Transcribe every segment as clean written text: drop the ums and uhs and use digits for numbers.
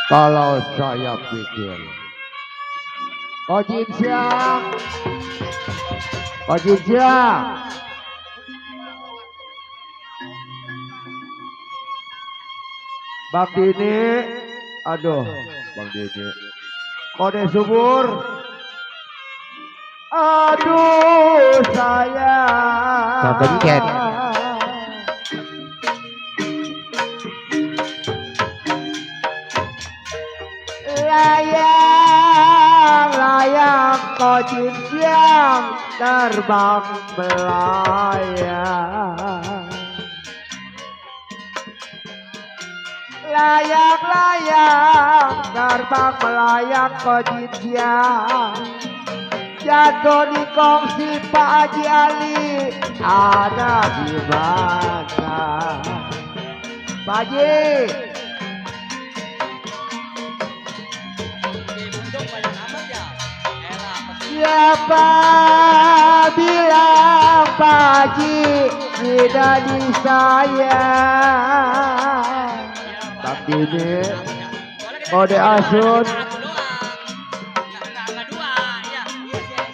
Kalau saya pikir Pak Jinsyang, Pak Jinsyang, Bang Dini, aduh Bang Dini, kode subur, aduh saya Kebencet. Layang-layang kau Jinsyang terbang melayang. Layang-layang terbang melayang kau Jinsyang, jatuh di kongsi Pak Haji Ali, ada di mana Pak Haji? Siapa bilang Pak Haji tidak disayang? Tapi ini kode asun.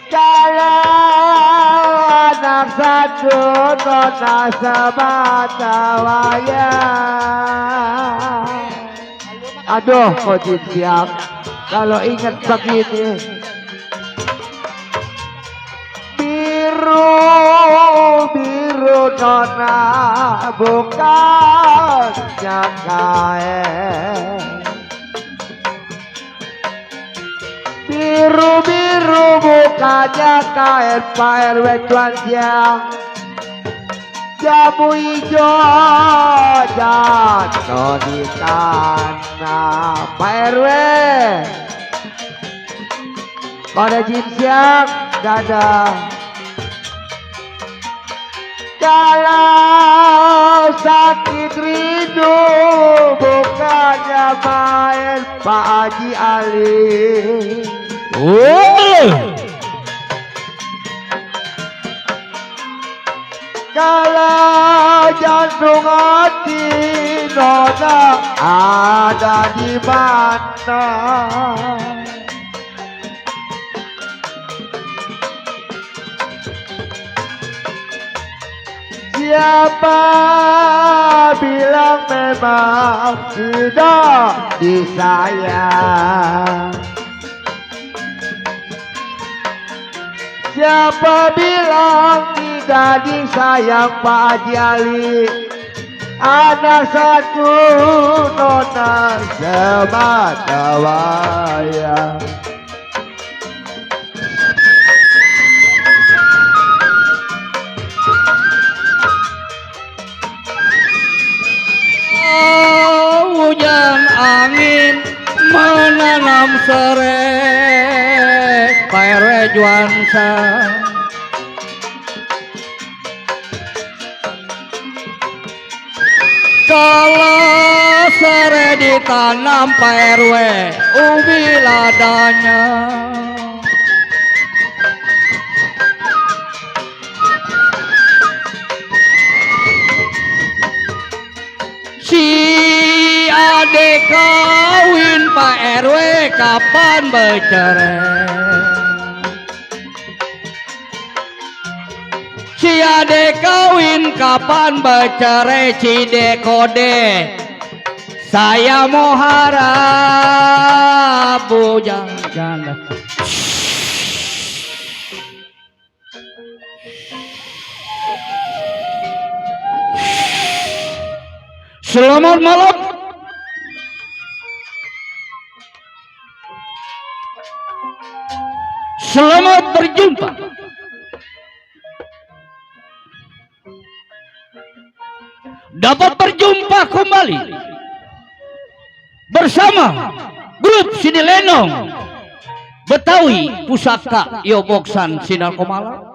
Kalau anak satu nona semata wayang. Aduh kok Jinsyang, kalau ingat begini. Biru nona bukannya kain, biru bukannya kain Pak RW Jinsyang, jamu hijau jatuh di tanah Pak RW. Pada Jinsyang dadah. Kalau sakit rindu bukannya main Pak Haji Ali. Kalau jantung hati nona ada di mana? Siapa bilang memang tidak disayang? Siapa bilang tidak disayang Pak Haji Ali? Anak satu nona semata wayang. Hujan angin menanam serai Pak RW Juansa. Kalau serai ditanam Pak RW ubi ladanya. Si adek kawin Pak RW kapan bercerai? Si adek kawin kapan bercerai? Cide kode saya mau harap bujang janda. Selamat malam. Selamat berjumpa. Dapat berjumpa kembali bersama grup Sini Lenong Betawi Pusaka Yoboksan Sinar Komala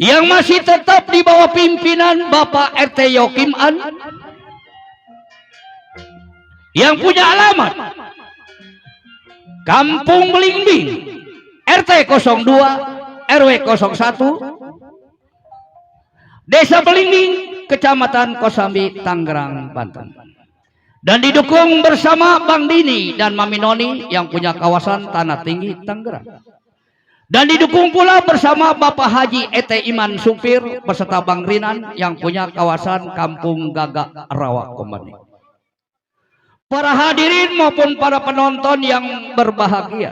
yang masih tetap di bawah pimpinan Bapak RT Yokim An, yang punya alamat Kampung Belimbing, RT 02, RW 01, Desa Belimbing, Kecamatan Kosambi, Tangerang, Banten. Dan didukung bersama Bang Dini dan Mami Noni yang punya kawasan Tanah Tinggi, Tangerang. Dan didukung pula bersama Bapak Haji Ete Iman Supir beserta Bang Rinan yang punya kawasan Kampung Gagak, Rawa, Kombani. Para hadirin maupun para penonton yang berbahagia,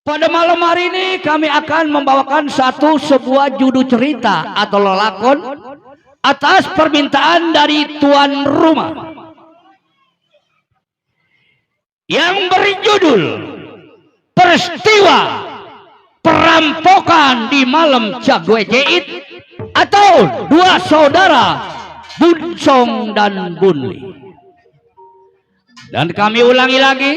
pada malam hari ini kami akan membawakan sebuah judul cerita atau lelakon atas permintaan dari tuan rumah yang berjudul Peristiwa Perampokan di Malam Cagwe Jait atau Dua Saudara Bunsong dan Bunli. Dan kami ulangi lagi,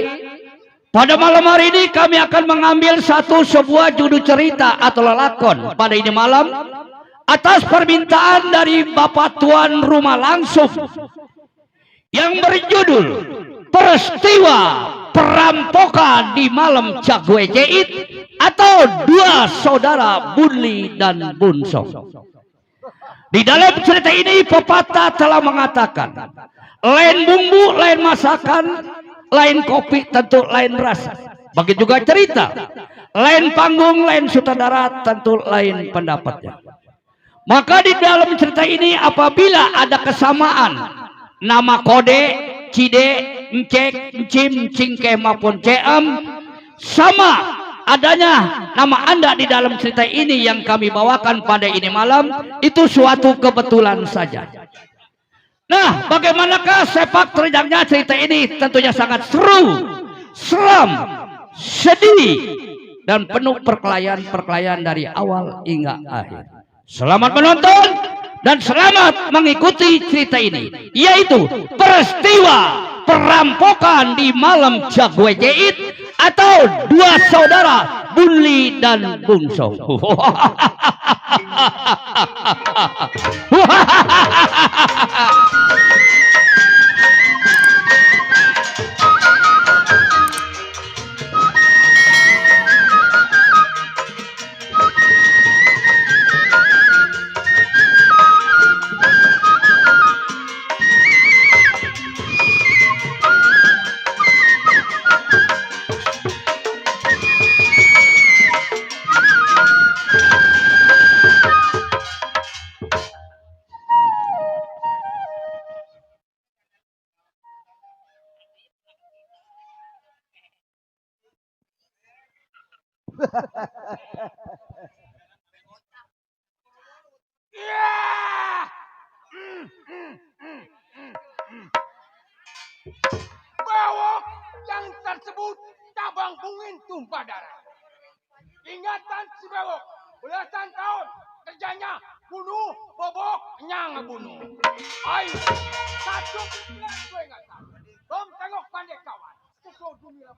pada malam hari ini kami akan mengambil sebuah judul cerita atau lelakon pada ini malam atas permintaan dari Bapak Tuan Rumah langsung yang berjudul Peristiwa Perampokan di Malam Cagwe Jait atau Dua Saudara Bunli dan Bunsong. Di dalam cerita ini pepatah telah mengatakan, lain bumbu, lain masakan, lain kopi, tentu lain rasa. Begitu juga cerita, lain panggung, lain sutradara, tentu lain pendapatnya. Maka di dalam cerita ini apabila ada kesamaan nama kode, cide, encek, encim, cingke maupun ceem sama adanya nama Anda di dalam cerita ini yang kami bawakan pada ini malam, itu suatu kebetulan saja. Nah, bagaimanakah sepak terjangnya cerita ini? Tentunya sangat seru, seram, sedih, dan penuh perkelahian dari awal hingga akhir. Selamat menonton dan selamat mengikuti cerita ini, yaitu Peristiwa Perampokan di Malam Cagwe Jait atau Dua Saudara Bunli dan Bunsong. Bawok yang tersebut cabang bungin tumpah darah. Ingatan si Bawok belasan tahun kerjanya bunuh, bobok, nyang bunuh. Ayo, satu bulan gue ingatan. Tom tengok pandai kawan. Kesel dunia.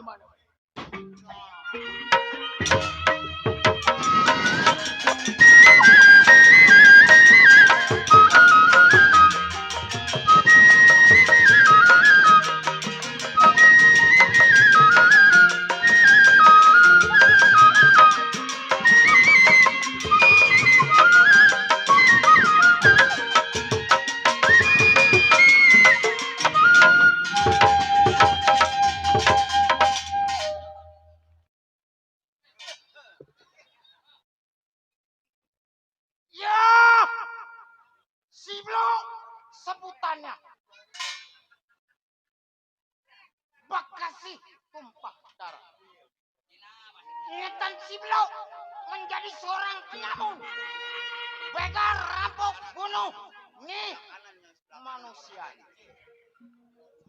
mana. Ya, Siblo sebutannya. Bekasi tumpah darah. Ingatan Siblo menjadi seorang penyamun, begal, rampok, bunuh, nih manusia.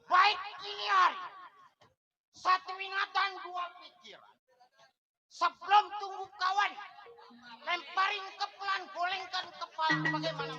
Baik ini hari, satu ingatan dua pikiran. Sebelum tunggu kawan, lemparin kepelan, golengkan kepala. Bagaimana?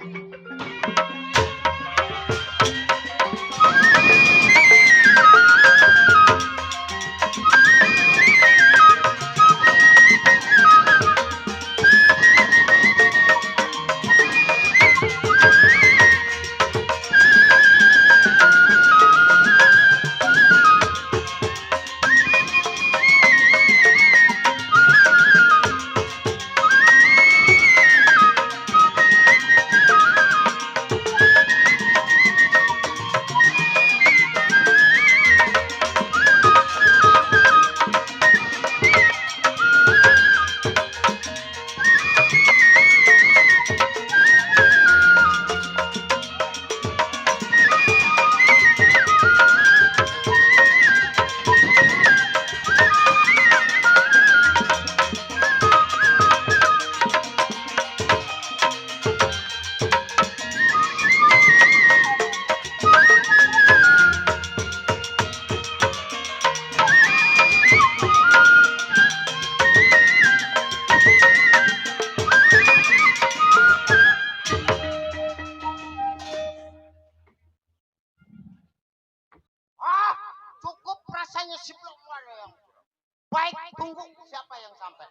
Cukup rasanya si belum ada yang kurang. Baik, tunggu siapa yang sampai.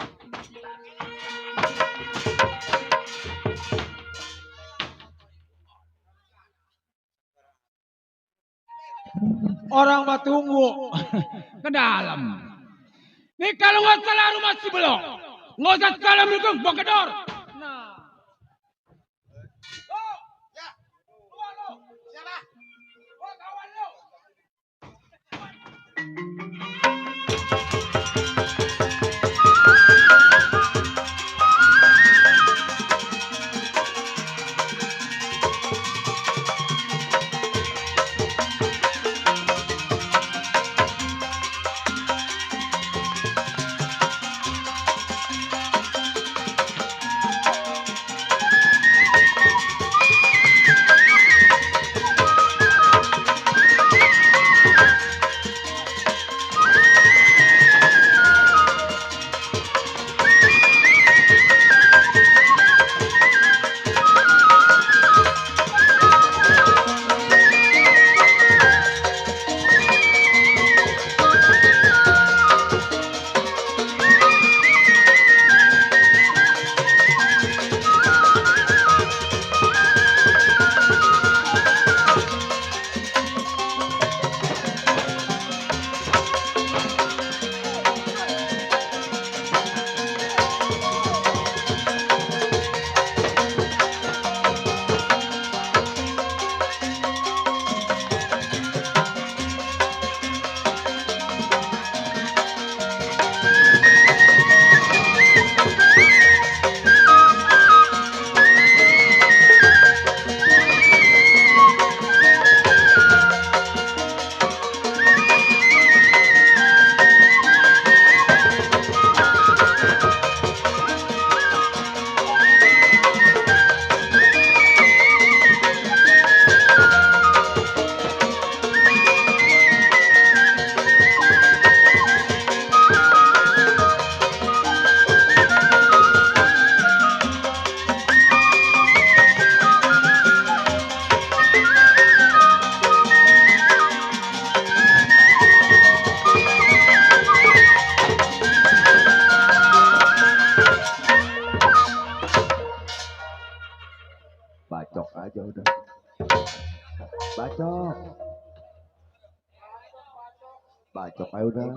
Orang mah tunggu ke dalam. Nih kalau nggak salah rumah si belum, nggak usah salam itu bakedor. Nah. Oh, ya. Gua lo. Siapa? Gua kawan lo. Bacok ayo udah.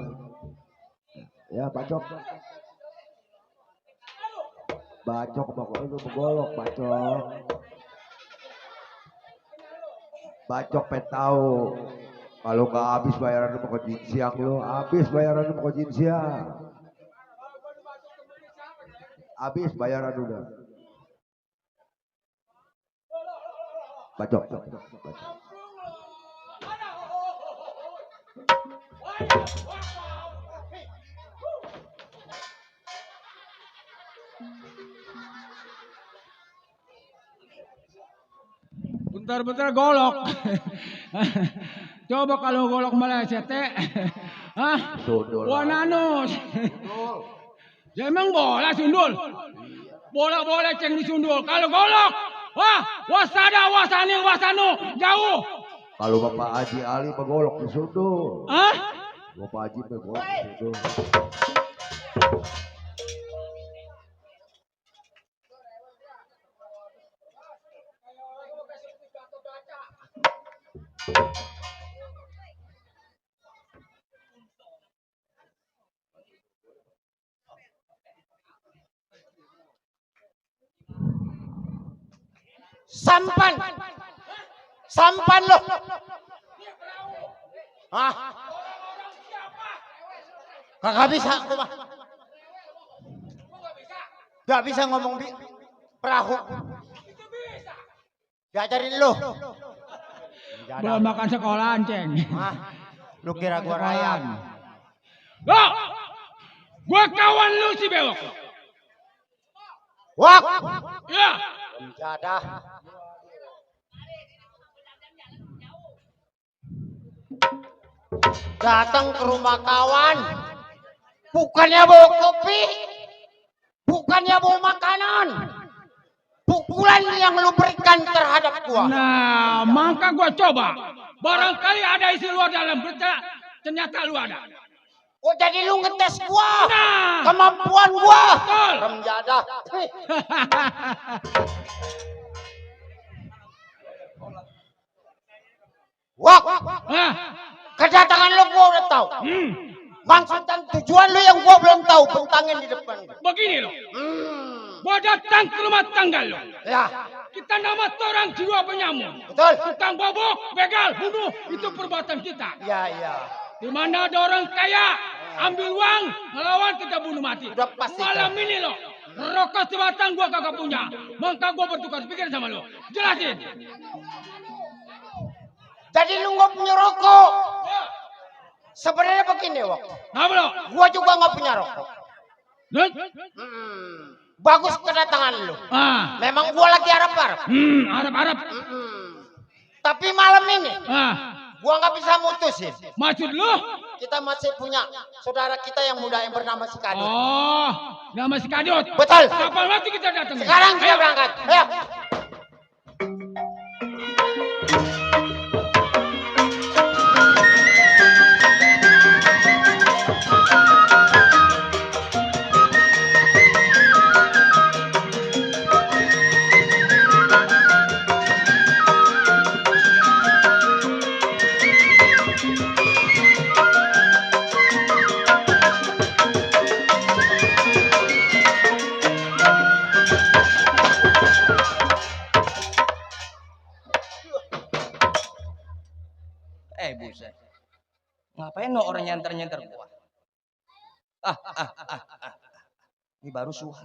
Ya bacok. Bacok pokoknya lu pegolok bacok. Bacok tahu kalau nggak habis bayaran lu mau jin siang lu, habis bayaran lu mau jin siang. Habis bayaran udah. Bacok. Bentar-bentar golok. Coba kalau golok Malaysia teh. Hah? Sundul. Wananus. Ya emang bola sundul. Bola boleh ceng di sundul. Kalau golok, wah, wasada, wasani, wasanu, jauh. Kalau Bapak Haji Ali pegolok di sundul. Hah? Bapak Haji pegolok di sundul. Sampan lo. Hah? Kagak bisa aku mah. Gak bisa ngomong di perahu. Diajarin lo. Belum makan sekolahan, ceng. Hah? Lu kira gua rayap? Loh, gua kawan lu si Bewok. Wak. Ya. Penjadah. Datang ke rumah kawan, bukannya bawa kopi, bukannya bawa makanan, pukulan yang lu berikan terhadap gua. Nah, maka gua coba. Barangkali ada isi luar dalam, ternyata lu ada. Oh jadi lu ngetes gua, Nah. kemampuan gua. Betul. Penjadah. Wak, Nah, kedatangan lu gua udah tahu. Maksud dan tujuan lu yang gua belum tahu, bentangin di depan. begini loh. Gua datang ke rumah tangga lo. Ya, Kita nama orang jiwa penyamun. betul. Tukang bobok, begal, bunuh, itu perbuatan kita. Ya, ya. Di mana ada orang kaya, ambil uang, melawan kita bunuh mati. Udah pasti. Malam ini loh, rokok sebatang gua kagak punya. Maka gua bertukar pikir sama lo. Jelasin. Jadi lu nggak punya rokok. Sebenarnya begini, Wak. Apa lo? Gua juga nggak punya rokok. Bagus kedatangan lu. Ah, Memang gua lagi harap-harap. Arab. Tapi malam ini Ah, gua nggak bisa mutusin. maksud lo? Kita masih punya saudara kita yang muda yang bernama si Kadut. Oh, nama si Kadut. Betul. Kapan waktu kita datang? Sekarang kita berangkat. Ayo. Buset. Ngapain no orang nyantar-nyantar gua? Ini baru suara.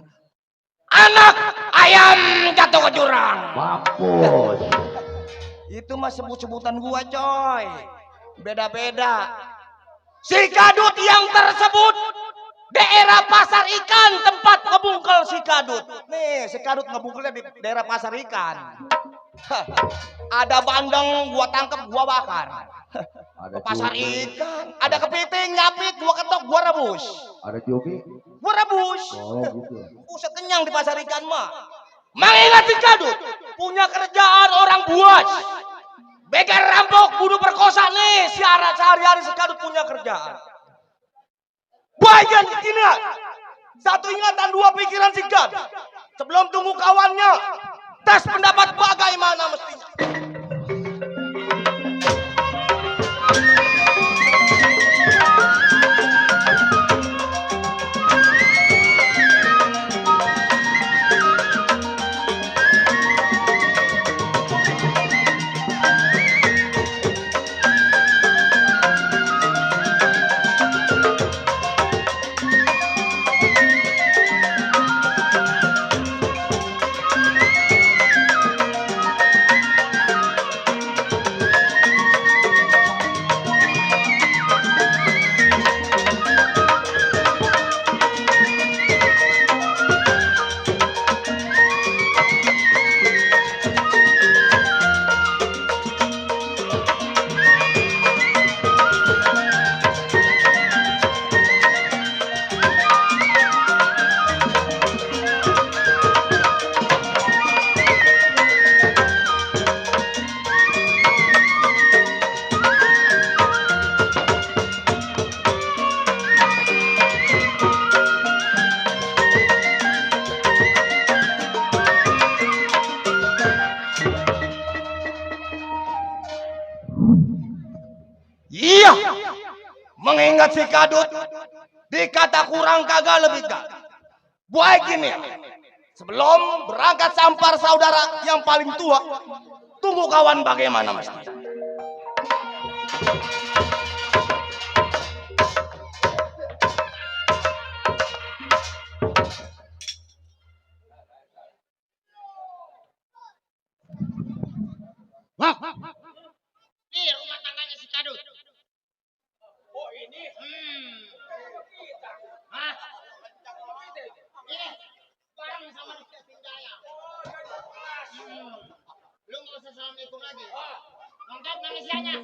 Anak ayam jatuh ke jurang. Mampus. Itu mah sebut-sebutan gua, coy. Beda-beda. Si Kadut yang tersebut daerah pasar ikan tempat ngebungkel si Kadut. Nih, si Kadut ngebungkulnya di daerah pasar ikan. Ada bandeng, gua tangkep, gua bakar. Ada Pasar Jomi. ikan, ada kepiting, nyapit, gua ketok, gua rebus. Ada Jomi. Gua rebus. Oh gitu. Buset, kenyang di pasar ikan mah. Mengingat si Kadut punya kerjaan orang buas. Begal, rampok, bunuh, perkosa nih. Syarat sehari-hari si Kadut punya kerjaan. Bagian ingat. Satu ingatan, dua pikiran si Kadut. Sebelum tunggu kawannya, tes pendapat bagaimana mestinya. ingat si Kadut, dikata kurang kagak lebih kagak. Buat gini ya, sebelum berangkat sampar saudara yang paling tua, tunggu kawan bagaimana mestinya. Wah, Nih rumah tangganya si Kadut. Oh ini. Hah? Ini bareng sama di Kevin Jaya. Lu nggak usah assalamualaikum lagi. Lengkap manusianya.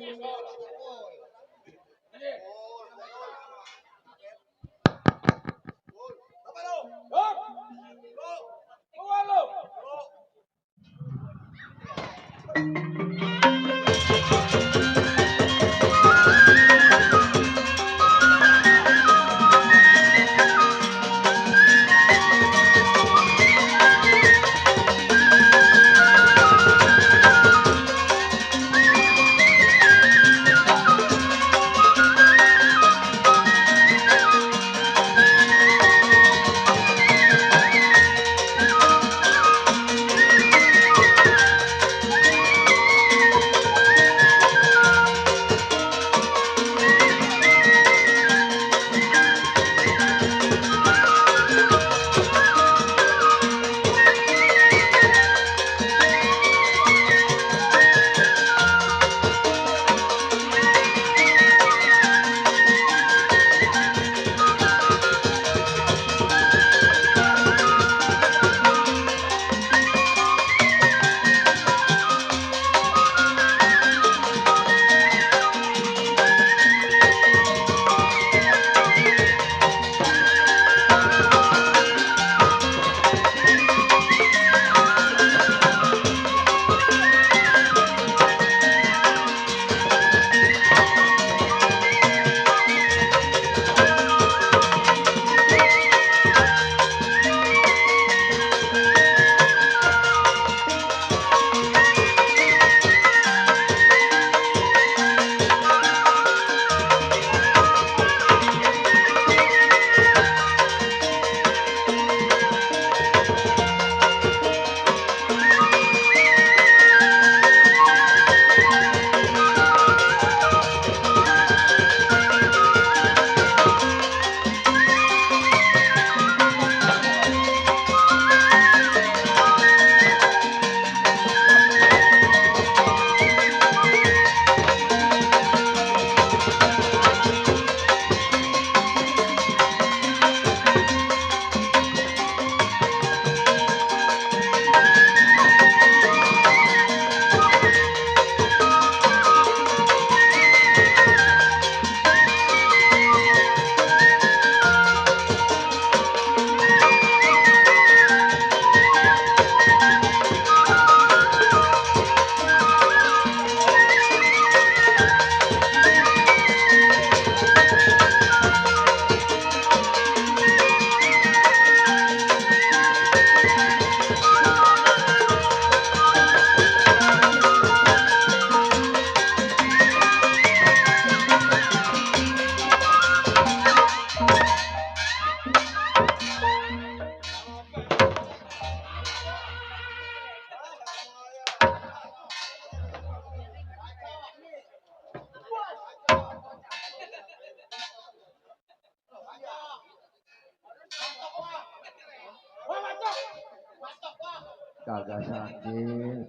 Kagak sakit.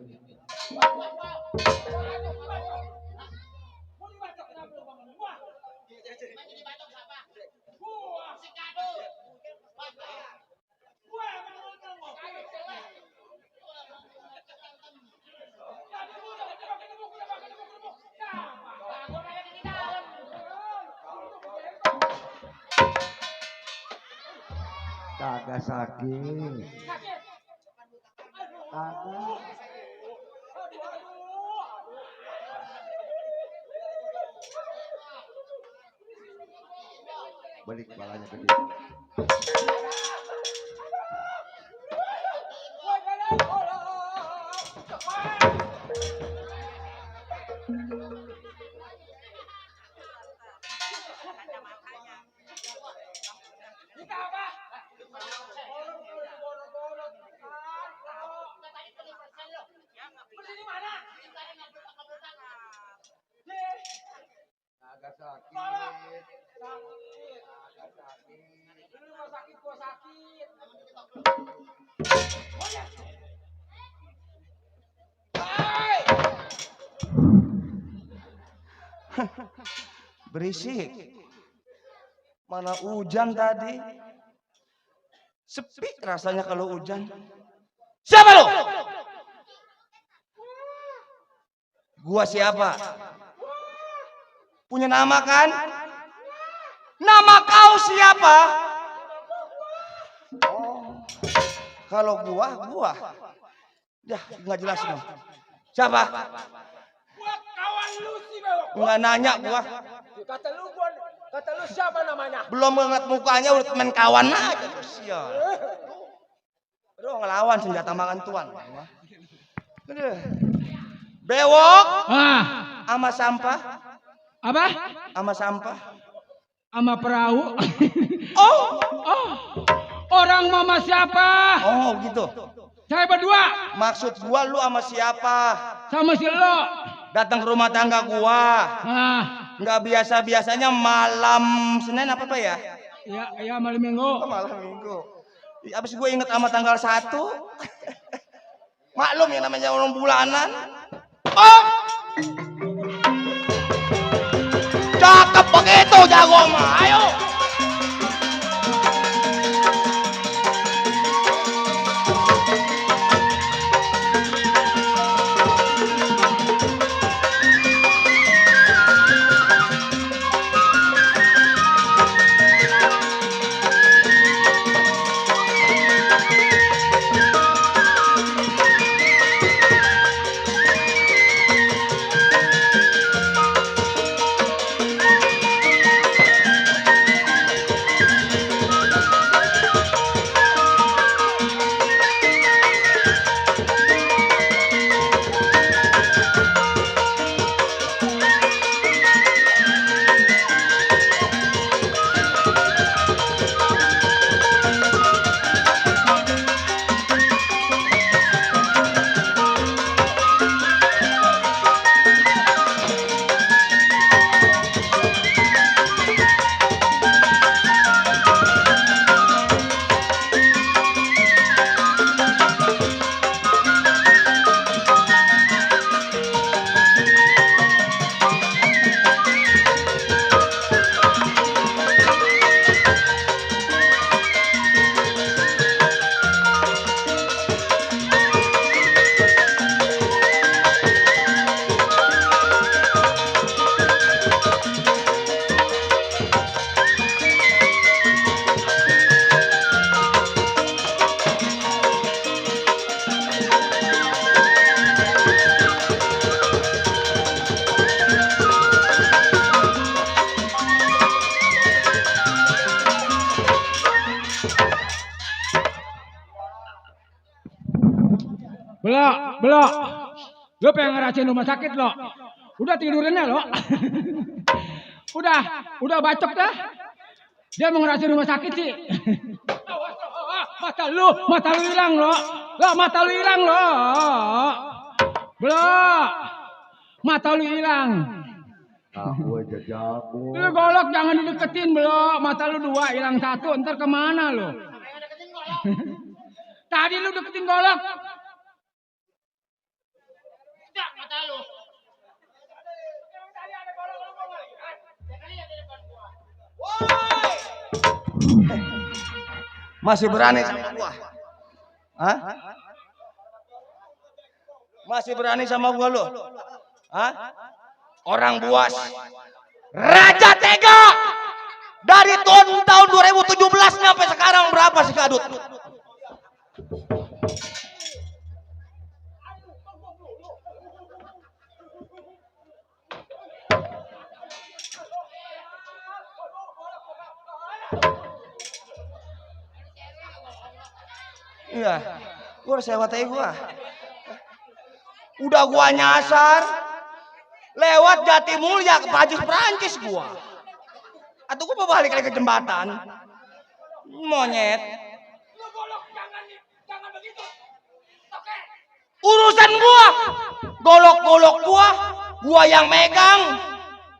Kagak sakit. Kagak. Balik kepalanya gede. sakit, gua sakit. Berisik. Mana hujan tadi? Sepi rasanya kalau hujan. Siapa lo? Gua siapa? Punya nama kan? Nama kau siapa? Oh, kalau gua. Dah, nggak jelas dong. Siapa? Gua kawan lu sih, Bewok. Nggak nanya gua. Kata lu siapa namanya? Belum ngeliat mukanya udah temen kawan aja. Sial. Aduh, ngelawan senjata makan tuan. Aduh. Bewok sama sampah. Apa? Sama sampah. Sama perahu. Oh, Orang mama siapa? oh gitu. Saya berdua Maksud gua lu sama siapa? sama si lo. Datang ke rumah tangga gua. Ah, Nggak biasa-biasanya malam Senin apa ya? ya malam minggu. Malam Minggu. Abis gue inget sama tanggal 1. Maklum ya namanya orang bulanan. Oh! Cakep begitu jago mah. Ayo. Belok. Lo pengen ngerasain rumah sakit lo. Udah tidurannya lo. udah bacok dah. Dia mau ngerasain rumah sakit sih. Mata lu hilang lo. Mata lu hilang lo. Belok. Mata lu hilang. Aku aja jago. Lu golok jangan dideketin belok. Mata lu 2 hilang 1. Ntar kemana lo? Tadi lu deketin golok. Masih berani sama gua? Hah? Masih berani sama gua lu? Hah? Orang buas. Raja Tega. Dari tahun 2017 sampai sekarang berapa sih Kadut? Iya, gua harus lewat aja gua. Udah gua nyasar, lewat Jatimulya ke Prancis gua. Atau gua mau balik lagi ke jembatan. Monyet. Lu golok jangan begitu. Oke. Urusan gua. Golok-golok gua yang megang.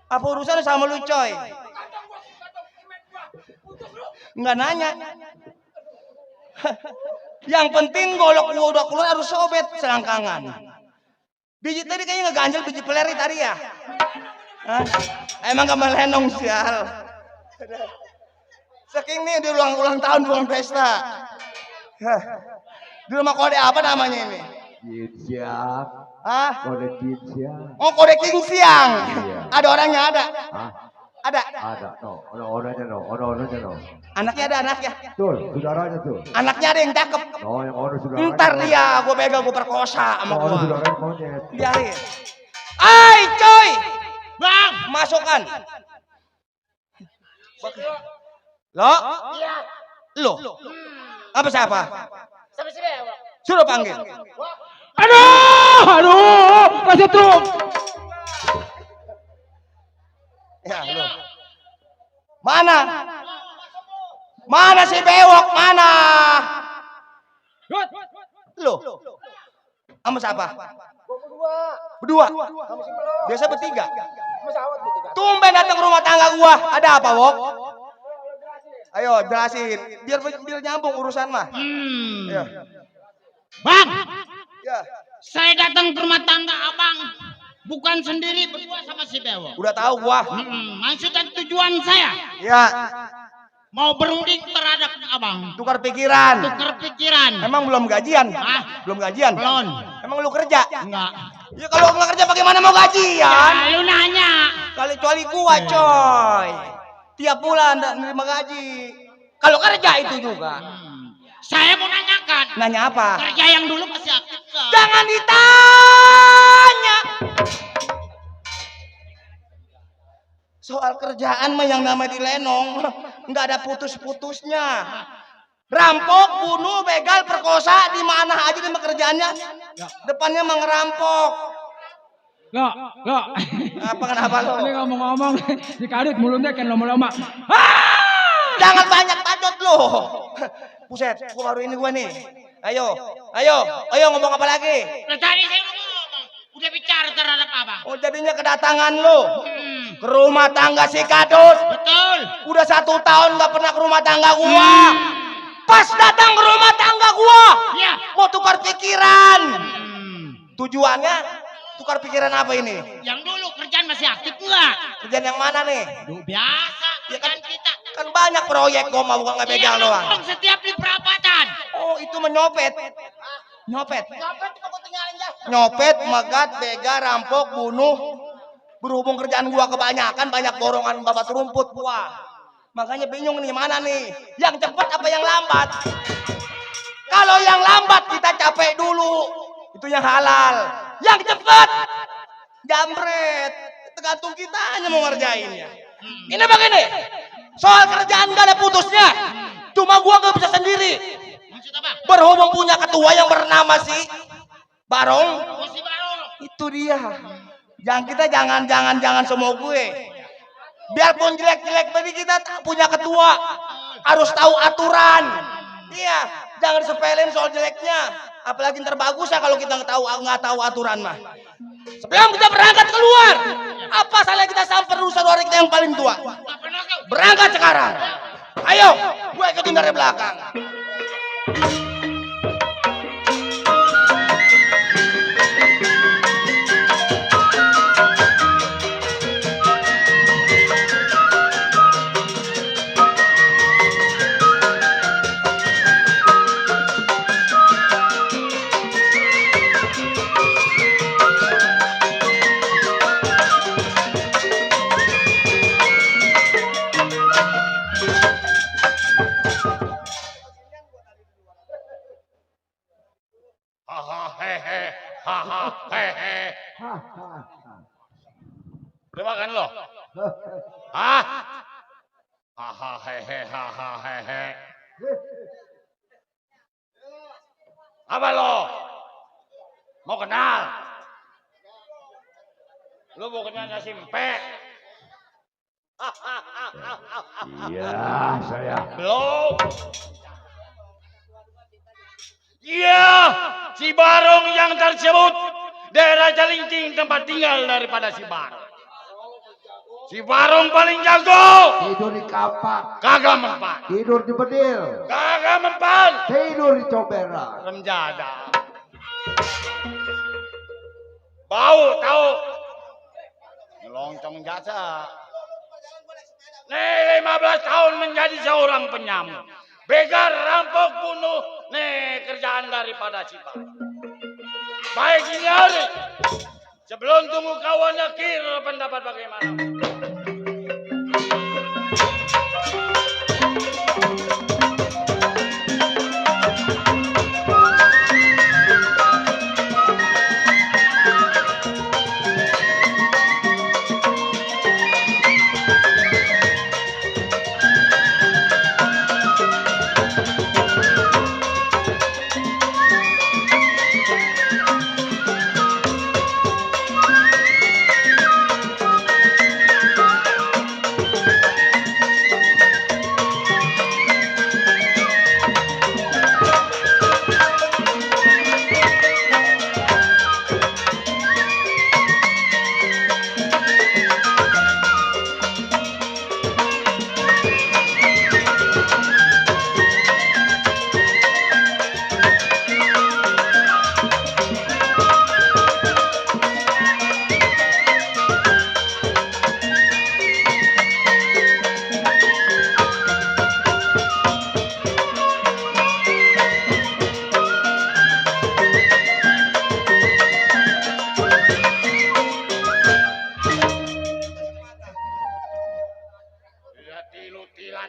Apa urusannya sama lu coy? Kantong gua, kantong semen gua. Untuk lu. Nggak nanya. Yang penting golok gua udah keluar harus sobet selangkangan. Biji tadi kayaknya ngeganjel biji peleri tadi ya. Hah? Emang gak melenong sial. Saking nih di ulang tahun ulang pesta. Hah. Di rumah kode apa namanya ini? Jinsiang. Hah? Kode Jinsiang. Oh kode King Siang. Iya. Ada orangnya ada. Hah? Ada. Ada, no. Ono-ononya, no. Ono-ononya, no. Anaknya ada anaknya. Tuh, saudaranya tuh. Anaknya ada yang cakep. No, yang ono saudaranya. Ntar dia gue begal gue perkosa sama Ono gua. saudaranya monyet. Biarin. Ay coy. Bang. Masukkan. Lo? Iya. Lo? Apa siapa? Sama si Bewok. Suruh panggil. Aduh, kasih tuh. Ya, lo. Mana? Mana si bewok? Mana? Lo? Sama siapa? Berdua. Biasa bertiga. Tumben datang ke rumah tangga gua. Ada apa, Wok? Ayo jelasin. Biar nyambung urusan mah. Ya. Bang, Ya. saya datang ke rumah tangga abang. Bukan sendiri, berdua sama si Bewok. Udah tahu gua. Maksud dan tujuan saya Ya. mau berunding terhadap abang. Tukar pikiran. Tukar pikiran. Emang belum gajian? Hah? Belum gajian? Belum. Emang lu kerja? Enggak. Ya kalau nggak kerja bagaimana mau gajian? Ya, lu nanya. Kecuali gua coy. Tiap bulan nerima gaji. Kalau kerja itu juga. Saya mau nanyakan. Nanya apa? Kerja yang dulu masih aktif nggak? Jangan ditanya. Soal kerjaan mah yang namanya dilenong nggak ada putus-putusnya. Rampok, bunuh, begal, perkosa di mana aja di kerjaannya. Depannya mah ngerampok. Enggak. Apa kenapa lo? Ini ngomong-ngomong si Kadit mulutnya kan lama-lama. Jangan banyak bacot lo. Buset, gua baru ini gua nih. Ayo ngomong apa lagi? Nah, tadi saya ngomong, udah bicara terhadap abang. Oh jadinya kedatangan lo ke rumah tangga si Kadut. Betul. Udah 1 tahun nggak pernah ke rumah tangga gua. Pas datang ke rumah tangga gua, Ya. mau tukar pikiran. Tujuannya tukar pikiran apa ini? Yang dulu kerjaan masih aktif enggak? Kerjaan yang mana nih? Biasa Ya kan, kerjaan kita. kan banyak proyek gua mah bukan ngebegal doang. nongkrong setiap di perapatan. Oh itu menyopet. Nyopet. Ngapain tuh kau tinggalin jas? Nyopet, megat, begal, rampok, bunuh. Berhubung kerjaan gua kebanyakan, banyak borongan babat rumput gua. Makanya bingung nih mana nih, yang cepat apa yang lambat? Kalau yang lambat kita capek dulu, itu yang halal. Yang cepat, jambret. Tergantung kita hanya mau ngerjainnya. Ini begini, soal kerjaan gak ada putusnya. Cuma gua gak bisa sendiri. Maksud apa? Berhubung punya ketua yang bernama si Barong. Oh, si Barong. Itu dia. Yang kita jangan semua gue. Biarpun jelek-jelek tadi kita punya ketua. Harus tahu aturan. Iya, jangan sepelein soal jeleknya. Apalagi ntar bagus ya kalau kita nggak tahu aturan mah. Sebelum kita berangkat keluar, apa salah kita samper dulu saudara kita yang paling tua? Berangkat sekarang. Ayo, gue ikutin dari belakang. Coba kan lo? Hah? Haha hehe haha hehe. Apa lo? Mau kenal? Lo mau kenal nasi empek? Iya, saya. Belum. Iya, si Barong yang tersebut daerah Calincing tempat tinggal daripada si Barong. Si Barong paling jago. Tidur di kapak. Kagak mempan. Tidur di bedil. Kagak mempan. Tidur di comberan. Remjada. Bau tahu. Ngeloncong jasa. Nih 15 tahun menjadi seorang penyamun. Begal, rampok, bunuh. Nih kerjaan daripada si Bang. Baik ini hari. Sebelum tunggu kawannya kira pendapat bagaimana.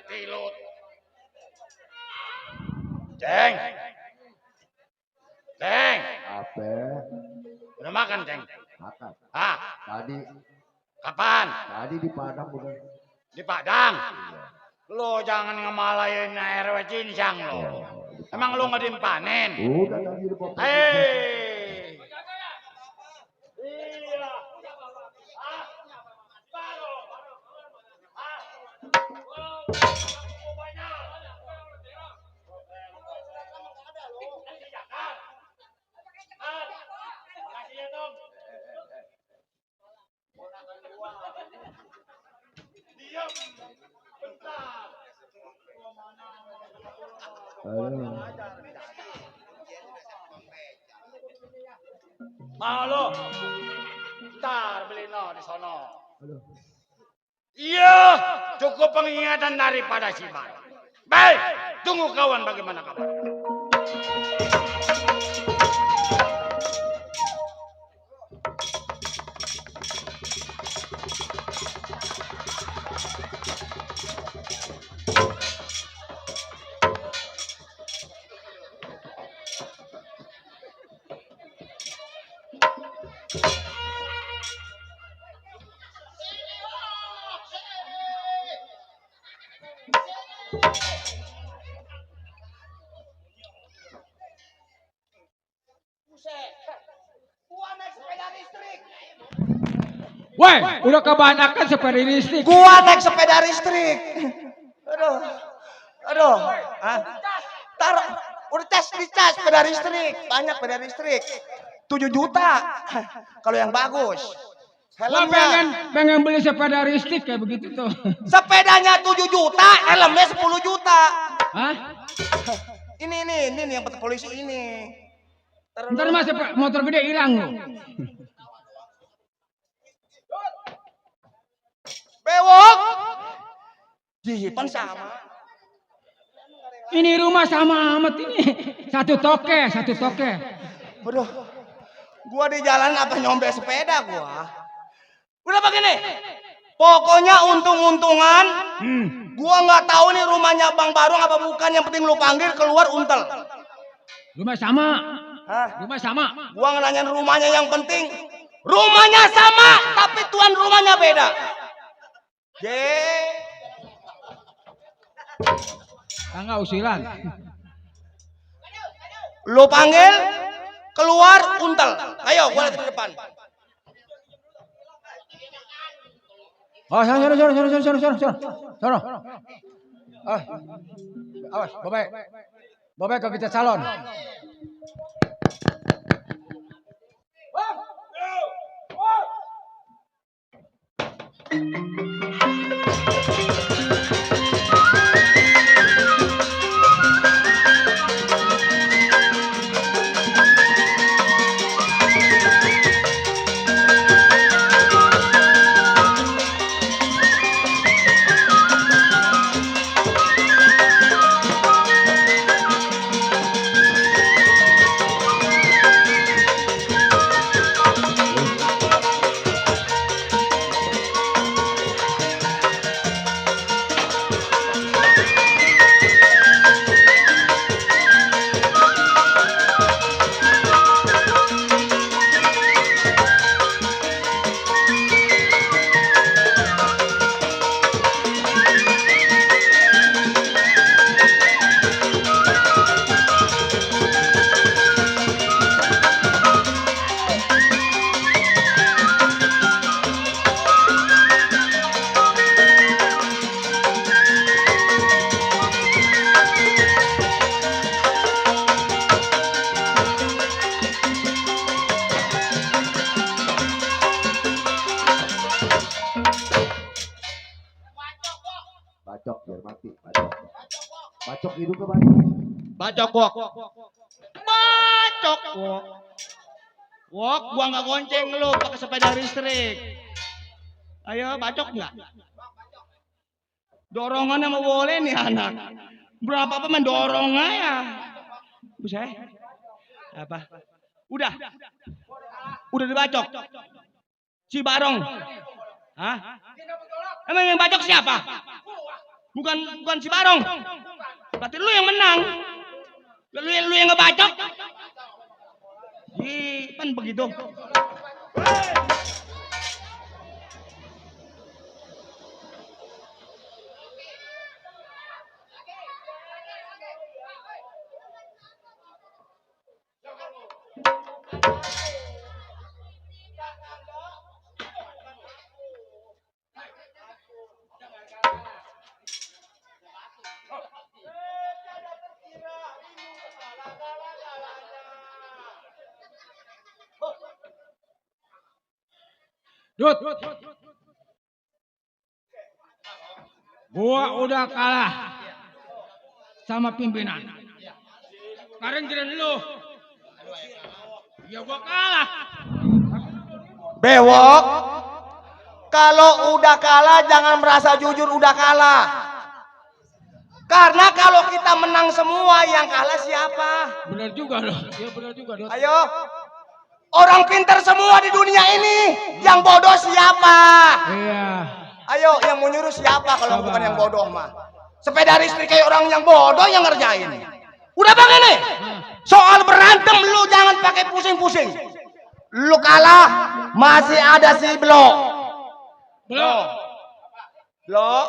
Tilut. Ceng. Apa? Udah makan, Ceng? Makan. Ah, Tadi. kapan? Tadi di Padang udah. Di Padang. Lo jangan ngemalain RW Cincang lo. Emang lo nggak dimpanen? Udah tadi di Padang. Hei. Iya. Ah, baru. Ah. Mau lo? Ntar beli no di sono. Iya, cukup pengingatan daripada si Bar. Baik, tunggu kawan bagaimana kabar. Woi, udah kebanyakan sepeda listrik. Gua naik sepeda listrik. Aduh. Hah? Taruh, udah dicas sepeda listrik. Banyak sepeda listrik. 7 juta. Kalau yang bagus. Gua Helmnya. pengen beli sepeda listrik kayak begitu tuh. Sepedanya 7 juta, helmnya 10 juta. Hah? Ini yang petugas polisi ini. Ntar mas motor gede hilang lo. Bewok. Jihipan sama. Ini rumah sama amat ini. Satu toke. Waduh. Gua di jalan apa nyombe sepeda gua. Udah begini. Pokoknya untung-untungan. Gua nggak tahu nih rumahnya Bang Barong apa bukan. Yang penting lu panggil keluar untel. Rumah sama. Hah? Rumah sama. Gua ngelanyain rumahnya yang penting. Rumahnya sama, tapi tuan rumahnya beda. Tangga usilan. Lu panggil keluar untel. Ayo, gua lihat di depan. Oh, sono. Awas, Bobek ke kita calon. Bacok hidung ke bacok. Bacok wok. Bacok wok. Wok, gua nggak gonceng lu pakai sepeda listrik. Ayo, bacok nggak? Dorongannya mau boleh nih anak. Berapa apa main dorong aja. Buset. Apa? Udah dibacok. Si Barong. Hah? Emang yang bacok siapa? Bukan si Barong. Berarti lu yang menang. Lu yang ngebacok. Kan begitu. Dut. Gua udah kalah sama pimpinan. Sekarang jalan lu. Ya gua kalah. Bewok. Kalau udah kalah jangan merasa jujur udah kalah. Karena kalau kita menang semua yang kalah siapa? Benar juga loh. Ya benar juga, Dut. Ayo. Orang pintar semua di dunia ini. Yang bodoh siapa? Iya. Ayo yang mau nyuruh siapa kalau bukan yang bodoh mah? Sepeda listrik kayak orang yang bodoh yang ngerjain. Udah bang ini. Soal berantem lu jangan pakai pusing-pusing. Lu kalah masih ada si Blok. Blok.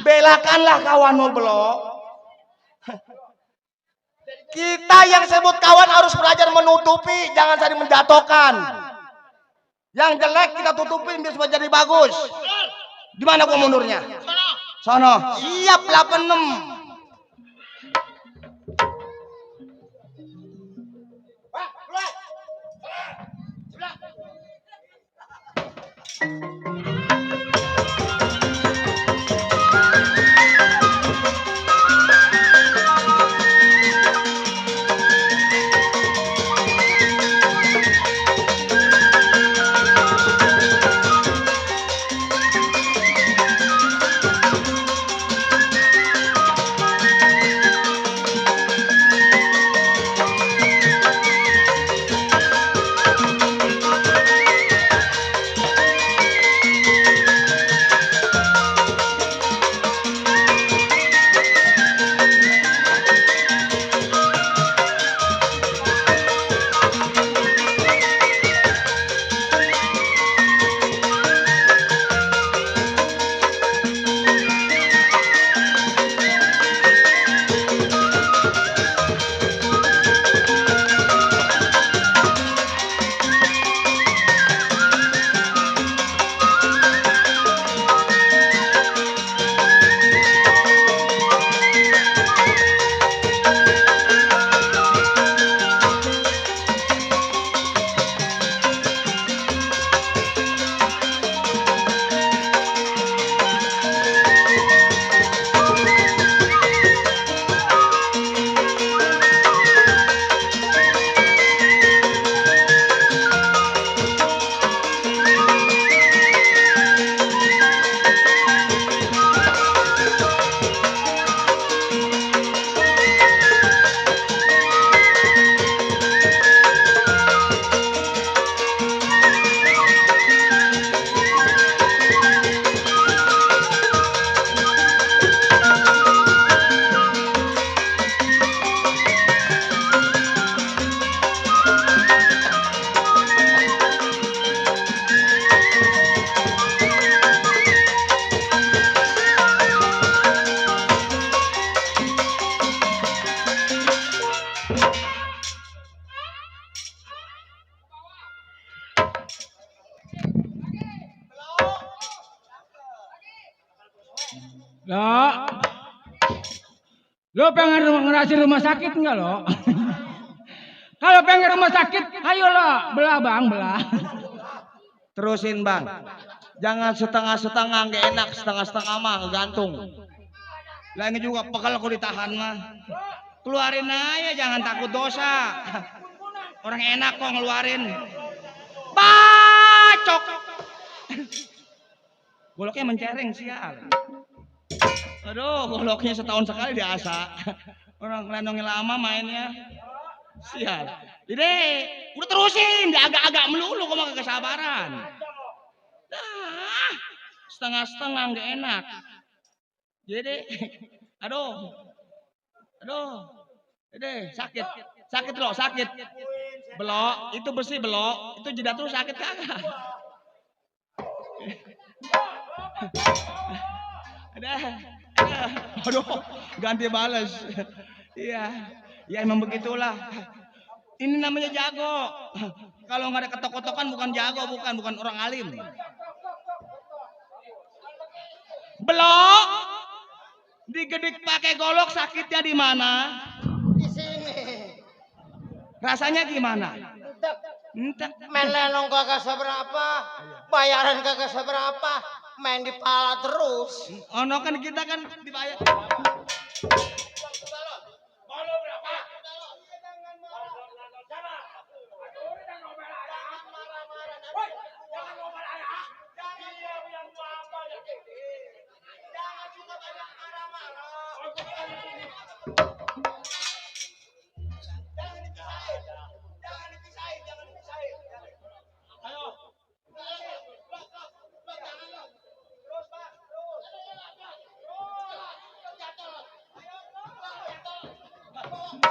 Belakanlah kawanmu Blok. Kita yang sebut kawan harus belajar menutupi, jangan saling menjatuhkan. Yang jelek kita tutupin biar supaya jadi bagus. Gimana gua mundurnya? Sono. Siap 86. Lo pengen ngerasin rumah sakit enggak lo? Kalau pengen rumah sakit, ayolah belah bang, belah. Terusin bang. Jangan setengah-setengah nggak enak, setengah-setengah mah ngegantung. Lagi juga pegel aku ditahan mah. Keluarin aja, jangan takut dosa. Orang enak kok ngeluarin. Bacok. Goloknya mencereng sial. Aduh, goloknya setahun sekali diasa. Orang lenongnya lama mainnya. Sial. Jadi, udah terusin, dia agak-agak melulu kok mah kesabaran. Dah, setengah-setengah nggak enak. Jadi, aduh, sakit loh, sakit. Belok, itu besi belok, itu jidat tuh sakit kagak. Aduh, ganti balas. Iya, ya emang begitulah. Ini namanya jago. Kalau nggak ada ketok-kotokan bukan jago, bukan orang alim. Belok, digedik pakai golok, sakitnya di mana? Di sini. Rasanya gimana? Entek. Main lenong kagak seberapa, bayaran kagak seberapa, main di pala terus. Ono kan kita kan dibayar.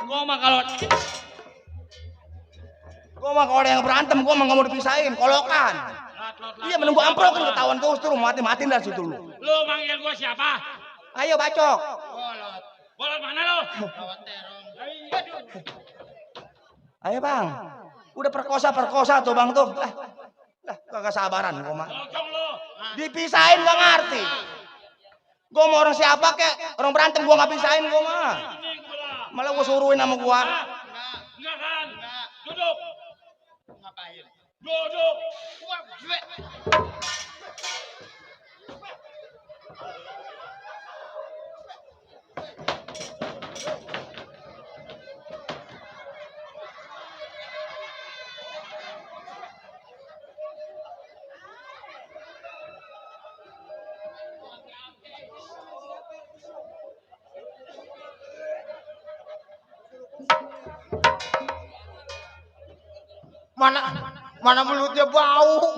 Gua mah kalau ada yang berantem, gua mah nggak mau dipisahin, kolokan. Iya menunggu amplop kan ketahuan terus matiin dari situ lu. Lu manggil gua siapa? Ayo bacok. Bolot mana lu? Ayo bang, udah perkosa tuh bang tuh. Lah kagak sabaran gua mah. Dipisahin gak ngerti. Gua mau orang siapa kek, orang berantem gua nggak pisahin gua mah. Malah gua suruhin sama gua. Enggak kan? Duduk. Ngapain? Duduk. Mana mulutnya bau.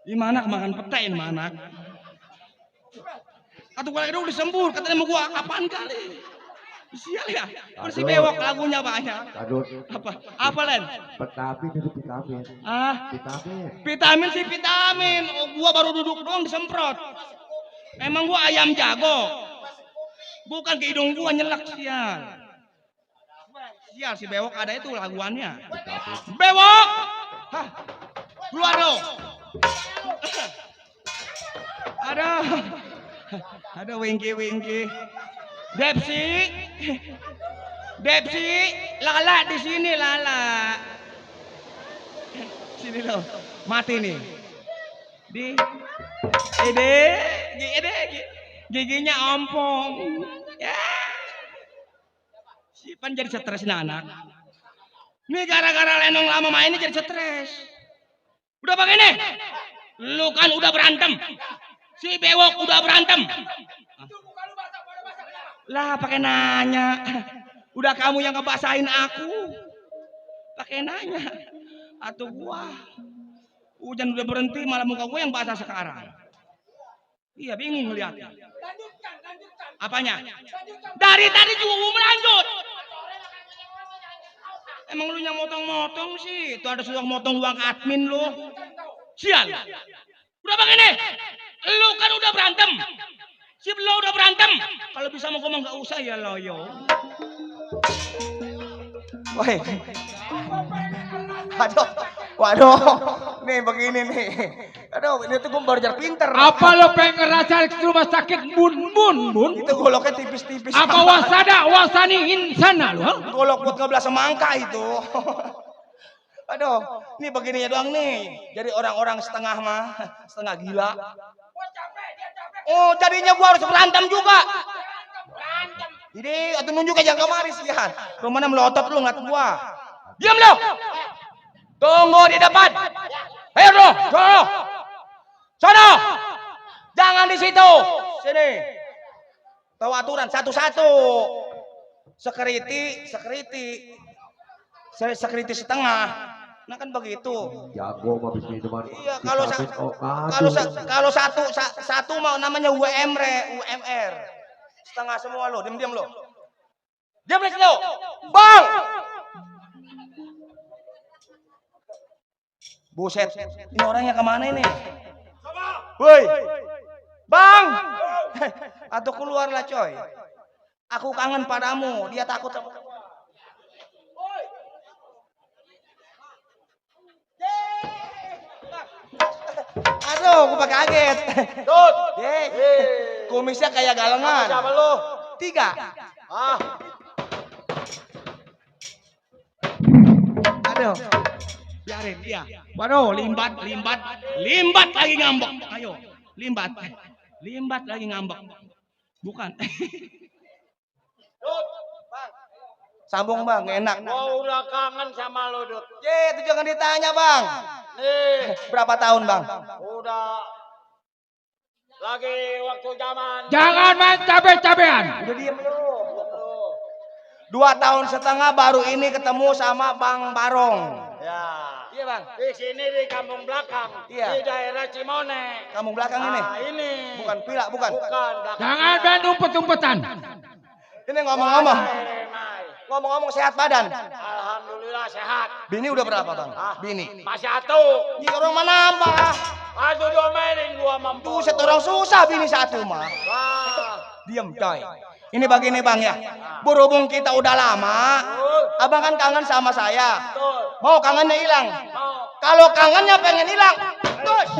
Gimana makan pete ini anak? Atau gua lagi disembur, katanya mau gua apaan kali? Sial ya, bersih bewok lagunya banyak. Aduh, Apa Len? vitamin itu vitamin. Vitamin sih vitamin. Oh, gua baru duduk doang disemprot. Emang gua ayam jago. Bukan ke hidung gua nyelak sial. Sial si bewok ada itu laguannya. Bewok! Hah? Keluar dong. Ada wingki. Depsi, lala di sini lala. Sini loh, mati nih. Giginya ompong. Ya. Si Pan jadi stres anak. Ini gara-gara lenong lama mainnya jadi stres. Udah begini, lu kan udah berantem. Si bewok udah berantem. Lah pakai nanya. Udah kamu yang ngebasahin aku. Pakai nanya. Atau gua. Hujan udah berhenti malah muka gua yang basah sekarang. Iya bingung ngeliatnya. Apanya? Dari tadi juga gua melanjut. Emang lu yang motong-motong sih? Itu ada sudah motong uang admin lu. Sial. Udah begini. Lu kan udah berantem. Si lo udah berantem. Kalau bisa mau ngomong nggak usah ya loyo. Woi. Waduh. Nih begini nih. Aduh, ini tuh gue belajar pinter. Apa lo pengen ngerasa ke rumah sakit bun? Itu goloknya tipis-tipis. Apa wasada wasani insana lo? Golok buat ngebelah semangka itu. Aduh, ini begininya doang nih. Jadi orang-orang setengah mah, setengah gila. Gua capek, dia capek. Oh, jadinya gua harus berantem juga. Berantem. Jadi, atau nunjuk aja kemari sih ya. Rumahnya melotot lu ngat gua. Diam lu. Tunggu di depan. Ayo lu, sono. Sono. Jangan di situ. Sini. Tahu aturan satu-satu. Security setengah. Nah kan begitu. Jago mah habis minuman. Iya, kalau satu mau namanya UMR. Setengah semua lo, diam lo. Diam di situ. Bang. Buset, ini orangnya kemana ini? Woi, Bang. Atau keluarlah coy. Aku kangen padamu. Dia takut sama. Aduh, gua kaget. Dut. Kumisnya kayak galengan. Siapa lu? 3. Aduh. Biarin dia. Waduh, limbat lagi ngambek. Ayo, limbat lagi ngambek. Bukan. Dut. Sambung bang, enak. Gua udah kangen sama lu, Dut. Itu jangan ditanya bang. Nih, Berapa tahun bang? udah lagi waktu zaman. Jangan main cabe-cabean. Udah diem lu. 2 tahun setengah baru ini ketemu sama Bang Barong. Ya. Iya bang. Di sini di kampung belakang. Iya. Di daerah Cimone. Kamu belakang ini? Nah, ini. Bukan pila, bukan. Bukan. belakang. Jangan main umpet-umpetan. Ini ngomong-ngomong. Mai. Ngomong-ngomong sehat badan. Alhamdulillah sehat. Bini udah berapa bang? Bini. Masih atu. Ini orang mana nambah? Aduh domelin gua mampu. Buset orang susah bini satu mah. Wah. Diem coy. Ini begini bang ya. Berhubung kita udah lama, abang kan kangen sama saya. Betul. Mau kangennya hilang. Mau. Kalau kangennya pengen hilang, terus.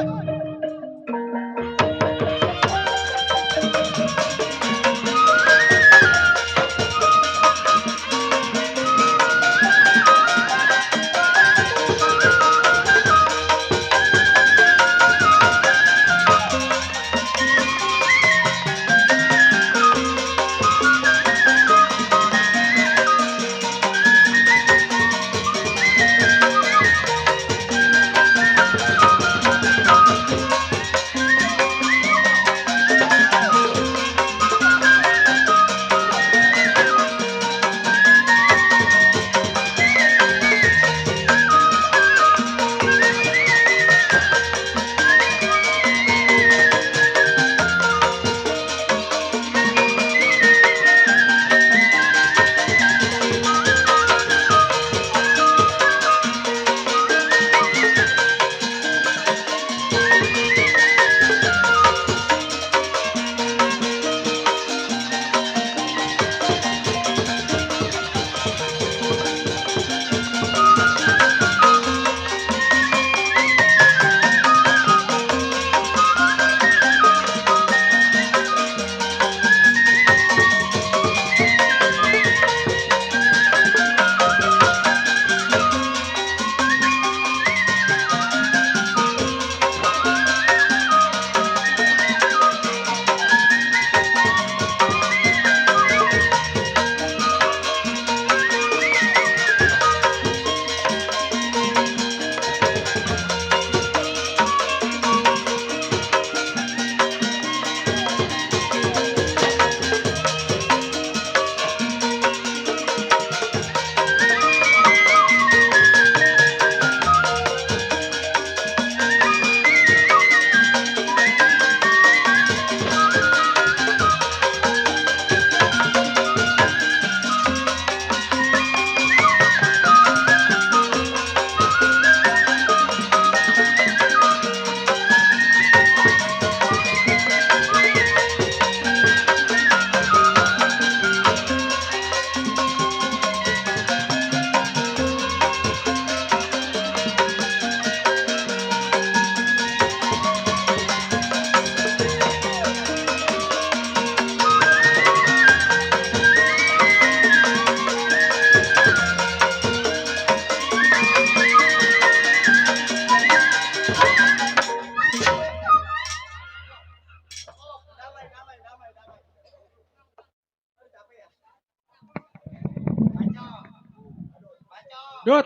Dut.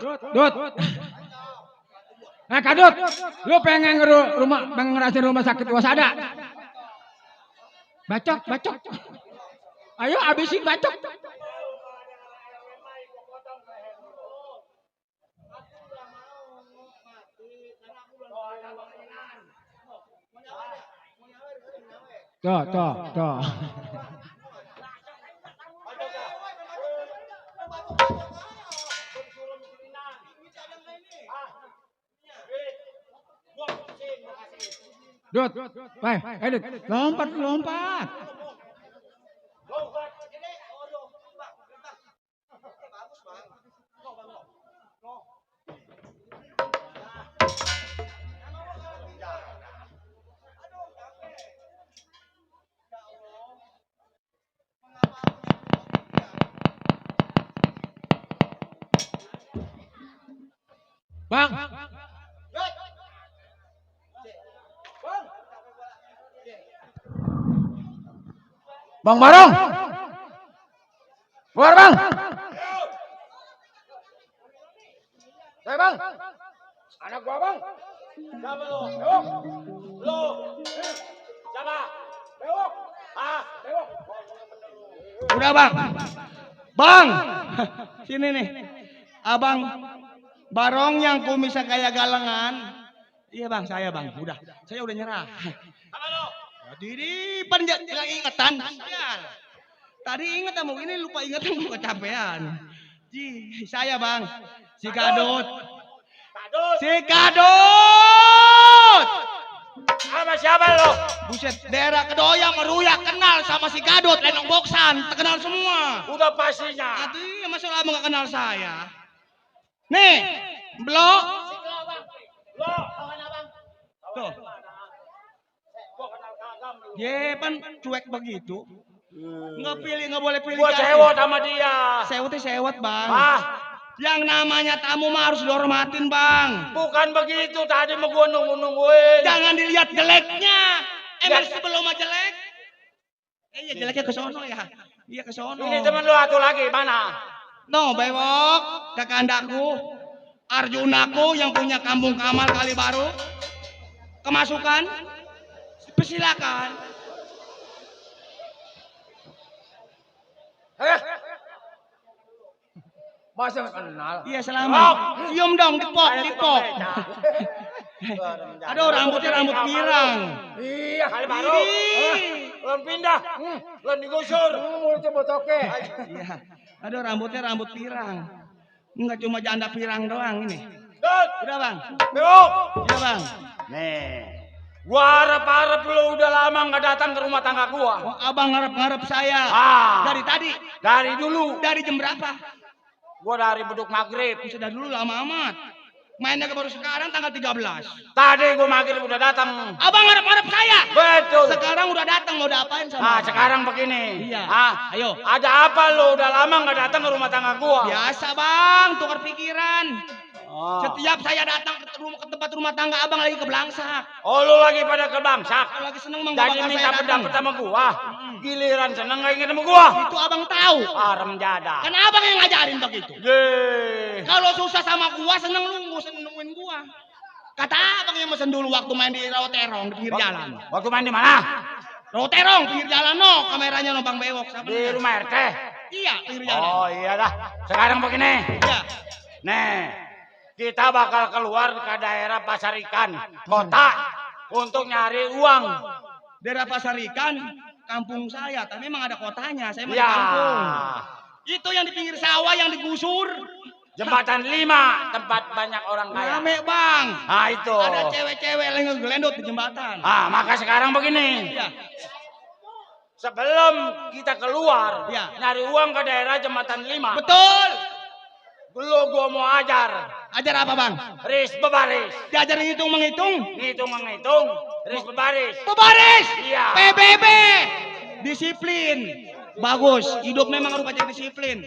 Nah, Kadut, lu pengen ngerasain rumah sakit wasada? Bacok. Ayo habisin bacok. Tuh. Dut, baik, edit, lompat. Bang. Bang Barong. Keluar, Bang. Saya, Bang. Anak gua, Bang. Siapa lu? Bewok. Lu. Siapa? Bewok. Bewok. Udah bang. Bang. Sini nih. Abang Barong yang kumisnya kayak galengan. Iya bang, saya bang. Udah. Saya udah nyerah. Apa lu? Di depan ingetan. Tadi inget kamu ini lupa ingatan mau kecapean. Saya bang. Si Kadut. Sama siapa lo? Buset, daerah Kedoya meruyak kenal sama si Kadut, Lenong Boksan, terkenal semua. Udah pastinya. Aduh, iya masa lama gak kenal saya. Nih, blok. Tuh. Pan cuek begitu. Nggak boleh pilih. Gua sewot sama dia. Sewot bang. Yang namanya tamu mah harus dihormatin bang. Bukan begitu, tadi mau gua nungguin. Jangan dilihat jeleknya. Emang sebelum mah jelek. Iya jeleknya ke sono ya. Iya ke sono. Ini teman lu satu lagi, mana? No, Bewok, kakandaku, Arjunaku yang punya kampung Kamal Kali Baru. Kemasukan. Persilakan. Masa nggak kenal? Iya selamat. Cium dong, dipok. Aduh rambutnya rambut pirang. Iya kali baru. Belum pindah. Belum digusur. Mulutnya botoke. Iya. Aduh rambutnya rambut pirang. Enggak cuma janda pirang doang ini. Udah bang. Yuk. Iya bang. Nih. Gua harap lu udah lama nggak datang ke rumah tangga gua. Oh, abang ngarep saya. Dari tadi. Dari dulu. Dari jam berapa? Gua dari beduk maghrib. Sudah dulu lama amat. Mainnya baru sekarang tanggal 13. Tadi gua maghrib udah datang. Abang ngarep saya. Betul. Sekarang udah datang mau diapain sama? Sekarang begini. Iya. Ayo. Ada apa lu udah lama nggak datang ke rumah tangga gua? Biasa bang, tukar pikiran. Setiap saya datang ke tempat rumah tangga abang lagi kebelangsak. Oh lu lagi pada kebangsak. Kalau lagi seneng mah Jadi minta pendapat sama gua. Giliran seneng nggak inget sama gua. Itu abang tahu. Arem jada. Kan abang yang ngajarin begitu. Kalau susah sama gua seneng lu nungguin gua. Kata abang yang mesen dulu waktu main di Rawaterong di pinggir jalan. Waktu main di mana? Rawaterong pinggir jalan no, kameranya no Bang Bewok. Di rumah RT. Iya pinggir jalan. Oh iya dah. Sekarang begini. Iya. Nih. Kita bakal keluar ke daerah Pasar Ikan, kota, untuk nyari uang. Daerah Pasar Ikan, kampung saya, tapi memang ada kotanya, saya mau di kampung. Itu yang di pinggir sawah yang digusur. Jembatan 5, tempat banyak orang kaya. Rame bang. Nah itu. Ada cewek-cewek yang ngelendot di jembatan. Maka sekarang begini. Iya. Sebelum kita keluar, nyari uang ke daerah Jembatan 5. Betul. Dulu gua mau ajar. Ajar apa bang? Ris bebaris. Diajar ngitung menghitung? Ngitung menghitung. Ris bebaris. Bebaris? Iya. PBB. Disiplin. Bagus. Hidup memang harus banyak disiplin.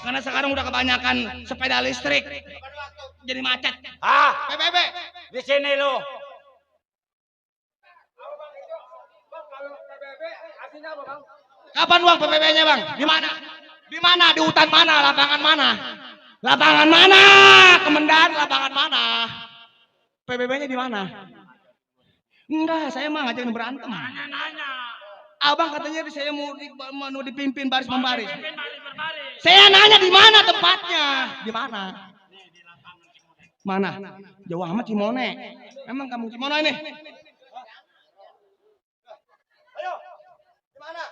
Karena sekarang udah kebanyakan sepeda listrik. Jadi macet. PBB. Di sini lo. Kapan uang PBB-nya bang? Di mana? Di mana? Di hutan mana? Lapangan mana? Lapangan mana? Komandan, lapangan mana? PBB-nya di mana? Enggak, saya mah ngajakin berantem. Nanya. Abang katanya saya mau dipimpin baris membaris. Saya nanya di mana tempatnya? Di mana? Mana? Jauh amat Cimone. Emang kamu Cimone ini? Ayo, di mana?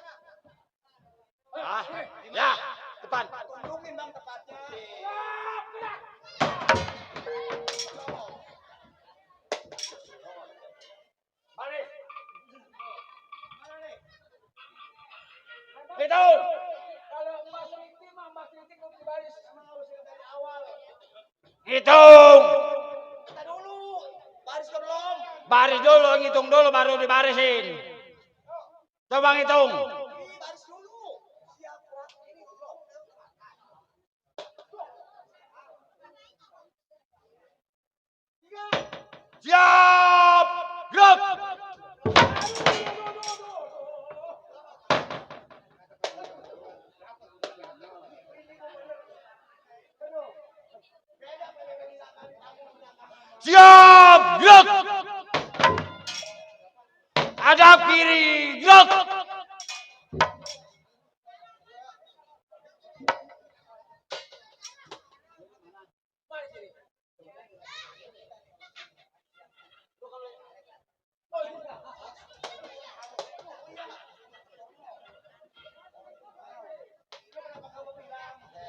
Ya, depan. Tunjukin bang tempatnya. Baris. Mana nih? Hitung. Kalau Mas Riti mah Mas Riti mau dibaris emang harus dari awal. Hitung. Kita dulu. Baris ke belum? Baris dulu, ngitung dulu baru dibarisin. Coba ngitung. Baris dulu. Siap. Gerak. Siap, gerak. Hadap kiri, gerak.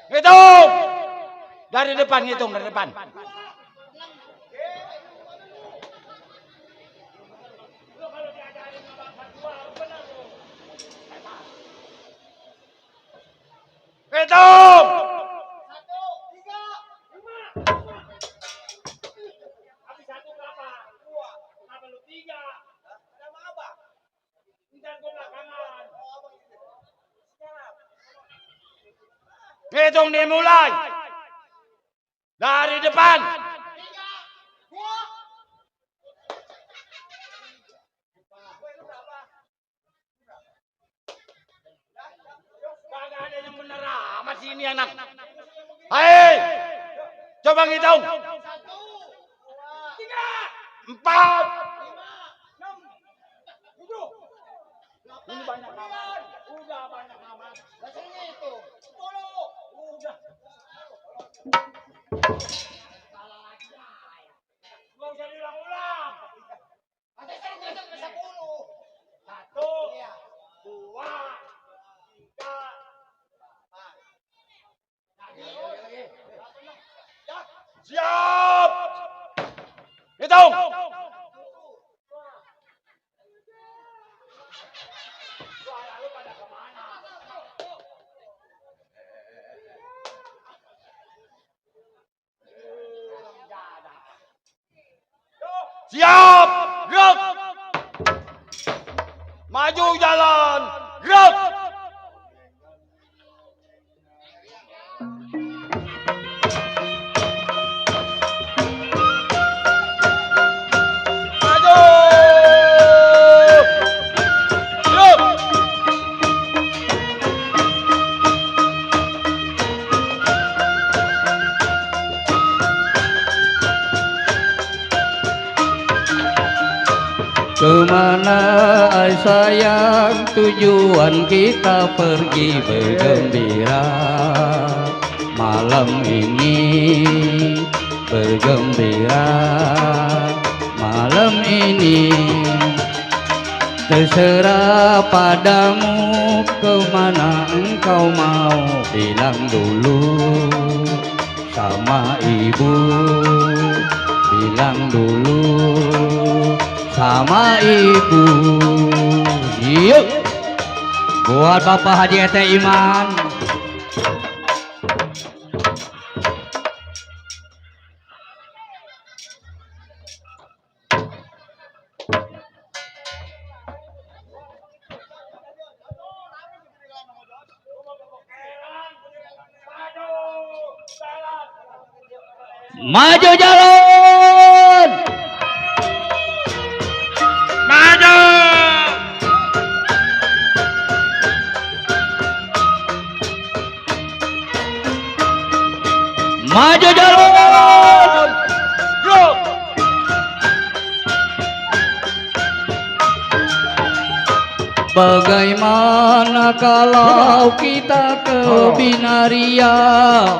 Hitung. Dari depan hitung, dari depan. Hitung. 1, 3, 5. Habis 1 berapa? 2. Kenapa lu 3? Sama apa? Entar gua belakangan. Hitung dimulai. Dari depan. 3, 2. Kagak ada yang bener amat sih ini anak. Hei, coba ngitung. 1, 2, 3, 4, 5, 6, 7. Ini banyak amat. Udah banyak amat. Rasanya itu 10. Udah. Salah lagi. Nggak usah diulang-ulang. Ada saya besok ke 10. 1, 2, 3. Siap. Hitung. Lalu pada kemana? Siap. Gerak. Maju jalan. Gerak. Kemana ay sayang tujuan kita pergi bergembira malam ini, bergembira malam ini. Terserah padamu kemana engkau mau, bilang dulu sama ibu, bilang dulu sama ibu. Yuk, buat Bapak Haji Ete Iman. Maju jalan. Maju. Maju jalan. Yuk. Bagaimana kalau kita ke Binaria,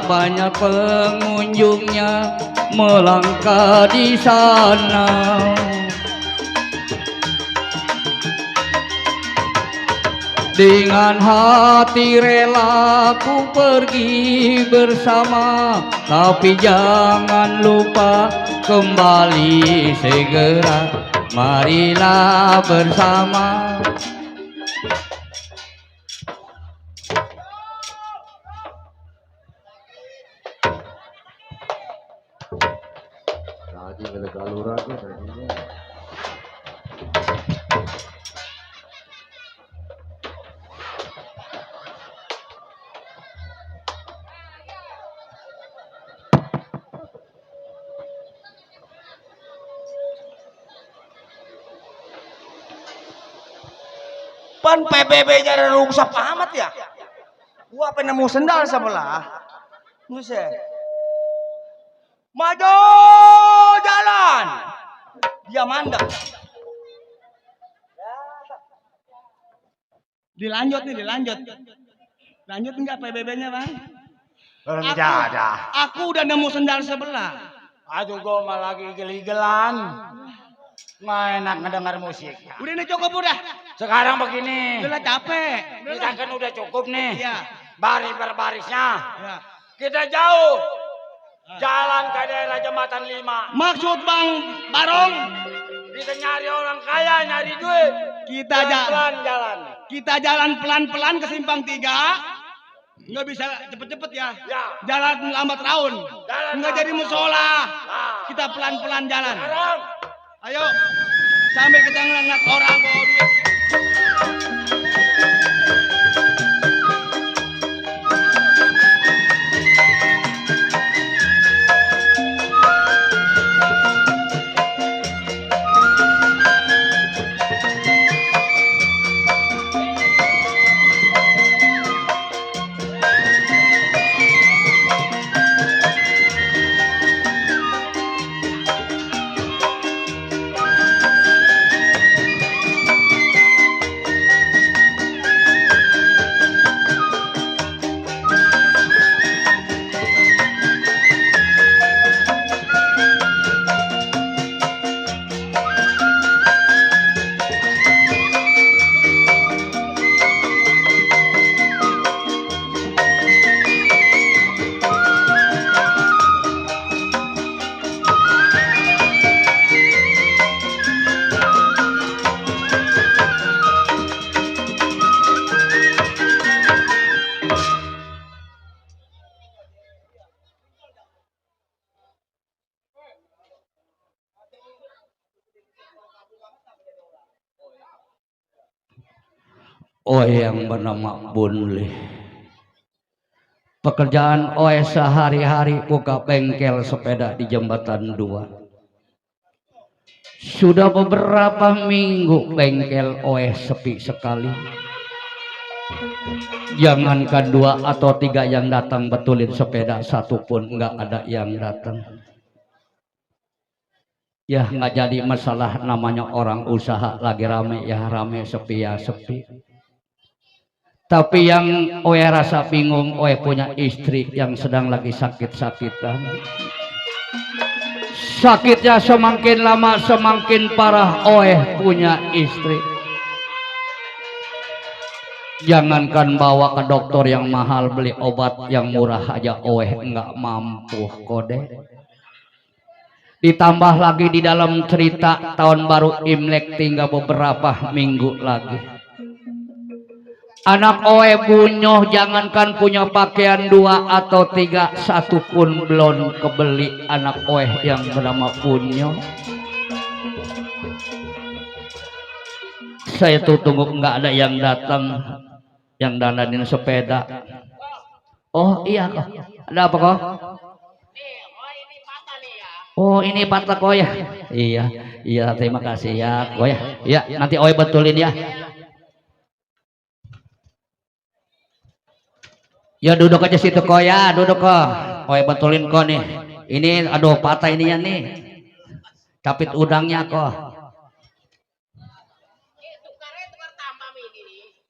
banyak pengunjungnya melangkah di sana. Dengan hati rela ku pergi bersama, tapi jangan lupa kembali segera. Marilah bersama. Tadi ada galuran ya tadinya. Pan PBB nya rusak amat ya. Gua apa nemu sendal sebelah. Buset. Maju jalan. Dia mandek. Dilanjut nih, dilanjut. Lanjut enggak PBB-nya, Bang? Aku udah nemu sendal sebelah. Aduh, gue malah lagi igel-igelan. Nggak enak ngedengar musik. Udah nih cukup udah. Sekarang begini. Udah capek. Kita kan udah cukup nih. Iya. Baris berbarisnya. Ya. Kita jauh. Jalan ke daerah Jembatan 5. Maksud Bang Barong, Kita nyari orang kaya, nyari duit. kita Pelan jalan. kita jalan pelan-pelan ke simpang 3. Nggak bisa cepet-cepet ya. Ya. Jalan lambat raun. Jalan Nggak lambat jadi musola. Nah. Kita pelan-pelan jalan. Sekarang. Ayo. Sambil kita ngeliat orang bawa duit. Yang bernama Bunli. Pekerjaan sehari-hari buka bengkel sepeda di Jembatan 2. Sudah beberapa minggu bengkel sepi sekali. Jangankan 2 atau 3 yang datang betulin sepeda, 1 pun nggak ada yang datang. Ya nggak jadi masalah, namanya orang usaha lagi rame ya rame, sepi ya sepi. Tapi yang rasa bingung, punya istri yang sedang lagi sakit-sakitan. Sakitnya semakin lama semakin parah. Punya istri, jangankan bawa ke dokter yang mahal, beli obat yang murah aja nggak mampu kode. Ditambah lagi di dalam cerita tahun baru Imlek tinggal beberapa minggu lagi. Anak bunyoh, jangankan punya pakaian 2 atau 3, 1 pun belum kebeli. Anak yang bernama Bunyoh. Saya tuh tunggu nggak ada yang datang, yang dandanin sepeda. Oh iya kok, ada apa kok? Oh ini patah kok ya. Iya terima kasih ya kok ya. Iya nanti betulin ya. Ya duduk aja situ kok ya, duduk kok. Oe betulin kok nih. Ini aduh patah ininya nih. Capit udangnya kok.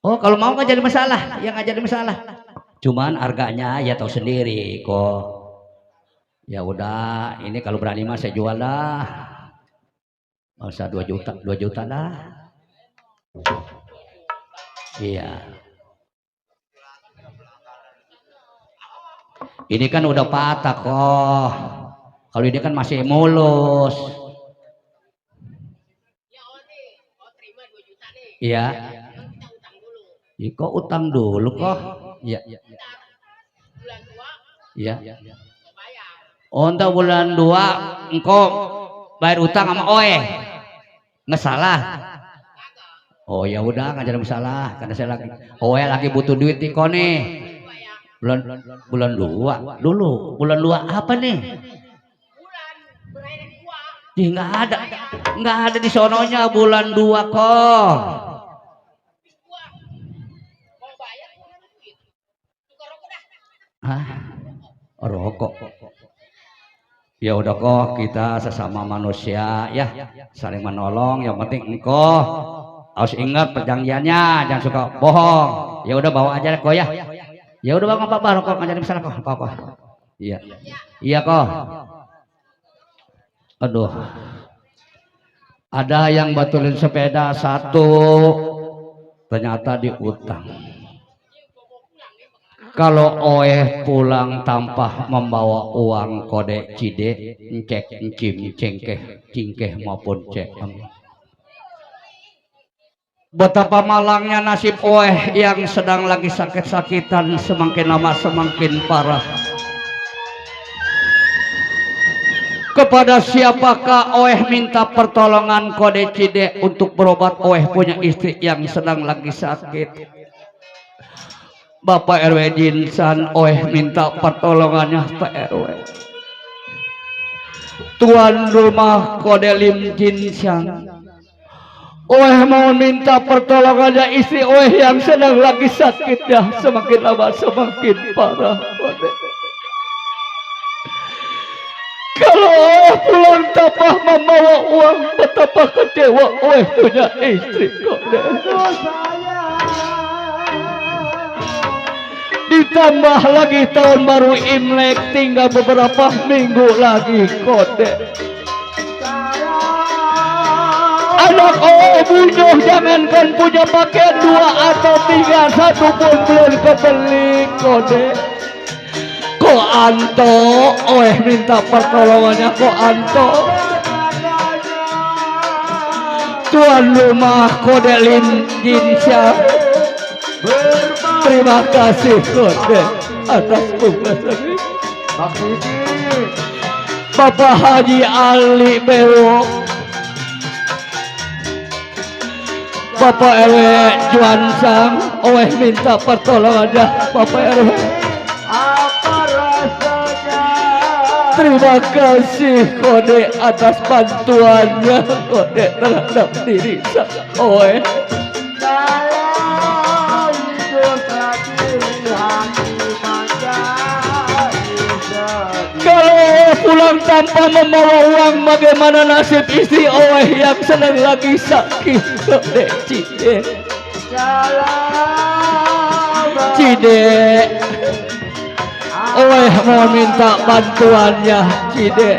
Oh kalau mau nggak jadi masalah, ya nggak jadi masalah. Cuman harganya ya tahu sendiri kok. Ya udah, ini kalau berani mah saya jual dah. Masa 2 juta dah. Iya. Ini kan udah patah kok. Kalau ini kan masih mulus. Iya. Ya, kok utang dulu kok? Iya. Iya. Oh, untuk bulan 2 engkau bayar utang sama Oe. Nggak salah. Oh ya udah nggak ada masalah karena saya lagi butuh duit nih kok nih. Bulan 2 dulu. Bulan 2 apa nih? Ih, nggak ada di sononya bulan 2 kok. Hah? Rokok. Ya udah kok kita sesama manusia ya saling menolong. Yang penting engkau harus ingat perjanjiannya, jangan suka bohong. Ya udah bawa aja kok ya. Ya udah bang apa rokok nggak jadi masalah kok apa. Iya. Iya kok. Aduh. Ada yang betulin sepeda 1 ternyata diutang. Kalau Oe pulang tanpa membawa uang kode cide, cek, encim, cingkeh maupun cek. Betapa malangnya nasib Oe yang sedang lagi sakit-sakitan, semakin lama semakin parah. Kepada siapakah Oe minta pertolongan kode cide untuk berobat? Oe punya istri yang sedang lagi sakit. Bapak RW Jinsan, Oe minta pertolongannya Pak RW. Tuan rumah kode Lim Jinsan, Oe mau minta pertolongannya istri Oe yang sedang lagi sakitnya, semakin lama semakin parah. Kode. Kalau Oe pulang tanpa membawa uang, betapa kecewa Oe punya istri kode. Ditambah lagi tahun baru Imlek, tinggal beberapa minggu lagi kode. Anak Oe bunuh, jangankan punya pakaian 2 atau 3, 1 pun belum kebeli kode. Ko Anto, Oe minta pertolongannya Ko Anto. Tuan rumah kode Lin Jinsya, terima kasih kode atas pembahasan. Bapak Haji Ali Bewo, Bapak RW Juan Sang, Oe minta pertolongannya Bapak RW. Terima kasih kode atas bantuannya kode terhadap diri saya Oe. Kalau pulang tanpa membawa uang, bagaimana nasib istri Oe yang sedang lagi sakit kode Cide. Cide, Oe mau minta bantuannya Cide.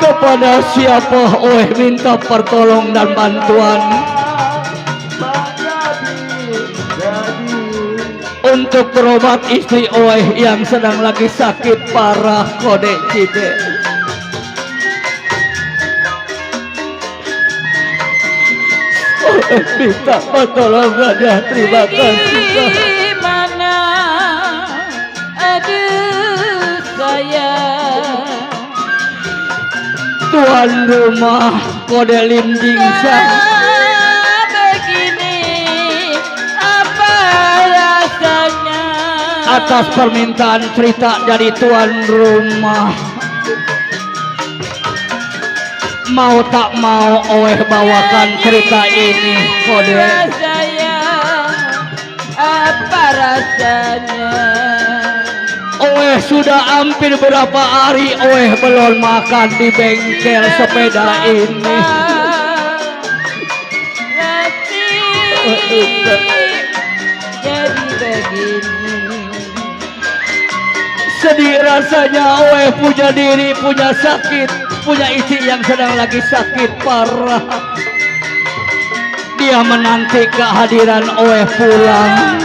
Kepada siapa Oe minta pertolongan dan bantuan? Untuk berobat istri Oe yang sedang lagi sakit parah kode Cide. Oe minta pertolongannya, terima kasih. Gimana? Aduh sayang. Tuan rumah kode Lim Jinshan, begini apa rasanya? atas permintaan cerita dari tuan rumah, mau tak mau Oe bawakan cerita ini kode. Sayang rasanya. Oeh sudah hampir berapa hari Oeh belum makan di bengkel sepeda ini. Jadi begini. Sedih rasanya Oeh punya diri, punya sakit, punya istri yang sedang lagi sakit parah. Dia menanti kehadiran Oeh pulang.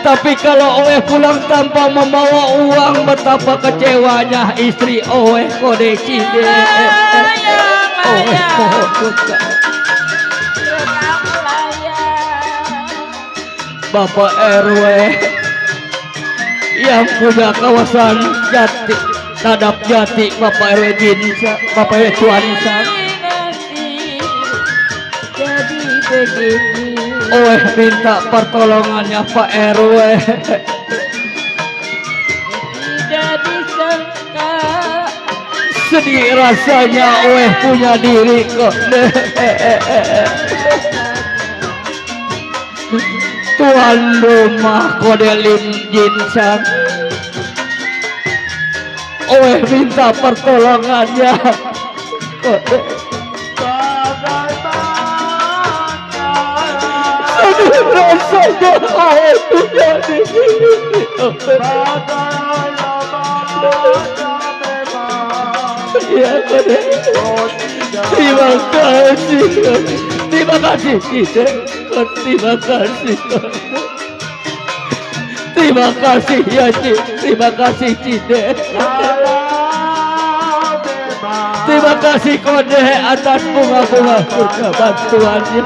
Tapi kalau Oeh pulang tanpa membawa uang, betapa kecewanya istri Oeh Kode Cide. Oeh mohon buka. Bapak RW yang punya kawasan Jati, Dadap Jati, Bapak RW Jinsa, Bapak RW Cuansa. Jadi begini. Oeh minta pertolongannya Pak RW. Tidak disangka. Sedih rasanya Oeh punya diri kok. Tuan rumah Kodelim Jinsang. Oeh minta pertolongannya. Kode. Sedih rasanya Oeh punya diri. Ya Kode. Terima kasih. Terima kasih Cide. Terima kasih. Terima kasih ya Cide. Terima kasih Cide. Terima kasih Kode atas bunga-bunga surga bantuannya.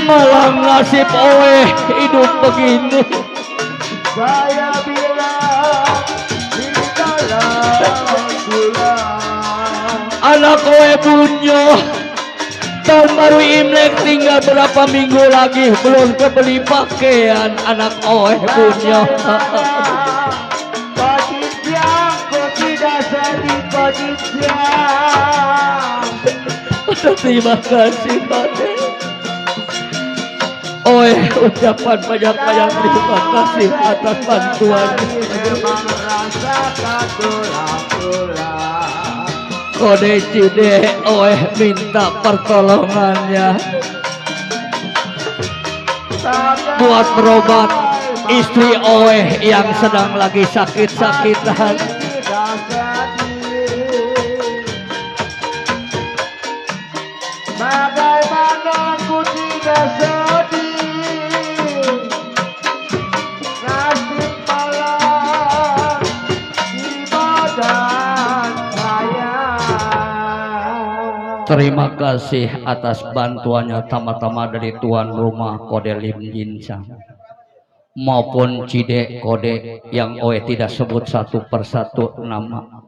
Malang nasib Oeh hidup begini. Saya bilang di dalam bulan. Anak Oeh punya tahun baru Imlek tinggal berapa minggu lagi belum kebeli pakaian. Anak Oeh punya. Pagi siang kau tidak sedih pagi siang. Terima kasih Kode. Oeh ucapan banyak-banyak terima kasih atas bantuannya. Memang rasakan tulang-tulang. Kode Cide Oeh minta pertolongannya buat berobat istri Oeh yang sedang lagi sakit-sakitan. Bagaimana ku tidak sedih. Nasib malam di badan saya. Terima kasih atas bantuannya tama-tama dari tuan rumah Kodelim Jinsang maupun Cide Kode yang Oeh tidak sebut satu persatu nama,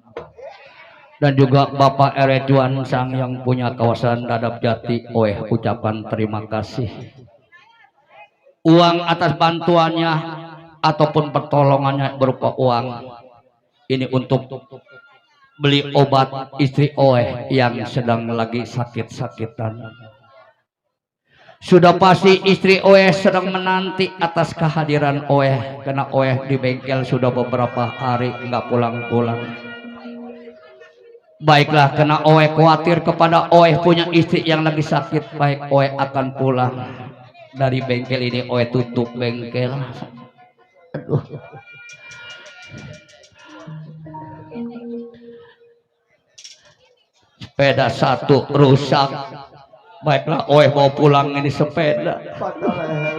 dan juga Bapak RW Juansang yang punya kawasan Dadap Jati. Oeh ucapan terima kasih. Uang atas bantuannya ataupun pertolongannya berupa uang ini untuk beli obat istri Oeh yang sedang lagi sakit-sakitan. Sudah pasti istri Oeh sedang menanti atas kehadiran Oeh, karena Oeh di bengkel sudah beberapa hari nggak pulang-pulang. Baiklah, karena Oeh khawatir kepada Oeh punya istri yang lagi sakit, baik Oeh akan pulang dari bengkel ini. Oeh tutup bengkel. Aduh. Sepeda satu rusak. Baiklah, Oeh mau pulang ini sepeda. Patah leher.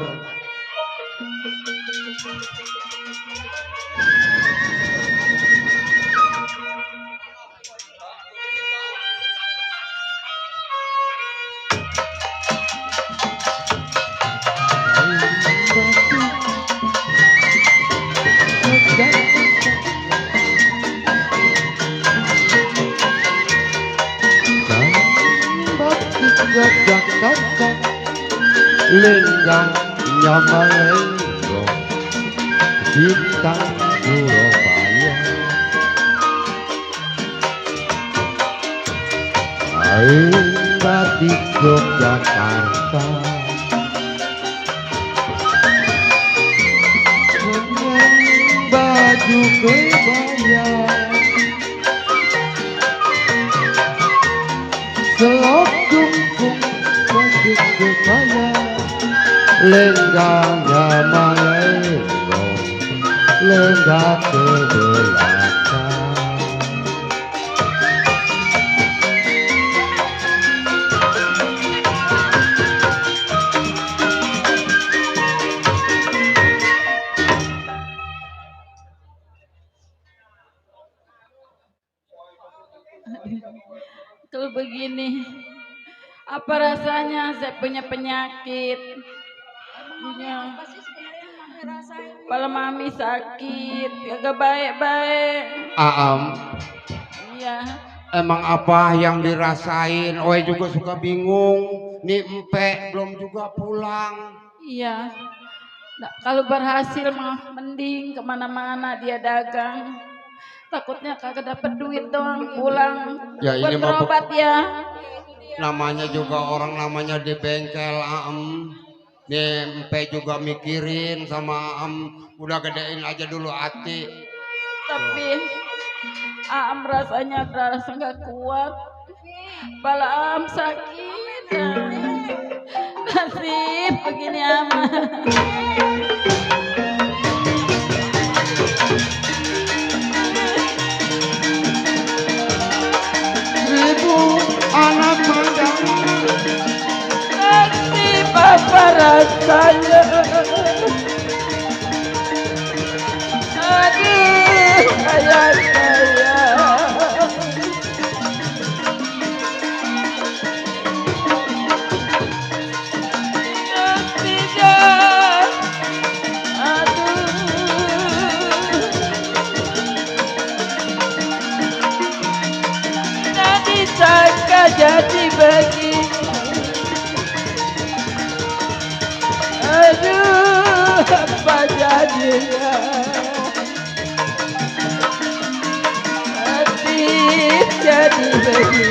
Lenggang nyamalenggo bintang Surabaya Aing batik Yogyakarta dengan baju kebaya selok jungkung baju kebaya lengganya malenggo lengga ke belakang. Kalau begini, apa rasanya saya punya penyakit? Punya. Kepala mami sakit, agak baik-baik. Aam, Iya. emang apa yang dirasain? Oe juga suka bingung. Nih empe belum juga pulang. Iya. Nah, kalau berhasil mah mending kemana-mana dia dagang. Takutnya kagak dapet duit doang pulang. Ya, buat ini mah berobat ya. Namanya juga orang namanya di bengkel Aam. Nih empe juga mikirin sama Aam. Udah gedein aja dulu hati. Tapi Aam rasanya rasa nggak kuat. Kepala Aam sakit. Nasib begini amat. Anak mandang Nasib apa rasanya? Aduh, sayang saya. Tidak. Aduh. Tak disangka jadi begini. Aduh, apa jadinya? Hati jadi begini.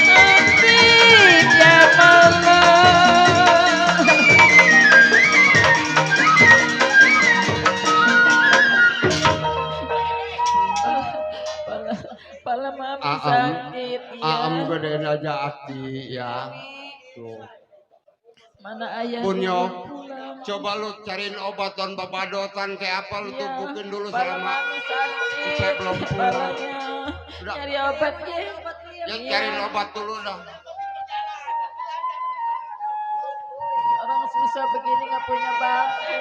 Nasibnya malah. Pala mami sakit. Aam Iya. gedein aja hati ya. Tuh. Mana ayah Punyo, belum pulang. coba lu cariin obatan babadotan kayak apa lu Iya. tumpukin dulu Pala selama mami sakit. Sampai belum pulang. Palanya. Udah. Cari obat ya. ya Iya. cariin obat dulu dah. Orang susah begini nggak punya bangku.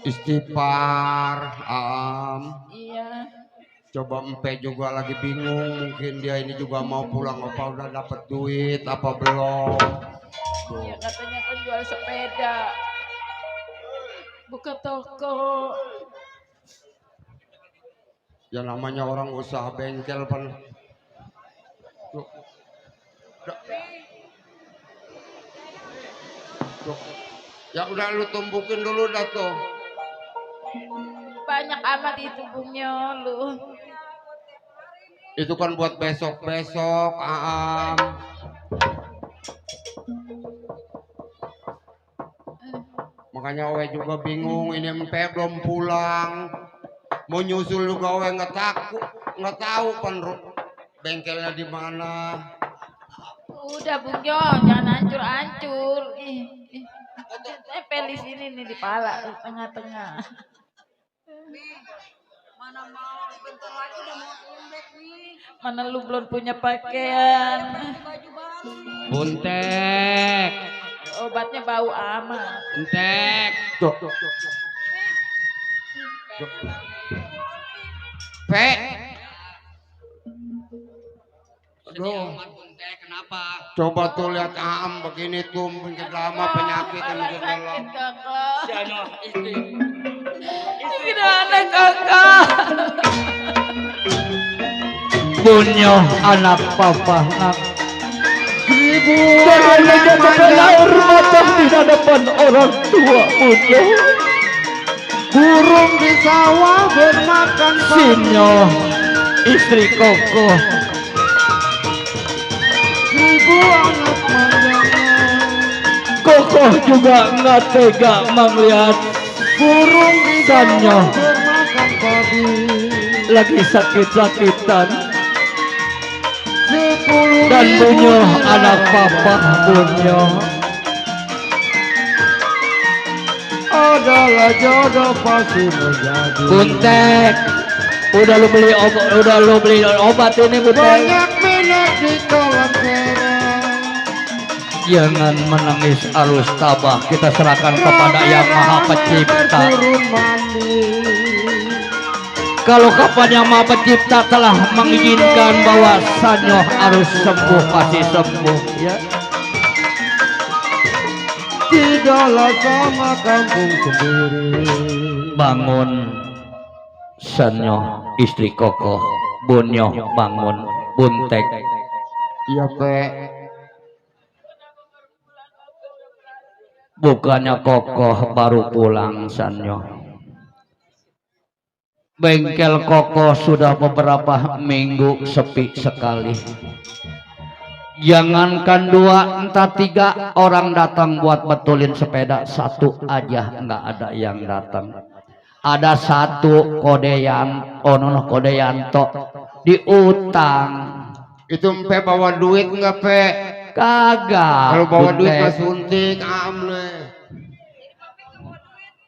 Istighfar, Aam. Iya. Coba empe juga lagi bingung, mungkin dia ini juga mau pulang apa udah dapet duit apa belum. Tuh. Iya katanya kan jual sepeda. Buka toko. Ya namanya orang usaha bengkel pan. Tuh. Tuh. Ya udah lu tumbukin dulu dah tuh. Banyak amat itu punya lu. Itu kan buat besok-besok, Aam. Makanya Owe juga bingung, ini empe belum pulang. Mau nyusul juga Owe nggak tahu kan bengkelnya di mana. Udah Bung Jo, jangan hancur-hancur. Tempel di sini nih di pala, di tengah-tengah. Mana mau bentar lagi udah mau lembek nih. Mana lu belum punya pakaian. Baju baru. Buntek, Obatnya bau amat. buntek. Tuh. Pe. Aduh. Kenapa? Coba tuh lihat Aam begini tuh mungkin lama penyakit yang mungkin dalam. Kakak. Tidak ada kakak. Punyo anak papa nak. Ibu, Jangan-jangan air mata di hadapan orang tua, Punyo. anak mandang. Aduh, aduh, aduh, aduh, aduh, aduh, aduh, aduh, aduh, aduh, aduh, aduh, aduh, aduh, aduh, aduh, aduh, aduh, aduh, aduh, Ibu, Jangan-jangan air mata di hadapan orang tua, Punyo. burung di sawah bermakan Sinyo istri Koko. seribu anak manjangnya. Koko juga nggak tega melihat Burung di Sanyo sawah bermakan babi. lagi sakit-sakitan. 10.000 Dan Bunyo nilai anak papa Bunyo adalah jodoh pasti menjadi. Buntek, udah lu beli obat ini Buntek. Banyak minat di kolam terang. Jangan menangis arus tabah, kita serahkan kepada Yang Maha Pencipta. Turun mandi. Kalau kapan Yang Maha Pencipta telah mengizinkan bahwa Sanyo harus sembuh, pasti sembuh ya. Tidaklah sama kampung sendiri. Bangun Sanyo istri Koko, Bunyo bangun, Buntek. Iya Pe. Bukannya Koko baru pulang Sanyo. Bengkel Koko sudah beberapa minggu sepi sekali. Jangankan 2, entah 3 orang datang buat betulin sepeda, 1 aja nggak ada yang datang. Ada 1 Kodeyanto diutang. Itu Pe bawa duit nggak Pe? Kagak. Kalau bawa duit Buntek. mah suntik amle.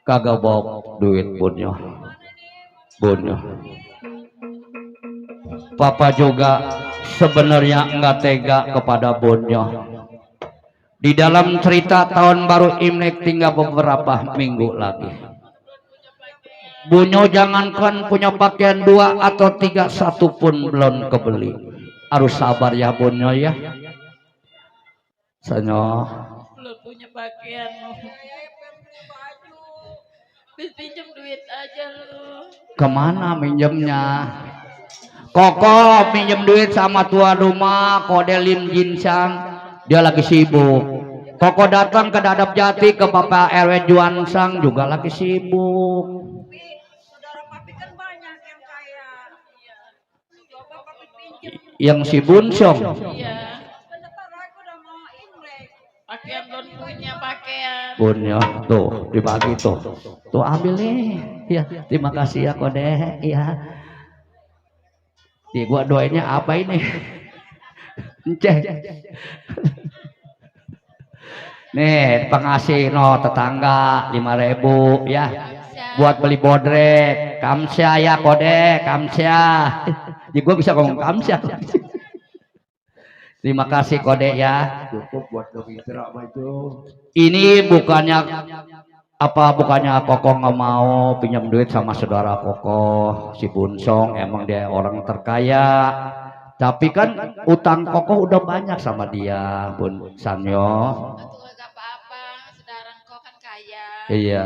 Kagak bawa duit Bunyo. Papa juga sebenarnya nggak tega kepada Bunyo. Di dalam cerita tahun baru Imlek tinggal beberapa minggu lagi. Bunyo jangankan punya pakaian 2 atau 3, 1 pun belum kebeli. Harus sabar ya Bunyo ya. Sanyo. Belum punya pakaian. Pinjam duit aja lu. Kemana minjemnya? Koko minjem duit sama tuan rumah Kodelin Jinsang, dia lagi sibuk. Koko datang ke Dadap Jati ke Bapak RW Juansang juga lagi sibuk. Saudara papi kan banyak yang kaya. Coba papi pinjam. Yang si Bunsong. Iya. Bentar lagi udah mau Imlek. Pakaian belum punya pakaian. Bunyo tuh dibagi tuh. Tuh ambil nih. Ya, terima kasih ya Kode. Iya. Di gua doainnya apa ini? Cek. Nih pengasih no tetangga 5.000 ya. Buat beli bodrek. Kamsya ya Kode, kamsya. Jadi gua bisa ngomong kamsya. Terima kasih Kode ya. Cukup buat dongeng cerak mah itu. Ini bukannya Koko nggak mau pinjam duit sama saudara Koko si Bunsong, emang dia orang terkaya. Tapi kan utang Koko udah banyak sama dia, Bun Sanyo. Betul gak apa-apa, saudara kau kan kaya. Iya.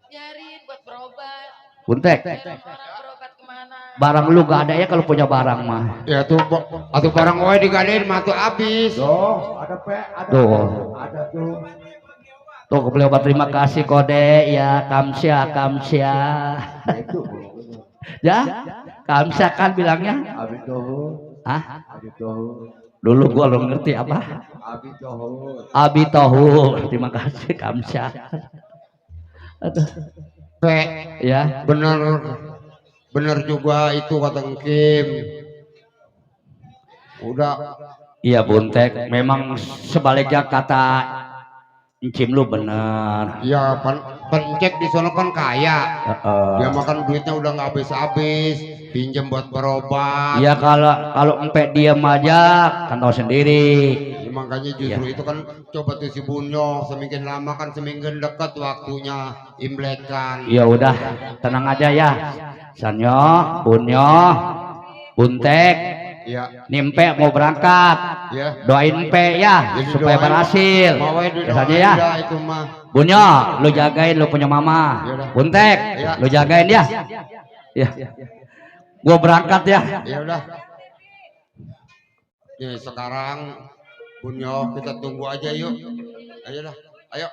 Biarin buat berobat. Buntek, Biarin orang berobat kemana. barang lu gak ada ya kalau punya barang mah. Ya tuh atau barang gue digadein mah tuh habis. Tuh, ada Pe, ada Tuh. Pe. Ada tuh. Tuh beli obat, terima kasih Kode ya, kamsya. Itu. Ya, kamsya kan bilangnya. Abi tuh. Hah? Abi tuh. Dulu gua belum ngerti apa. Abi tuh. Abi Tohu, terima kasih kamsya. Aduh. Pe, Ya, bener juga itu kata Kim. Udah. iya Buntek, memang sebaliknya kata Encim lu bener. Ya pencek di sana kan kaya. Dia makan duitnya udah nggak habis-habis, pinjam buat berobat. Iya kalau empek diem aja kan tahu sendiri. Ya, makanya justru itu kan coba tuh si Bunyo semakin lama kan semakin dekat waktunya Imlek kan. Ya udah, tenang aja ya. Sanyo, Bunyo, Buntek, Ya, Nimpe mau berangkat. ya. Doain Pe ya Jadi supaya doain, berhasil. mau didoain Biasanya ya. dah itu mah. Bunyo, lu jagain lu punya mama. Yaudah. Buntek, Ya. lu jagain ya. Ya. Gua berangkat ya. Ya udah. Nih sekarang Bunyo kita tunggu aja yuk. Ayo dah. Ayo.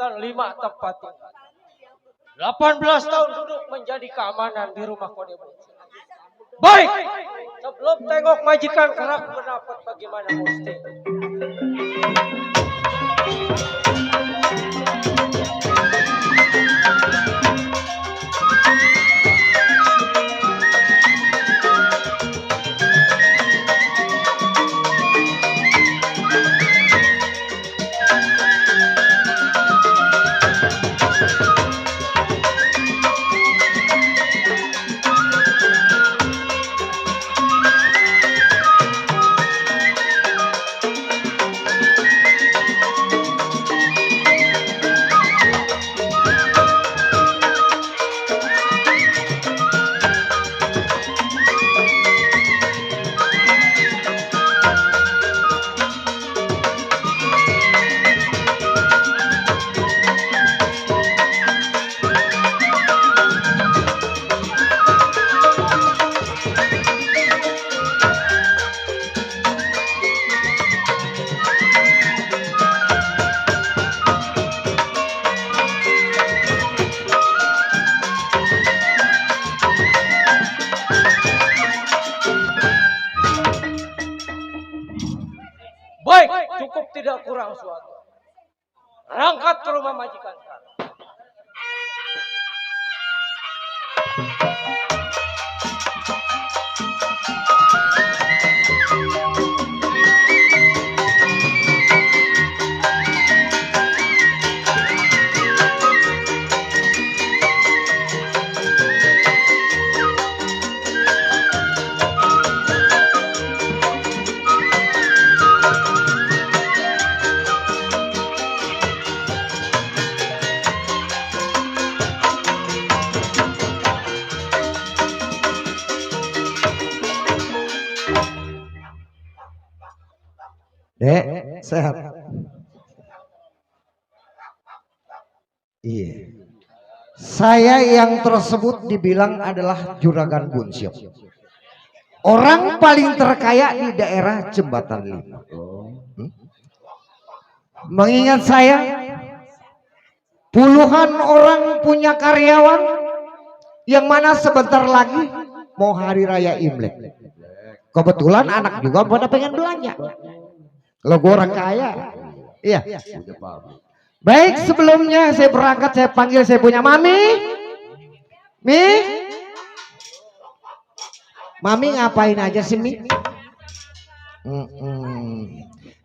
dan 5 tempat tinggal. 18 tahun duduk menjadi keamanan di rumah Kode Bunsil. Baik, sebelum tengok majikan kerap pendapat bagaimana mesti. Baik, cukup tidak kurang suatu. Berangkat ke rumah majikan sekarang. Dek, sehat. Iya. Saya yang tersebut dibilang adalah Juragan Bunsil. Orang paling terkaya di daerah Jembatan 5. Mengingat saya, puluhan orang punya karyawan yang mana sebentar lagi mau hari raya Imlek. Kebetulan anak juga pada pengen belanja. Lo gue orang kaya. Iya. Baik, sebelumnya saya berangkat, saya panggil saya punya Mami. Mi. Mami ngapain aja sih, Mi?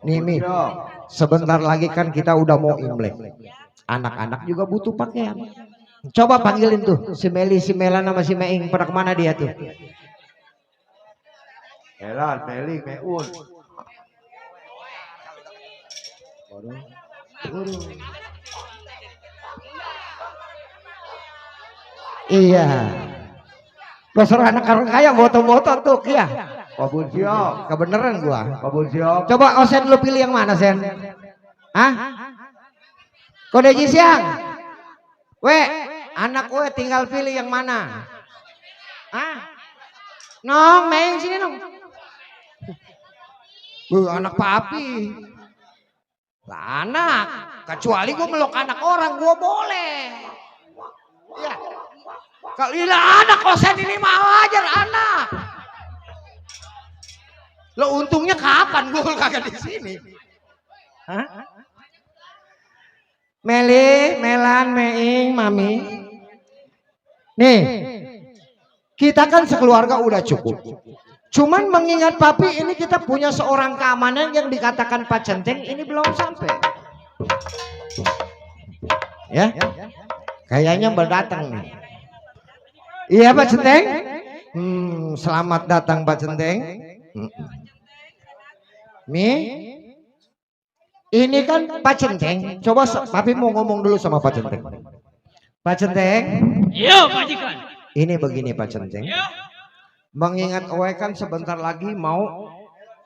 Nih, Mi. Sebentar lagi kan kita udah mau Imlek. Anak-anak juga butuh pakaian. Coba panggilin tuh si Meli, si Melan sama si Meing. Pada kemana dia tuh? Melan, Meli, Meun. Iya. Dasar anak orang kaya foto-foto tuh ya. Pak Bunsio, kebeneran gua. Pak Bunsio. Coba Osen lu pilih yang mana, Sen? Hah? Kode Jisiang. Anak gue tinggal pilih yang mana? Hah? Nong, main sini nong. Anak papi. Lah anak, kecuali gue meluk anak orang, gue boleh. Ya. Kalau anak Osen ini mau aja anak. Lo untungnya kapan gue kagak di sini? Hah? Meli, Melan, Meing, Mami. Nih, kita kan sekeluarga udah cukup. Cuman mengingat papi ini kita punya seorang keamanan yang dikatakan Pak Centeng ini belum sampai. Ya, kayaknya berdatang nih. Iya Pak Centeng. Selamat datang Pak Centeng. Mi, ini kan Pak Centeng. Coba papi mau ngomong dulu sama Pak Centeng. Pak Centeng. Iya majikan. Ini begini Pak Centeng. Mengingat Owe kan sebentar lagi mau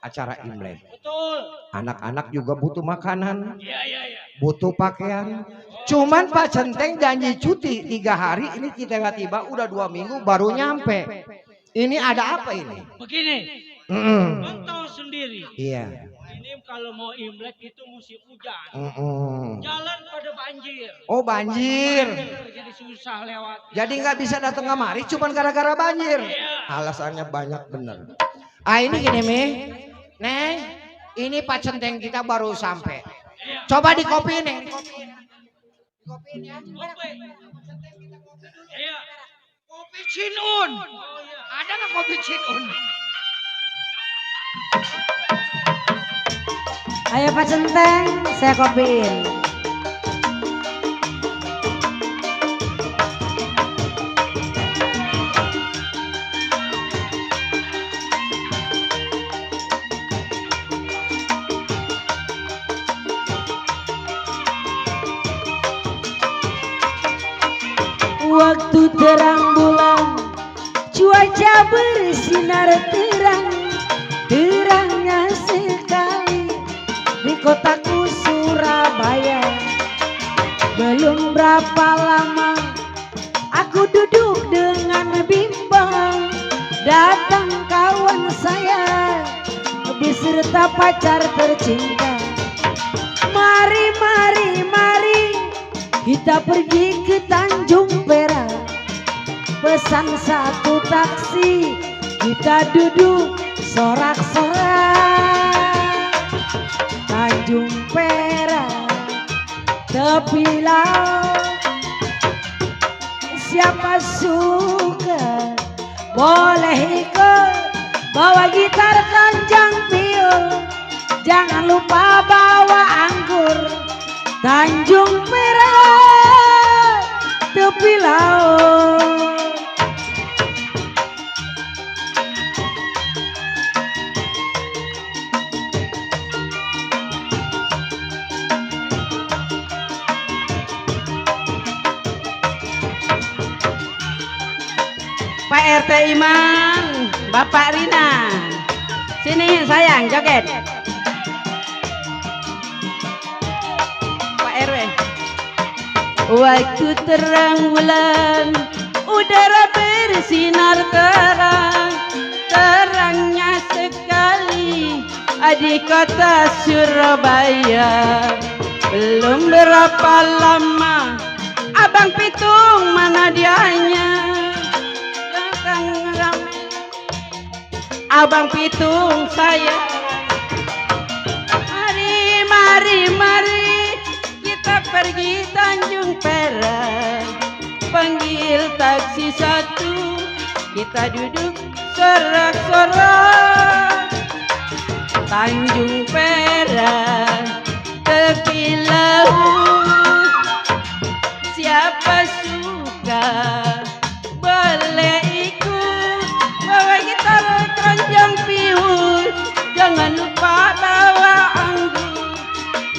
acara Imlek. Betul. Anak-anak juga butuh makanan. Iya. Butuh pakaian. Cuman Pak Centeng janji cuti 3 hari, ini tiba-tiba udah 2 minggu baru nyampe. Ini ada apa ini? Begini. Bang tahu sendiri. Iya. Ini kalau mau Imlek itu musim hujan. Mm-mm. Jalan pada banjir. Oh banjir. Jadi susah lewat. Jadi nggak bisa datang kemari cuman gara-gara banjir. Alasannya banyak bener. Ah ini gini Mi, Neng, ini Pak Centeng kita baru sampai. Coba dikopiin Neng. Dikopiin ya. Kopi. Iya. Kopi Cinun. Ada nggak kopi Cinun? Ayo Pak Centeng, saya kopiin. Waktu terang bulan, cuaca bersinar terang, terangnya sekali di kotaku Surabaya. Belum berapa lama aku duduk dengan bimbang, datang kawan saya beserta pacar tercinta. Mari, mari, mari kita pergi ke Tanjung Perak, pesan satu taksi, kita duduk sorak-sorak. Tanjung Perak, tepi laut, siapa suka boleh ikut, bawa gitar kencang piul, jangan lupa bawa anggur. Tanjung Perak, tepi laut. Pak RT Imang, Bapak Rina, sini sayang joget. Pak RW. Waktu terang bulan, udara bersinar terang, terangnya sekali di kota Surabaya. Belum berapa lama, Abang Pitung mana dianya? Abang Pitung saya. Mari, mari, mari kita pergi Tanjung Perak. Panggil taksi satu, kita duduk sorak-sorak. Tanjung Perak, tepi laut, siapa suka boleh ikut, bawa gitar keroncong pihul, jangan lupa bawa anggur.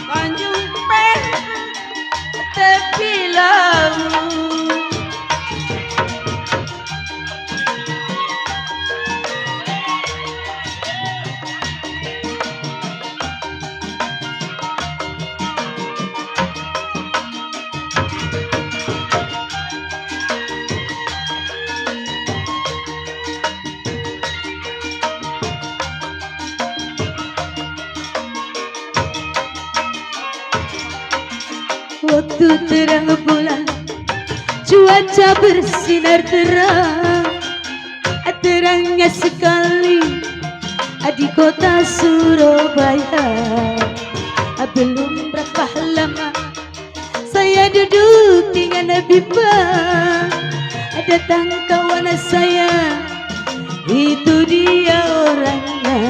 Tanjung Perak, tepi laut. Waktu terang bulan, cuaca bersinar terang, terangnya sekali di kota Surabaya. Belum berapa lama saya duduk dengan bimbang, datang kawan saya, itu dia orangnya.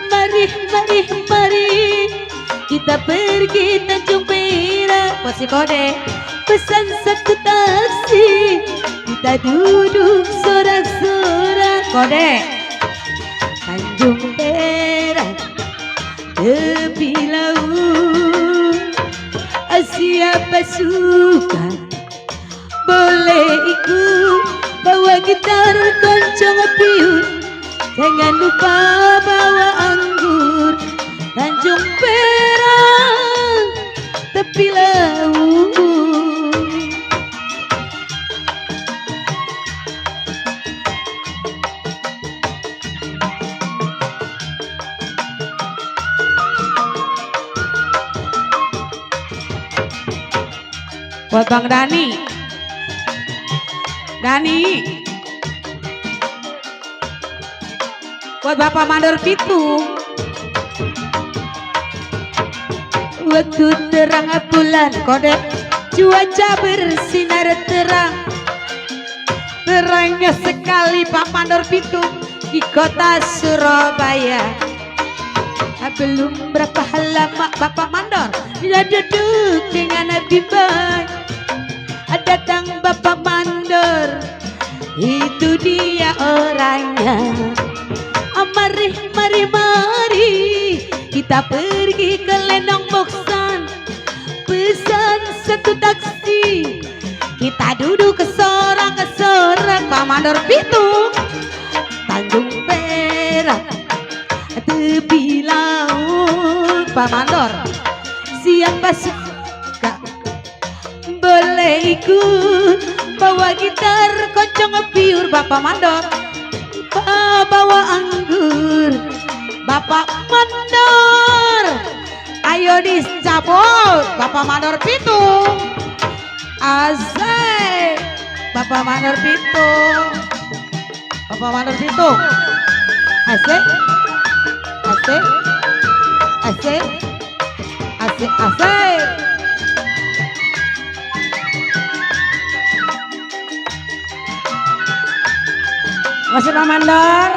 Mari, mari, mari kita pergi Tanjung Perak, posisi kode, pesan satu taksi, kita duduk sorak-sorak. Kode Tanjung Perak, tepi laut, siapa suka boleh ikut, bawa gitar kencang piut, jangan lupa bawa anggur. Tanjung Perak, tepi laut. Buat Bang Dani. Buat Bapak Mandor Pitung. Waktu terang bulan kodek, cuaca bersinar terang. Terangnya sekali Pak Mandor Pitung di kota Surabaya. Belum berapa lama Bapak Mandor dia duduk dengan bimbang. Datang Bapak Mandor, itu dia orangnya. Mari kita pergi ke Lenong Boksan, pesan satu taksi. Kita duduk ke sorak Pak Mandor Pitung, Tanjung Perak, tepi laut. Pak Mandor, siapa suka boleh ikut, bawa gitar kocong piur. Bapak Mandor bawa anggur. Bapak Mandor, ayo dicabut. Bapak Mandor Pitung, asik. Bapak Mandor Pitung, Bapak Mandor Pitung, asik, asik, asik, asik, asik. Masih Pak Mandor.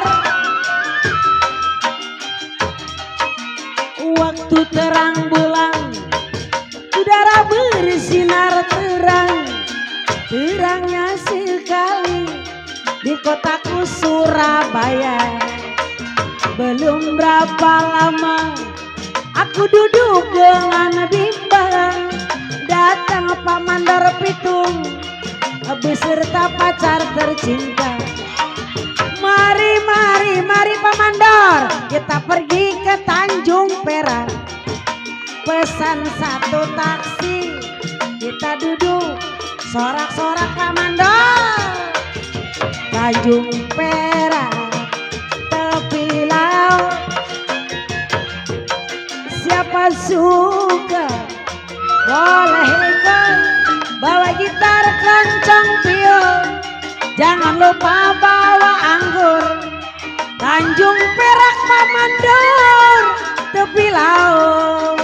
Waktu terang bulan, udara bersinar terang. Terangnya sekali di kotaku Surabaya. Belum berapa lama aku duduk dengan bimbang. Datang Pak Mandor Pitung beserta pacar tercinta. Mari Pak Mandor, kita pergi ke Tanjung Perak. Pesan satu taksi, kita duduk sorak-sorak Pak Mandor. Tanjung Perak, tepi laut. Siapa suka boleh ikut, bawa gitar kencang pion. Jangan lupa bawa anggur. Tanjung Perak Pak Mandor, tepi laut.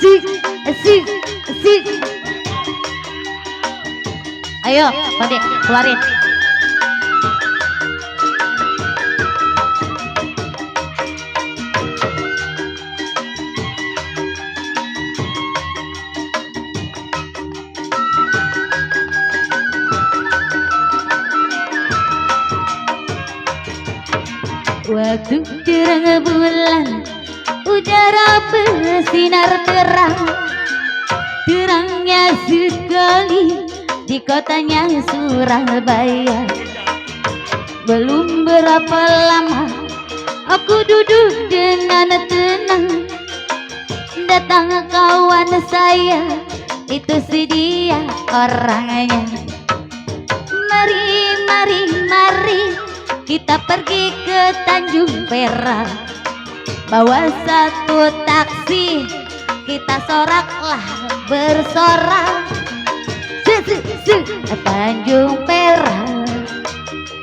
Sik. Ayo, Pade, keluarin. Waktu terang bulan, udara bersinar terang. Terangnya sekali di kotanya Surabaya. Belum berapa lama aku duduk dengan tenang. Datang kawan saya, itu si dia orangnya. Mari kita pergi ke Tanjung Perak. Bawa satu taksi, kita soraklah bersorak. Tanjung Perak,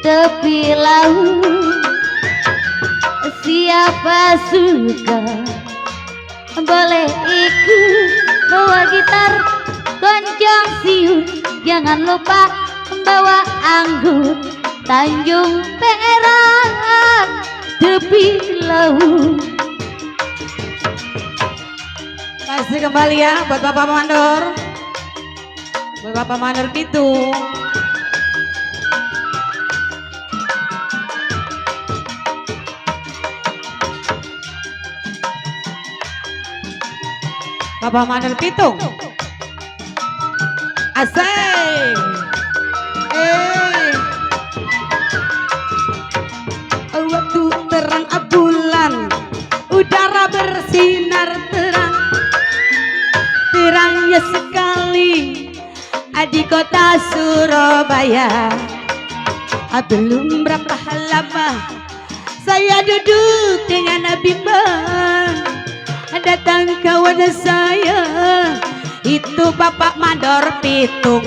tepi laut. Siapa suka boleh ikut, bawa gitar goncang siun. Jangan lupa bawa anggur. Tanjung Perak, tepi laut. Kasih kembali ya buat Bapak Mandor, buat Bapak Mandor Pitung. Bapak Mandor Pitung, asik. Waktu terang bulan, udara bersinar terang. Terangnya sekali di kota Surabaya. Belum berapa lama saya duduk dengan bimbang. Datang kawan saya, itu Bapak Mandor Pitung.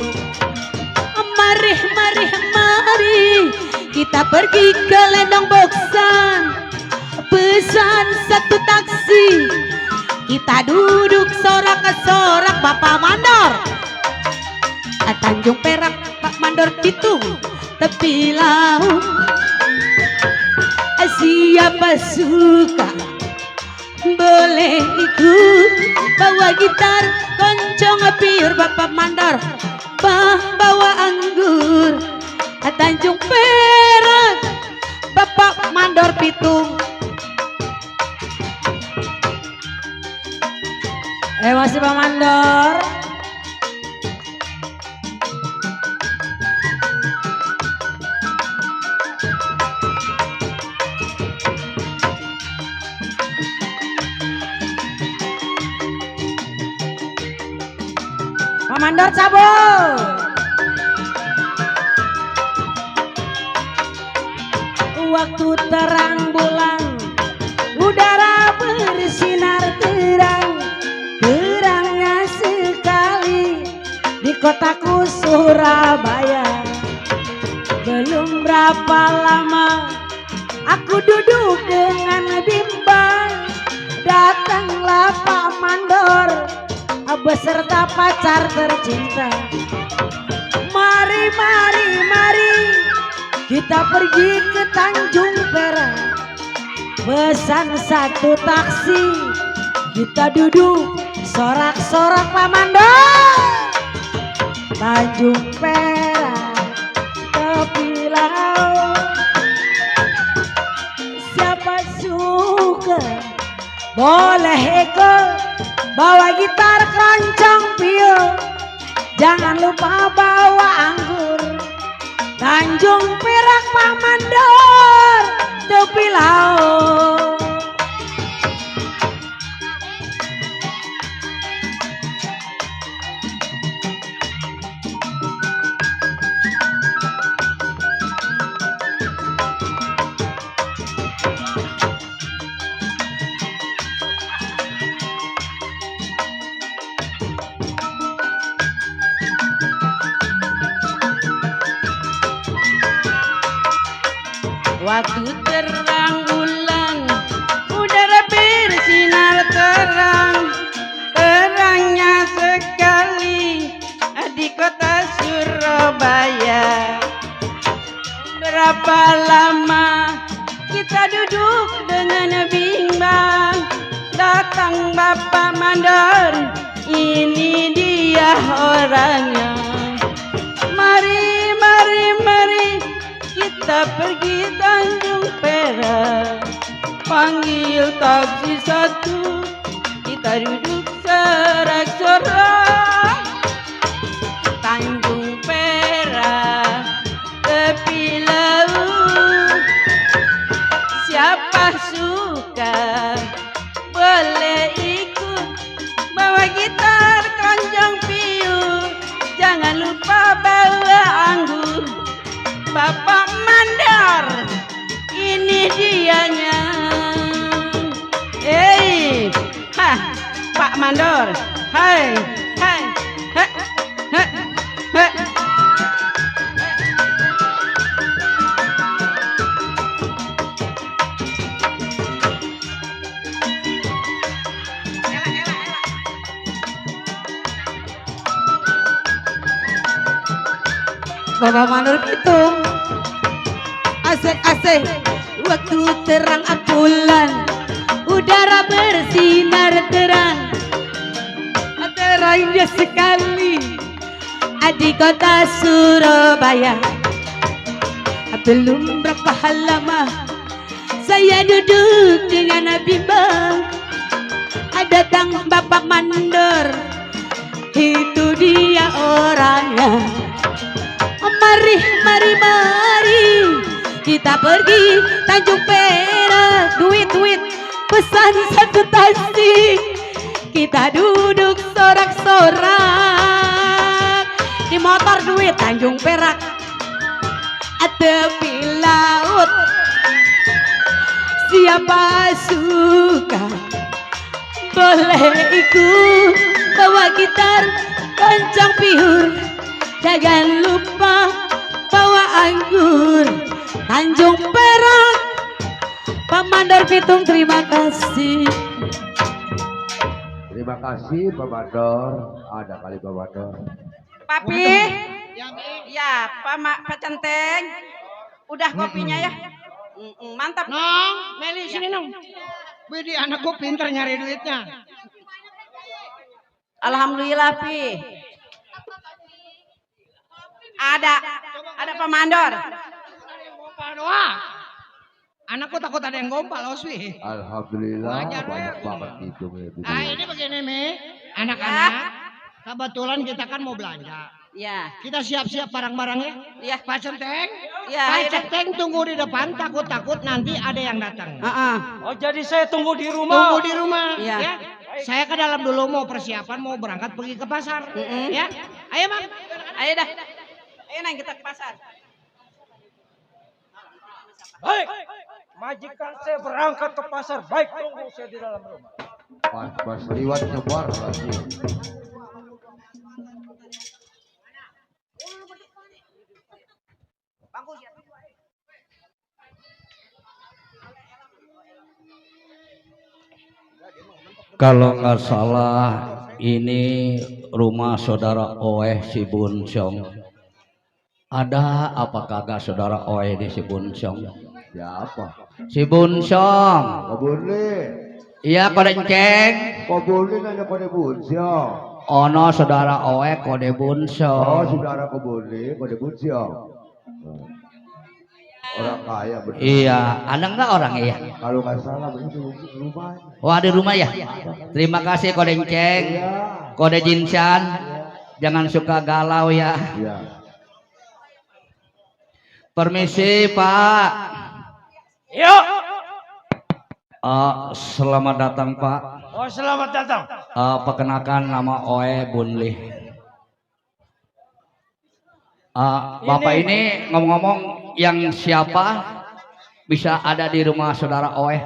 Mari, mari, mari kita pergi ke Lendong Boksan, pesan satu taksi, kita duduk sorak-sorak Bapak Mandor. Tanjung Perak Pak Mandor Pitung, tepi laut. Siapa suka boleh ikut, bawa gitar, koncong piur Bapak Mandor, bawa anggur. Tanjung Perak Bapak Mandor Pitung. Masih Pak Mandor. Pak Mandor cabut. Waktu terang bulan, udara bersinar terang, terangnya sekali di kotaku Surabaya. Belum berapa lama aku duduk dengan bimbang, datanglah Pak Mandor beserta pacar tercinta. Mari, mari, mari kita pergi ke Tanjung Perak, pesan satu taksi, kita duduk sorak-sorak Pak Mandor. Tanjung Perak tepi laut, siapa suka boleh ikut, bawa gitar, keroncong, piul, jangan lupa bawa anggur. Tanjung Perak Pak Mandor, tepi laut. Waktu terang bulan, udara bersinar terang, terangnya sekali di kota Surabaya. Berapa lama kita duduk dengan bimbang, datang Bapak Mandor, ini dia orangnya. Mari, mari, mari kita pergi Tanjung Perak, panggil taksi satu, kita duduk sorak-sorak. Tanjung Perak tepi laut, siapa suka boleh ikut, bawa gitar, keroncong, piul, jangan lupa bawa anggur. Bapak Mandor, ini dianya. Pak Mandor, hai, hai, hai, hai, hai. Bapak Mandor Pitung, asik-asik waktu terang bulan, udara bersinar terang, terangnya sekali di kota Surabaya. Belum berapa lama saya duduk dengan bimbang, datang Bapak Mandor, itu dia orangnya. Mari, mari, mari kita pergi Tanjung Perak, duit, pesan satu taksi, kita duduk sorak-sorak di motor duit Tanjung Perak tepi laut. Siapa suka boleh ikut, bawa gitar, kencang pihur. Jangan lupa bawa anggur. Tanjung Perak, Pak Mandor Pitung, terima kasih. Terima kasih Pak Mandor. Ada kali Pak Mandor. Papi, ya Pak Centeng, udah kopinya ya. Mantap. Nong, Meli sini nong. Widi anakku pinter nyari duitnya. Alhamdulillah Pi. Ada Pak Mandor. Wah, anakku takut ada yang gompal Oswi. Alhamdulillah Wajar, banyak ya. banget itu. Nah ini begini nih, anak-anak. Kebetulan kita kan mau belanja. Ya. Kita siap-siap barang-barangnya. Ya. Pak Centeng. Ya. Pak Centeng tunggu di depan. Takut-takut nanti ada yang datang. Oh jadi saya tunggu di rumah. Tunggu di rumah. Iya. Ya. Saya ke dalam dulu mau persiapan mau berangkat pergi ke pasar. Ya. Ayo Mang. Ayo dah. Ayo nang kita ke pasar. Baik. Majikan saya berangkat ke pasar. Baik, tunggu saya di dalam rumah. Pas liwat nyebar lagi. Kalau nggak salah ini rumah saudara Oeh si Bunsong. Ada apa kagak saudara Oeh di si Bunsong? Siapa? Si Bunsong. Kok boleh? Iya kode ceng. Kok boleh nanya kode Bunsong? Ono saudara Oeh kode Oh Bunsong. saudara kok boleh kode Bunsong? Orang kaya bener. Iya, ada nggak orang iya? Kalau nggak salah begitu rumah. Oh ada rumah ya. Terima kasih kode ceng, kode Jinsan. Jangan suka galau ya. Iya. Permisi Pak. Yuk. Selamat datang Pak. Oh selamat datang. Perkenalkan nama Oeh Bunli. Bapak ini ngomong-ngomong yang siapa bisa ada di rumah saudara Oeh?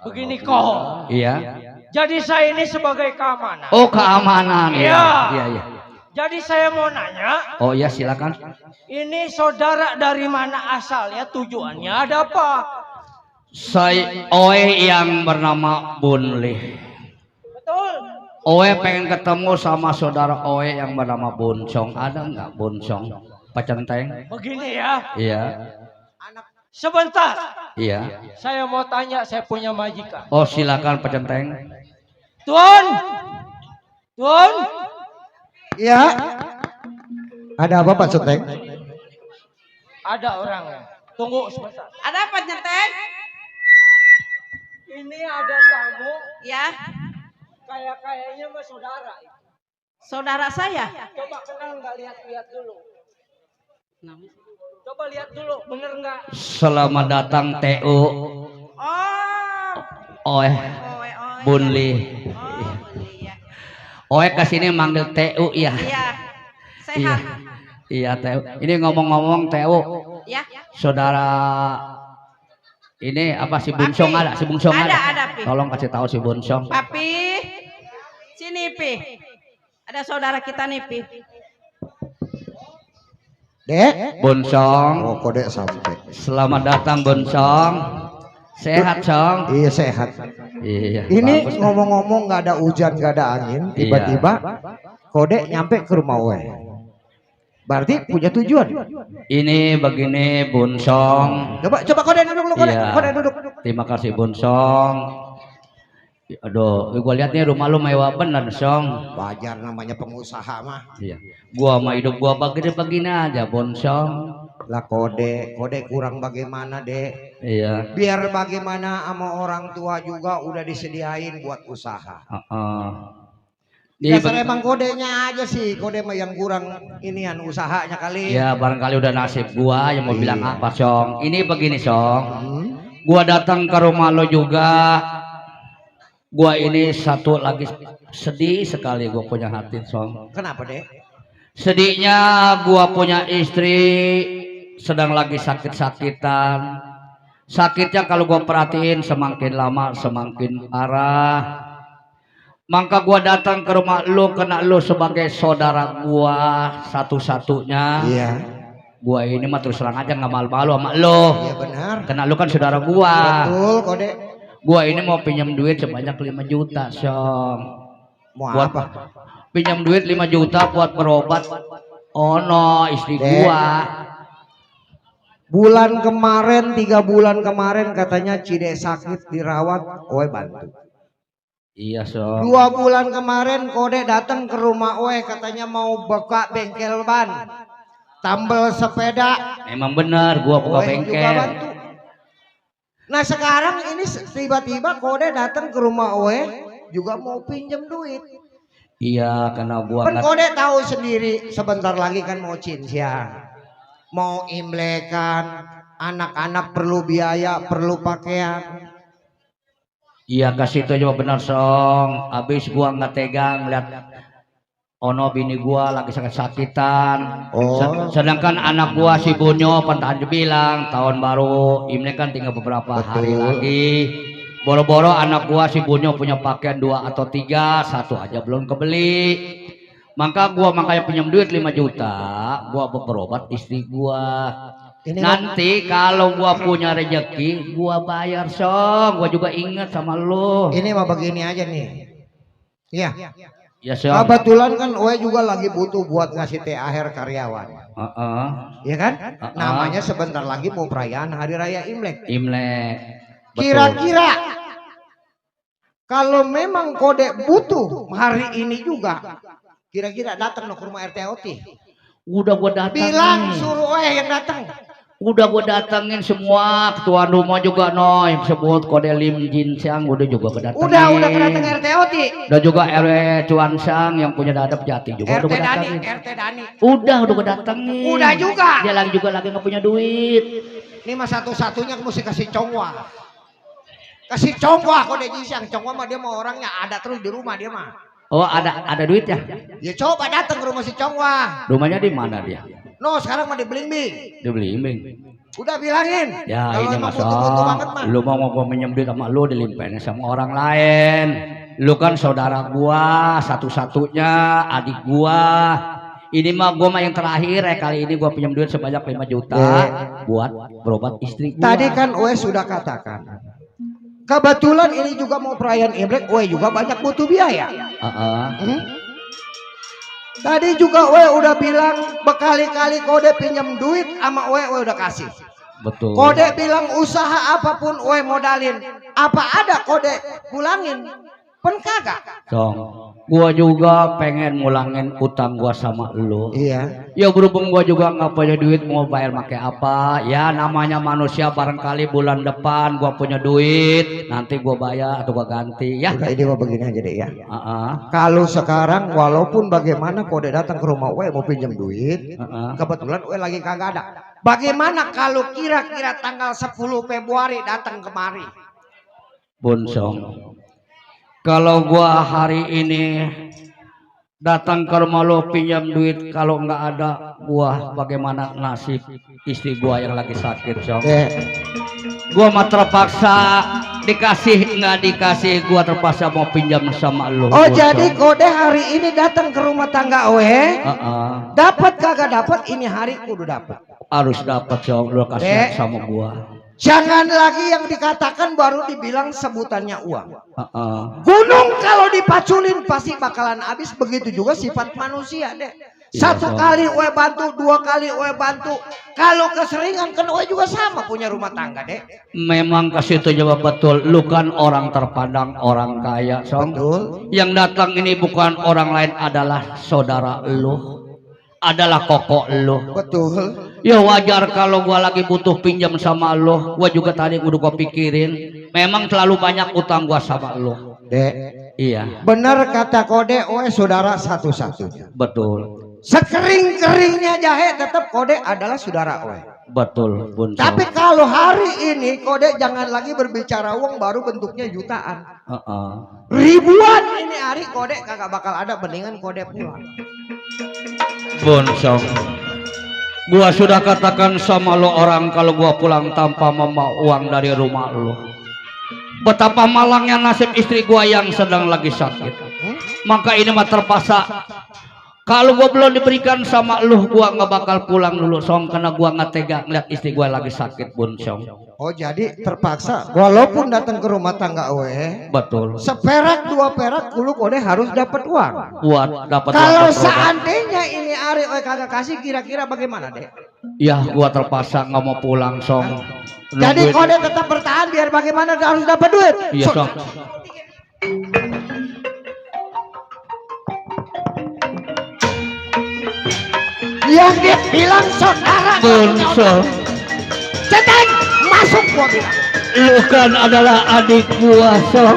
Begini kok. Iya. Jadi saya ini sebagai keamanan. Oh keamanan ya. Iya. Iya iya. Jadi saya mau nanya. Oh iya silakan. Ini saudara dari mana asalnya? Tujuannya ada apa? Saya Oeh yang bernama Bunli. Betul. Oeh pengen ketemu sama saudara Oeh yang bernama Bunsong. Ada nggak Bunsong? Pak Centeng? Begini ya. Iya. Sebentar. Iya. Saya mau tanya, saya punya majikan. Oh silakan Pak Centeng. Tuan. Tuan. Iya. Ada apa Pak Centeng? Ada orangnya. Tunggu sebentar. Ada apa Centeng? Ini ada tamu. Ya. Kayaknya mah saudara. Saudara saya. Coba kenal nggak, lihat dulu. Coba lihat dulu, bener nggak? Selamat datang TU. Oeh Bunli. Oeh kesini manggil TU ya. Iya. Sehat. Iya TU. Ini ngomong-ngomong TU. Ya. Saudara ini apa si Bunsong ada? Si Bunsong ada. Ada Pi. Tolong kasih tahu si Bunsong. Papi. Sini Pi. Ada saudara kita nih Pi. Dek. Bunsong. Oh kode sampai. Selamat datang Bunsong. Sehat Song. Iya sehat. Iya. Ini bagus. ngomong-ngomong nggak ada hujan nggak ada angin, tiba-tiba kode nyampe ke rumah Oeh. Berarti punya tujuan. Ini begini Bunsong. Coba kode duduk lu kode. Iya. Kode duduk. Terima kasih Bunsong. Aduh, gua lihat nih rumah lu mewah bener Song. Wajar namanya pengusaha mah. Iya. Gua mah hidup gua begini aja Bunsong. Lah kode kurang bagaimana Dek? Iya. Biar bagaimana sama orang tua juga udah disediain buat usaha. Dasar emang kodenya aja sih, kode mah yang kurang inian usahanya kali. Ya barangkali udah nasib gua yang mau bilang apa Song. Ini begini Song. Gua datang ke rumah lo juga. Gua ini satu lagi sedih sekali gua punya hati Song. Kenapa Dek? Sedihnya gua punya istri sedang lagi sakit-sakitan. Sakitnya kalau gua perhatiin semakin lama semakin parah. Maka gua datang ke rumah lu karena lu sebagai saudara gua satu-satunya. Iya. Gua ini mah terus terang aja nggak malu-malu sama lu. Iya benar. Karena lu kan saudara gua. Betul kode. Gua ini mau pinjam duit sebanyak 5 juta, Song. Mau Buat apa? pinjam duit 5 juta buat berobat. Oh no, istri gua. Bulan kemarin, 3 bulan kemarin katanya Cide sakit dirawat, Oe bantu. Iya, Song. 2 bulan kemarin kode datang ke rumah Oe katanya mau buka bengkel ban. Tambal sepeda. Emang benar gua buka Oe juga bengkel. bantu. Nah sekarang ini tiba-tiba kode datang ke rumah Oe juga mau pinjam duit. Iya, karena gua Kan kode tahu sendiri sebentar lagi kan mau cincin, mau Imlek kan, anak-anak perlu biaya, perlu pakaian. Iya kasih itu juga benar, Song. Abis gua nggak tegang lihat ono bini gua lagi sakit-sakitan. Sedangkan anak gua si Bunyo pantas bilang tahun baru Imlek kan tinggal beberapa hari lagi. Boro-boro anak gua si Bunyo punya pakaian 2 atau 3, 1 aja belum kebeli. Maka gua makanya pinjam duit 5 juta, gua berobat istri gua. Nanti kalau gua punya rezeki, gua bayar, Song. Gua juga ingat sama lu. Ini mah begini aja nih. Iya. Ya, Song. Kebetulan kan Oe juga lagi butuh buat ngasih THR karyawan. Iya kan? Namanya sebentar lagi mau perayaan Hari Raya Imlek. Imlek. Kira-kira kalau memang kode butuh hari ini juga, kira-kira datang ke rumah RT. Udah gua datangin. Bilang suruh Oe yang datang. Udah gua datengin semua, ketua rumah juga noy sebut kode Lim Jin Siang udah juga kedatengin. Udah kedateng RT. Udah juga RW Cuan Sang yang punya dadap Jati juga RT udah Dani, kedatengin. RT Dani. Udah kedatengin. Udah juga. Dia lagi nggak punya duit. Ini mah satu-satunya mesti kasih congwa. Kasih congwa kode Jisang. Congwa mah dia mau orangnya ada terus di rumah dia mah. Oh ada duit ya? Ya coba datang ke rumah si congwa. Rumahnya di mana dia? No sekarang mah di Blimbing. Di Blimbing. Udah bilangin. Ya kalau ini emang masa butuh banget mah. lu mau minjem duit sama lu dilimpen sama orang lain. Lu kan saudara gua satu-satunya, adik gua. Ini mah gua mah yang terakhir ya, kali ini gua pinjam duit sebanyak 5 juta buat berobat istri gua. Tadi kan Oe sudah katakan. Kebetulan ini juga mau perayaan Imlek, Oe juga banyak butuh biaya. Tadi juga Oe udah bilang berkali-kali kode pinjam duit sama Oe udah kasih. Betul. Kode bilang usaha apapun Oe modalin. Apa ada kode pulangin? Pen kagak. Song, gua juga pengen ngulangin utang gua sama lu. Iya. Ya berhubung gua juga nggak punya duit mau bayar pakai apa? Ya namanya manusia barangkali bulan depan gua punya duit, nanti gua bayar atau gua ganti ya. Udah ini mau begini aja deh ya. Kalau sekarang walaupun bagaimana kode datang ke rumah Oe mau pinjam duit, kebetulan Oe lagi kagak ada. Bagaimana kalau kira-kira tanggal 10 Februari datang kemari? Bonsong. Kalau gua hari ini datang ke rumah lo pinjam duit, kalau nggak ada gua bagaimana nasib istri gua yang lagi sakit, Song? Gua mah terpaksa dikasih nggak dikasih, gua terpaksa mau pinjam sama lo. Oh jadi kode hari ini datang ke rumah tangga Oe, dapat kagak dapat ini hari kudu dapat. Harus dapat, Song. Lo kasih sama gua. Jangan lagi yang dikatakan baru dibilang sebutannya uang. Gunung kalau dipaculin pasti bakalan habis, begitu juga sifat manusia deh. Satu kali Oe bantu, 2 kali Oe bantu. Kalau keseringan kan Oe juga sama punya rumah tangga deh. Memang kasih itu jawab betul. Lu kan orang terpandang, orang kaya, Song. Betul. Yang datang ini bukan orang lain, adalah saudara lu, adalah koko lu. Betul. Ya wajar kalau gua lagi butuh pinjam sama lu. Gua juga tadi udah gua pikirin. Memang terlalu banyak utang gua sama lu. Dek. Iya. Benar kata kode Oe saudara satu-satunya. Betul. Sekering-keringnya jahe tetap kode adalah saudara Oe. Betul, Bun. Tapi kalau hari ini kode jangan lagi berbicara uang baru bentuknya jutaan. Ribuan ini hari kode kagak bakal ada, mendingan kode pulang. Bonsong, gua sudah katakan sama lo orang kalau gua pulang tanpa membawa uang dari rumah lo. Betapa malangnya nasib istri gua yang sedang lagi sakit. Maka ini mah terpaksa. Kalau gua belum diberikan sama lu, gua nggak bakal pulang dulu, Song, karena gua nggak tega ngeliat istri gua lagi sakit, Bun, Song. Oh, jadi terpaksa walaupun datang ke rumah tangga we. Betul. Seperak dua perak kuluk ode harus dapat uang. Buat dapat. Kalau seandainya ini Ari we kagak kasih, kira-kira bagaimana deh? Ya, gua terpaksa nggak mau pulang, Song. Jadi kode tetap bertahan biar bagaimana harus dapat duit. Iya, Song. Yang dia bilang saudara. Bun, Ceteng, masuk gua bilang. lu kan adalah adik gua, Song.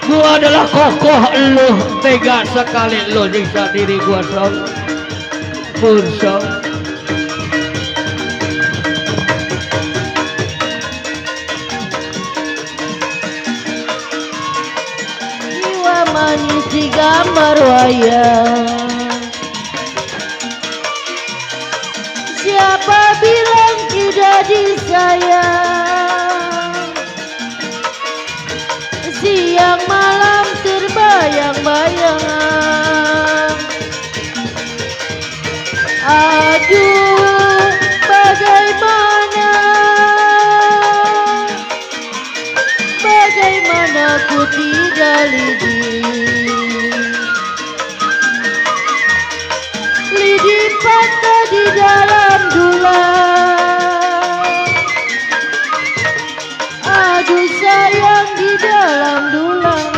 Gua adalah kokoh, lu tega sekali lu nyiksa diri gua, Song. Bun, Song. Jiwa manis di gambar wayang. Siapa bilang tidak disayang? Siang malam terbayang-bayang. Aduh, bagaimana ku tidak lidi patah di dalam dulang. Aduh sayang di dalam dulang.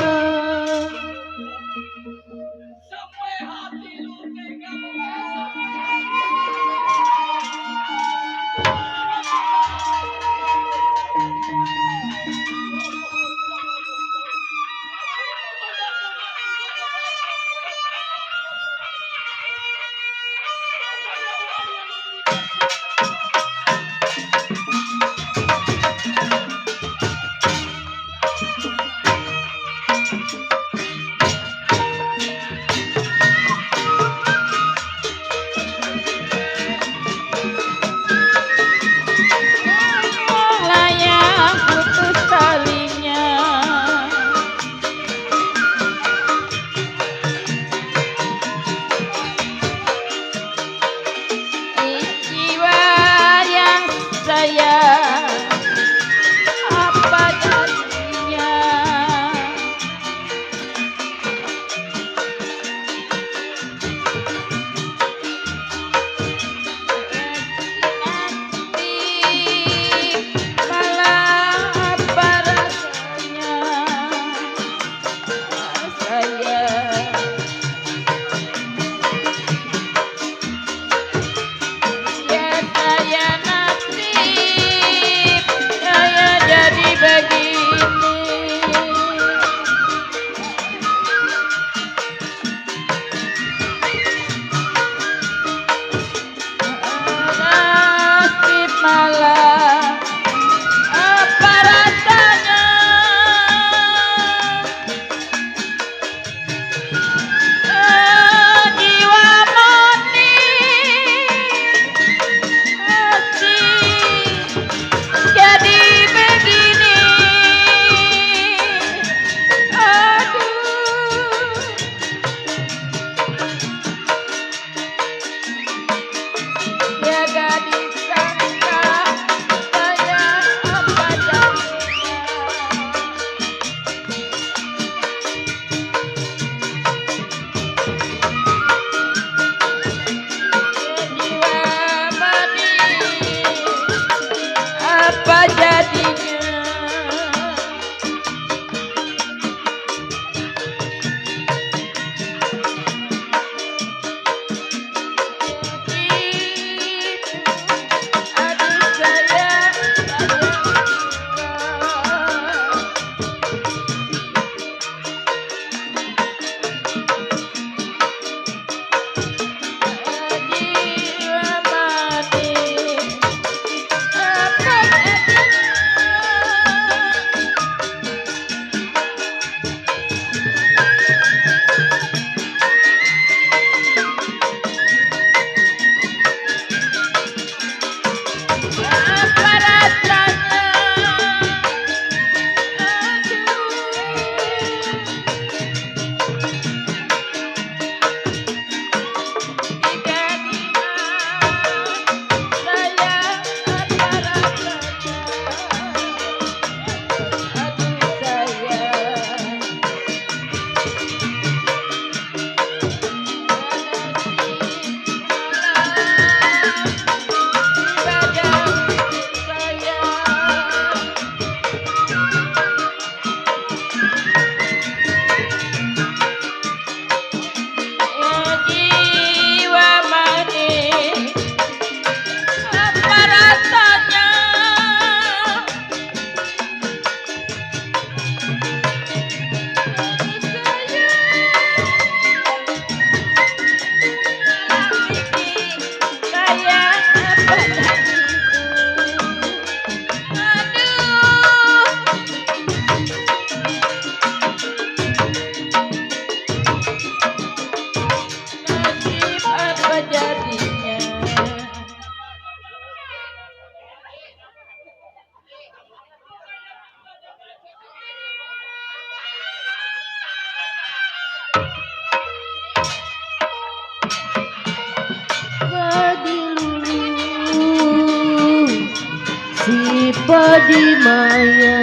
Padimaya.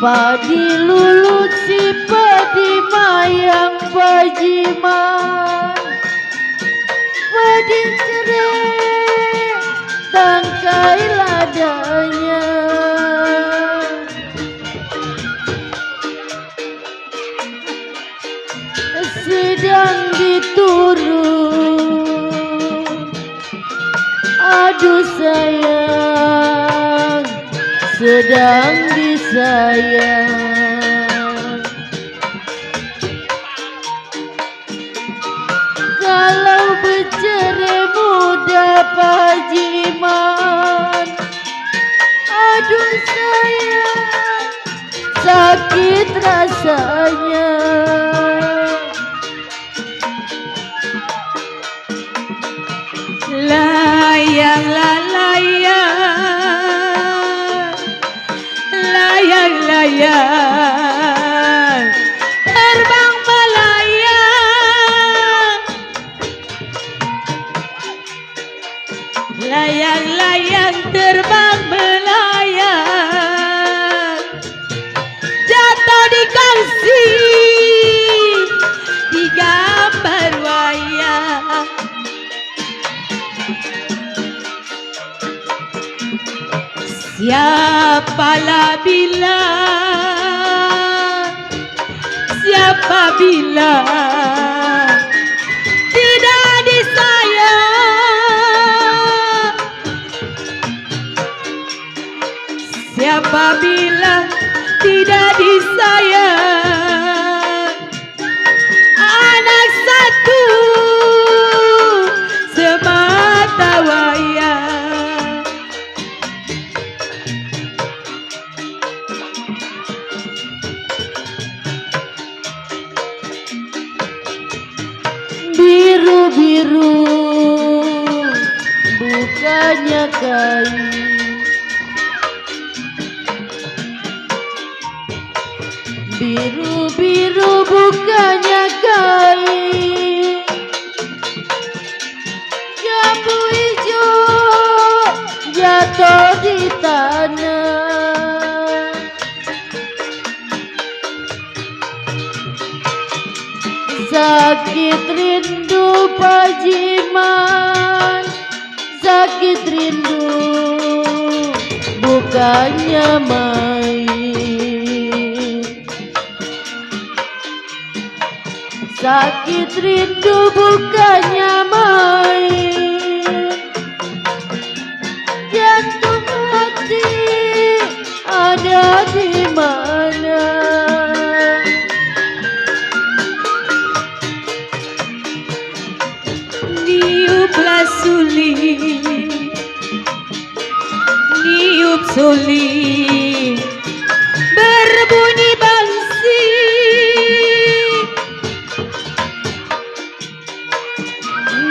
Padi lulut si Padimayang Pajiman. Padi cerai tangkai ladanya. Sedang diturun, aduh sayang, sedang disayang. Kalau bercerai muda Pajiman, aduh sayang, sakit rasanya. Layang layang, layang layang, terbang melayang. Layang layang terbang melayang, jatuh di kangsi, di gambar wayang. Siapalah bilang, siapa bilang tidak disayang? Siapa bilang tidak disayang? Anak satu semata wayang. Biru-biru bukannya kain, biru-biru bukannya kain, jambu hijau jatuh di tanah. Sakit rindu Pajiman, sakit rindu bukannya main. Sakit rindu bukannya main. Jantung hati ada di mana? Niuplah suling, niup suling, berbunyi bangsi.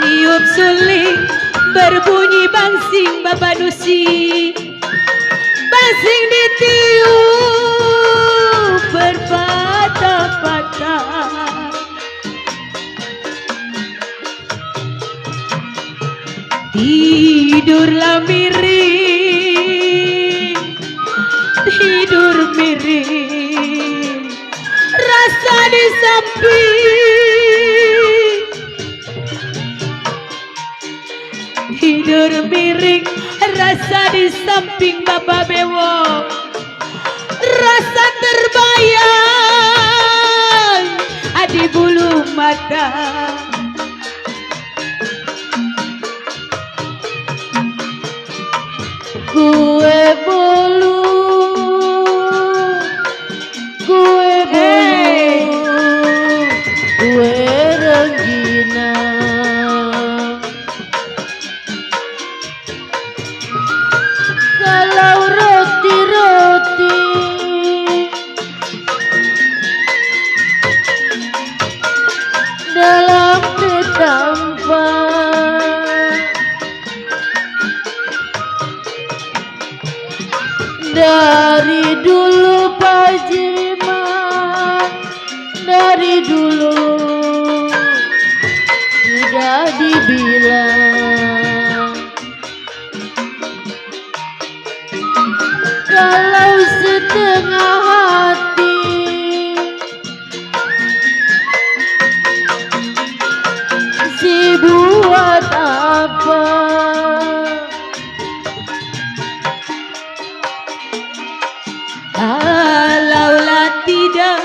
Niup suling, berbunyi bangsing babanusi. Bangsing ditiup berpatah-patah. Tidurlah miring, tidur miring, rasa di samping. Tidur miring, rasa di samping Bapak Bewok, rasa terbayang di bulu mata. Kue bolu, kue bolu, kue rengginang. Kalau roti-roti dalam ketampan, dari dulu Pajiman, dari dulu sudah dibilang lupa. Kalaulah tidak,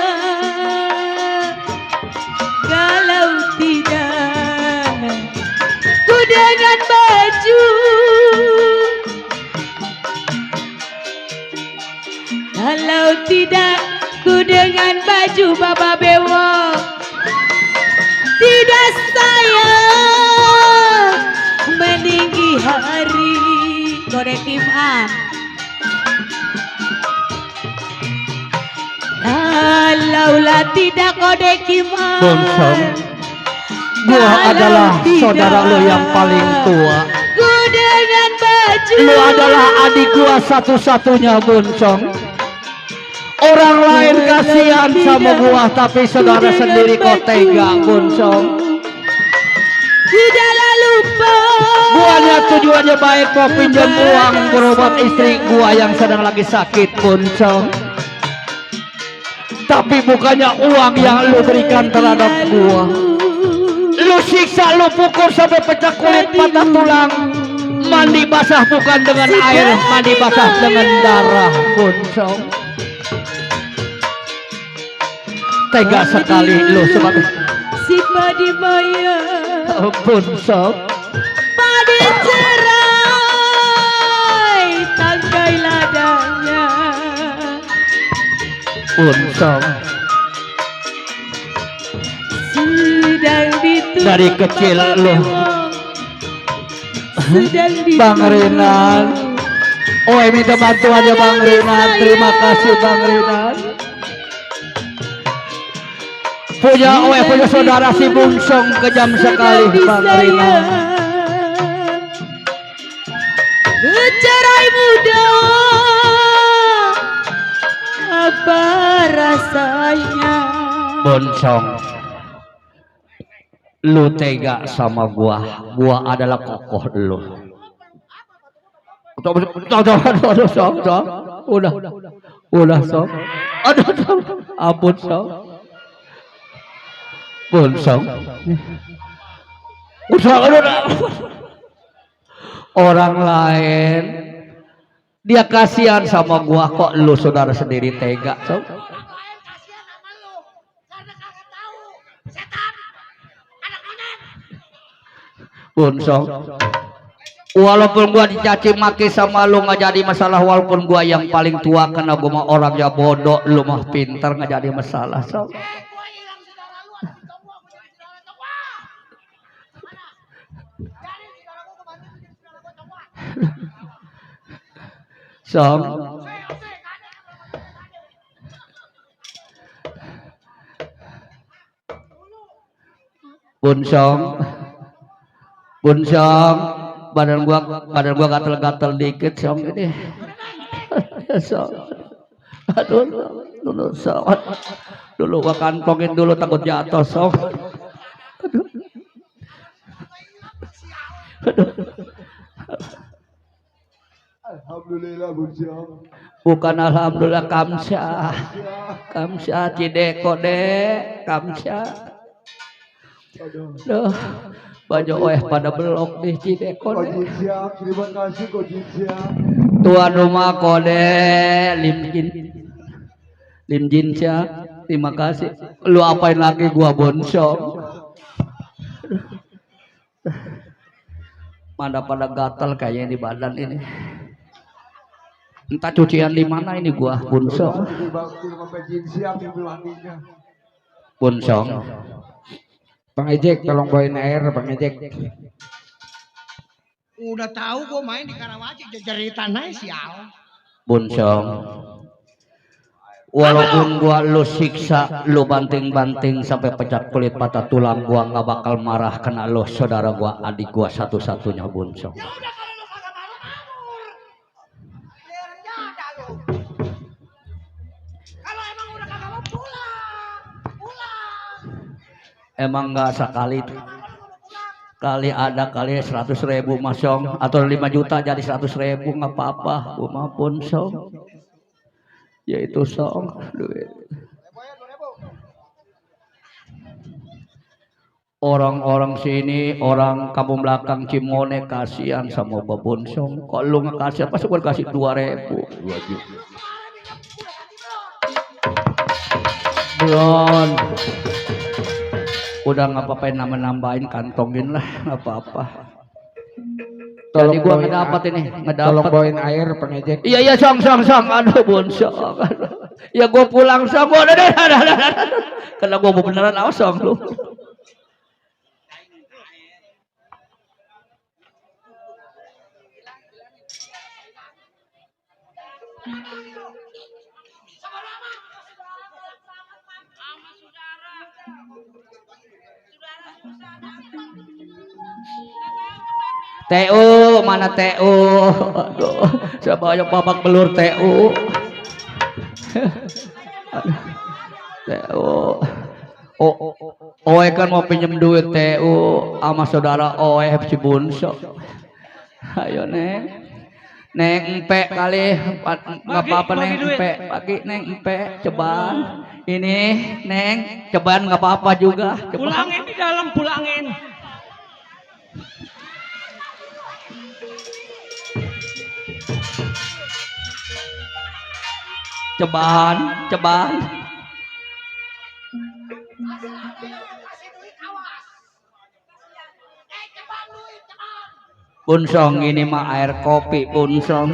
kalau tidak, ku dengan baju. Kalau tidak, ku dengan baju Baba Bewok. Tidak sayang meninggi hari korek iman. Kalaulah tidak kodek iman, Bonsong, gua adalah saudara lo yang paling tua. ku dengan baju. Lu adalah adik gua satu-satunya, Bonsong. Orang lain kasihan sama gua, tapi saudara sendiri kok tega, Bonsong. Tidaklah lupa. Gua niat tujuannya baik, mau pinjam uang berobat istri gua yang sedang lagi sakit, Bonsong. Tapi bukannya uang yang lu berikan terhadap gua. Lu siksa, lu pukul sampai pecah kulit, patah tulang. Mandi basah bukan dengan air, mandi basah dengan darah, Bonsong. Tega sekali lu sebagai Si padi maya, Bonsong. padi cerai, tangkai ladanya. Bonsong. Sedang dituntut Dari kecil lu, sedang Bang Rinan. Oh, minta bantuannya Bang Rinan. Terima kasih Bang Rinan. Punya saudara si Bungsong kejam sekali Bang Rinan. Cerai muda, apa rasanya? Bonsong, lu tega sama gua. Gua adalah kokoh lu. Aduh, Song. Udah, Song. Aduh, ampun, Song. Bonsong. Udah. Orang lain dia kasihan sama gua, kok lu saudara sendiri tega, Song. Bonsong, walaupun gua dicaci maki sama lu nggak jadi masalah, walaupun gua yang paling tua karena gua mah orangnya bodoh, lu mah pintar, nggak jadi masalah, Song. Song, Bonsong, badan gua gatel-gatel dikit, Song ini. Song. Aduh, dulu Song. Dulu gua kantongin dulu takut jatuh, Song. Aduh. Alhamdulillah Bonsong. Bukan alhamdulillah, Kamsyah. Kamsyah Cidekode, Kamsyah. Duh, baju pada belok di Cidekode. Terima kasih Kojisya. Tuan rumah kode Limjin Syah. Terima kasih. Lu apain lagi gua, Bonsong? Mana pada gatal kayaknya di badan ini. Entah cucian di mana ini gua, Bonsong. Bonsong. Bang Ejek, tolong bawain air, Bang Ejek. Udah tahu gue main di Karawaci jeritan aja sial. Bonsong. Walaupun gua lu siksa, lu banting-banting sampai pecah kulit patah tulang, gua nggak bakal marah karena lu saudara gua, adik gua satu-satunya, Bonsong. Kalau emang udah kagak mau pulang. Emang nggak sekali kali ada kali 100.000 Masong atau 5 juta jadi 100.000 nggak apa-apa, maupun Song. Yaitu Song duit. Orang-orang sini, orang kampung belakang Cimone kasihan sama Babonsong. Kok lu nggak kasihan? Pas gue kasih 2.000. Belum. Udah nggak apa-apain nambahin kantongin lah, nggak apa-apa. Jadi gua ngedapat ini, Tolong bawain air pengejek. Iya song. Aduh Bonsong. Ya gua pulang song. Udah. Karena gua beneran awesong lu. TU mana TU? Aduh, saya banyak babak belur TU. TU. Oe kan mau pinjem duit TU sama saudara Oe si Bunso. Ayo Neng. Neng empe kali nggak apa-apa Neng empe pagi Neng empe cobaan ini Neng cobaan nggak apa-apa juga. Pulangin di dalam, pulangin. Cobaan. Bunsong ini mah air kopi Bunsong.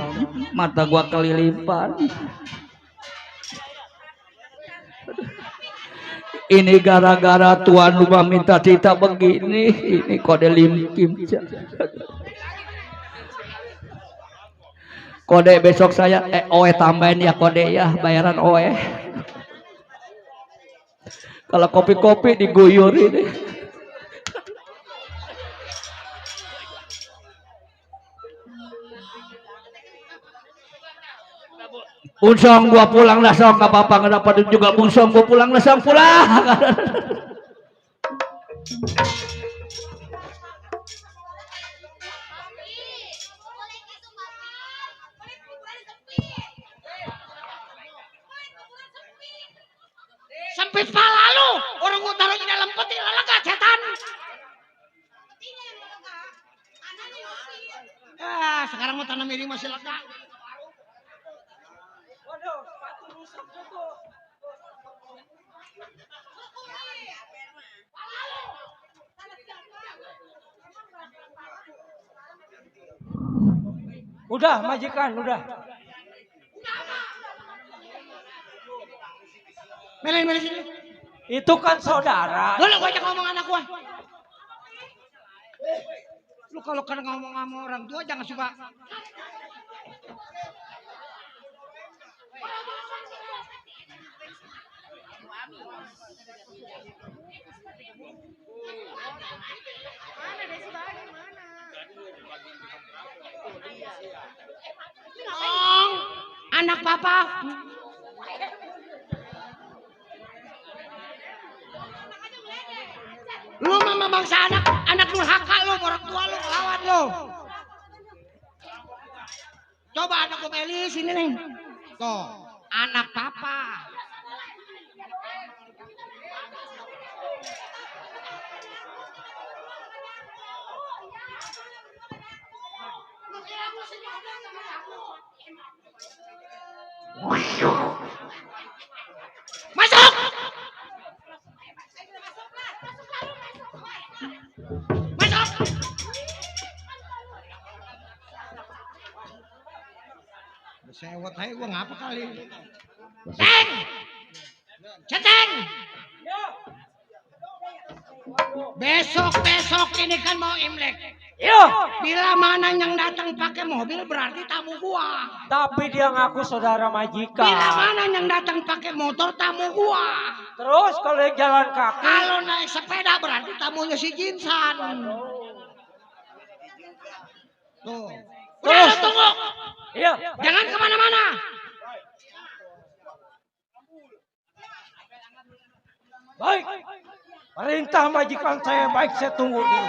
Mata gua kelilipan. Ini gara-gara tuan rumah minta cerita begini. Ini kode limkim. Kode besok saya Oe tambahin ya kode ya bayaran Oe. Kalau kopi-kopi diguyur ini. Bunsong gua pulang lah song, gak apa-apa nggak dapat juga Bunsong gua pulang lah song pulang. Sempit pala lu, orang gua taruh di dalam peti lega setan. Sekarang mau tanam ini masih lega. Waduh, sepatu rusak tuh. Udah, majikan, udah. Meli sini. Itu kan saudara. Lu gua ajak ngomong anak gua. Lu kalau kan ngomong sama orang tua jangan suka. Anak papa. Lu mama bangsa anak durhaka lu, orang tua lu lawan lu. Coba anak gua Meli sini nih. Tuh, anak papa. Masuk. Masuk. Sewot aja gua ngapa kali. Ceng. Ceng. Besok ini kan mau Imlek. Yo, Bila mana yang datang pakai mobil berarti tamu gua. tapi dia ngaku saudara majikan. Bila mana yang datang pakai motor tamu gua. Terus kalau yang jalan kaki, Kalau naik sepeda berarti tamunya si Jinsan. Tuh. Udah lu tunggu. iya. Jangan kemana-mana. Baik. Perintah majikan saya baik, saya tunggu dulu.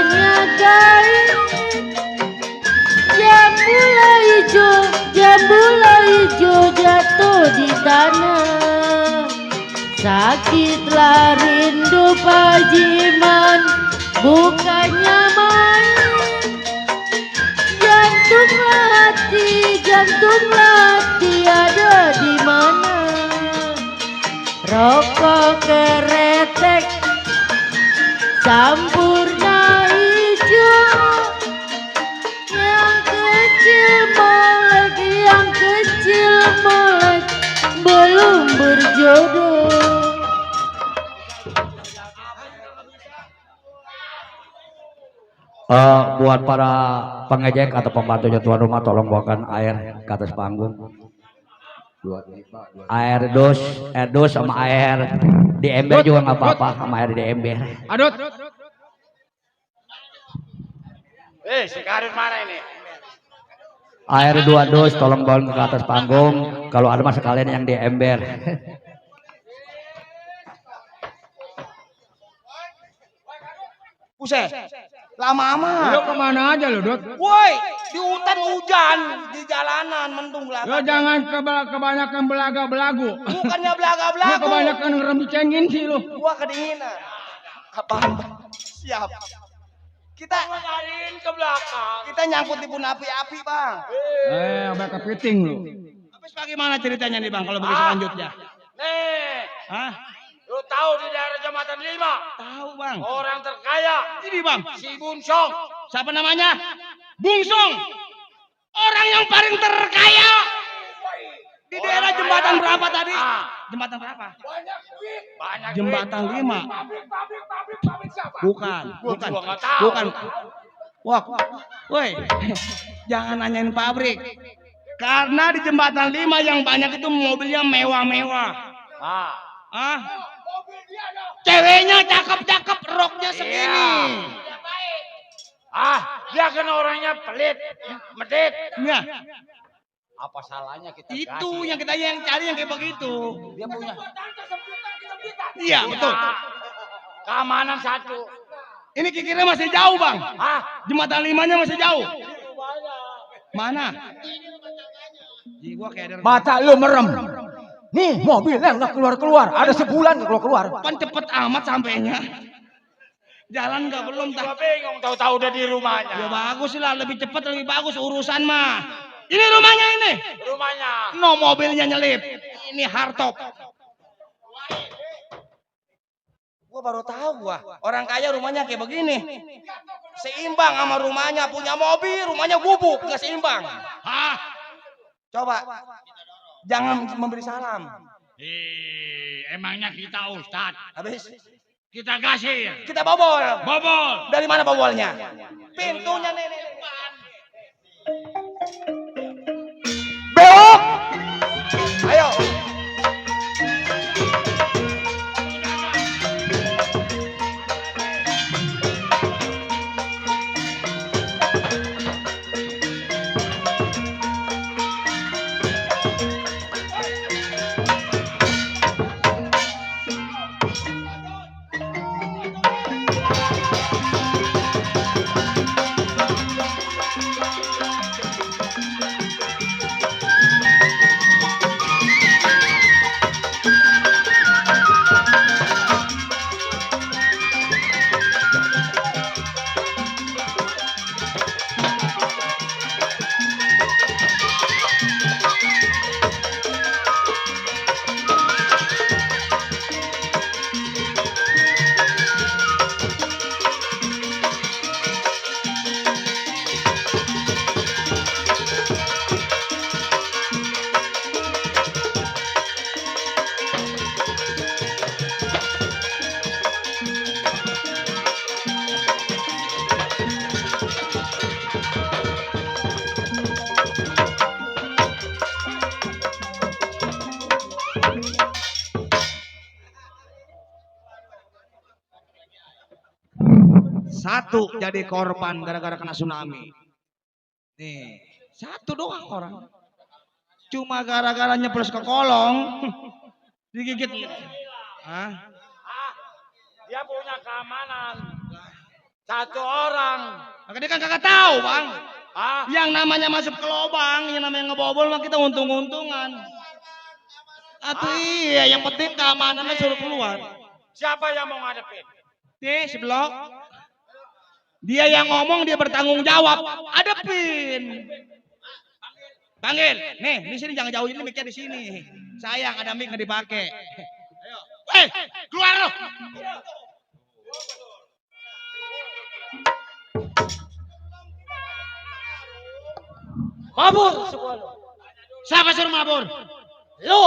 bukanya kain. Jambula hijau jatuh di tanah. Sakitlah rindu Pajiman, bukannya main. Jantunglah hati ada di mana. Rokok keretek sampurna hijau. Yang kecil molek belum berjodoh. Buat para pengejek atau pembantunya tuan rumah, tolong bawakan air ke atas panggung. Air dus sama air di ember juga nggak apa-apa, sama air di ember. Adut. Si Karin mana ini? Air 2 dus tolong bawa ke atas panggung. Kalau ada mas sekalian yang di ember. Buset, lama amat. Lu kemana aja lu, Dut? Woi, di hutan hujan, di jalanan mendung belakang. Lu jangan kebanyakan belaga-belagu. Bukannya Lu belaga-belagu. kebanyakan ngerembicengin sih lu. Gua kedinginan. Apa? Siap. Kita Ngarin ke belakang. kita nyangkut di pun api-api, Bang. Udah kepiting lu. Habis bagaimana ceritanya nih, Bang, kalau begitu selanjutnya? Nih, Hah? lu tahu di daerah Jembatan 5 Tahu, Bang. orang terkaya Ini, Bang. si Bunsong. Siapa namanya? Bungsong. Orang yang paling terkaya. Di daerah jembatan berapa tadi? Jembatan berapa? Banyak duit. Banyak Jembatan duit. 5. Pabrik siapa? Bukan. Gua juga nggak tahu. Bukan. Wah, woi, jangan nanyain pabrik. Karena di jembatan 5 yang banyak itu mobilnya mewah-mewah. Ah, Mobil dia ada. ceweknya cakep-cakep, roknya segini. Dia kan orangnya pelit, medit. Ya, Apa salahnya kita itu yang kita yang cari yang kayak begitu. Dia punya Iya, betul. keamanan satu. Ini kikirnya masih jauh, Bang. Jembatan 5-nya masih jauh. Mana? Gua kayak ada Mata lu merem. Nih mobilnya nggak keluar-keluar. Ada sebulan nggak keluar. Kan cepet amat sampainya. Jalan nggak belum Gua bingung tahu-tahu udah di rumahnya. Ya bagus lah, lebih cepat lebih bagus urusan mah. Ini rumahnya ini. Rumahnya. No mobilnya nyelip. Ini hardtop. Gua baru tahu orang kaya rumahnya kayak begini. Seimbang sama rumahnya, punya mobil, rumahnya gubuk, nggak seimbang. Coba jangan memberi salam. Emangnya kita Ustad. Habis Kita kasih. kita bobol. Bobol. Dari mana bobolnya? Pintunya nenek. Beok. Ayo. Satu jadi korban gara-gara kena tsunami. Nih, satu doang orang. Cuma gara-gara nyeplos ke kolong, digigit. Dia punya keamanan. Satu orang. Maka dia kan kagak tahu, Bang. Ah, Yang namanya masuk ke lubang, yang namanya ngebobol mah kita untung-untungan. Atuh iya, yang penting keamanannya suruh keluar. siapa yang mau ngadepin? Nih, si Blok. Dia yang ngomong, dia bertanggung jawab. Adepin. Panggil. Nih, di sini jangan jauh ini, mic-nya di sini. Sayang ada mic nggak dipakai. Ayo. Keluar lo. Mabur semua lu. Siapa suruh mabur? Lu.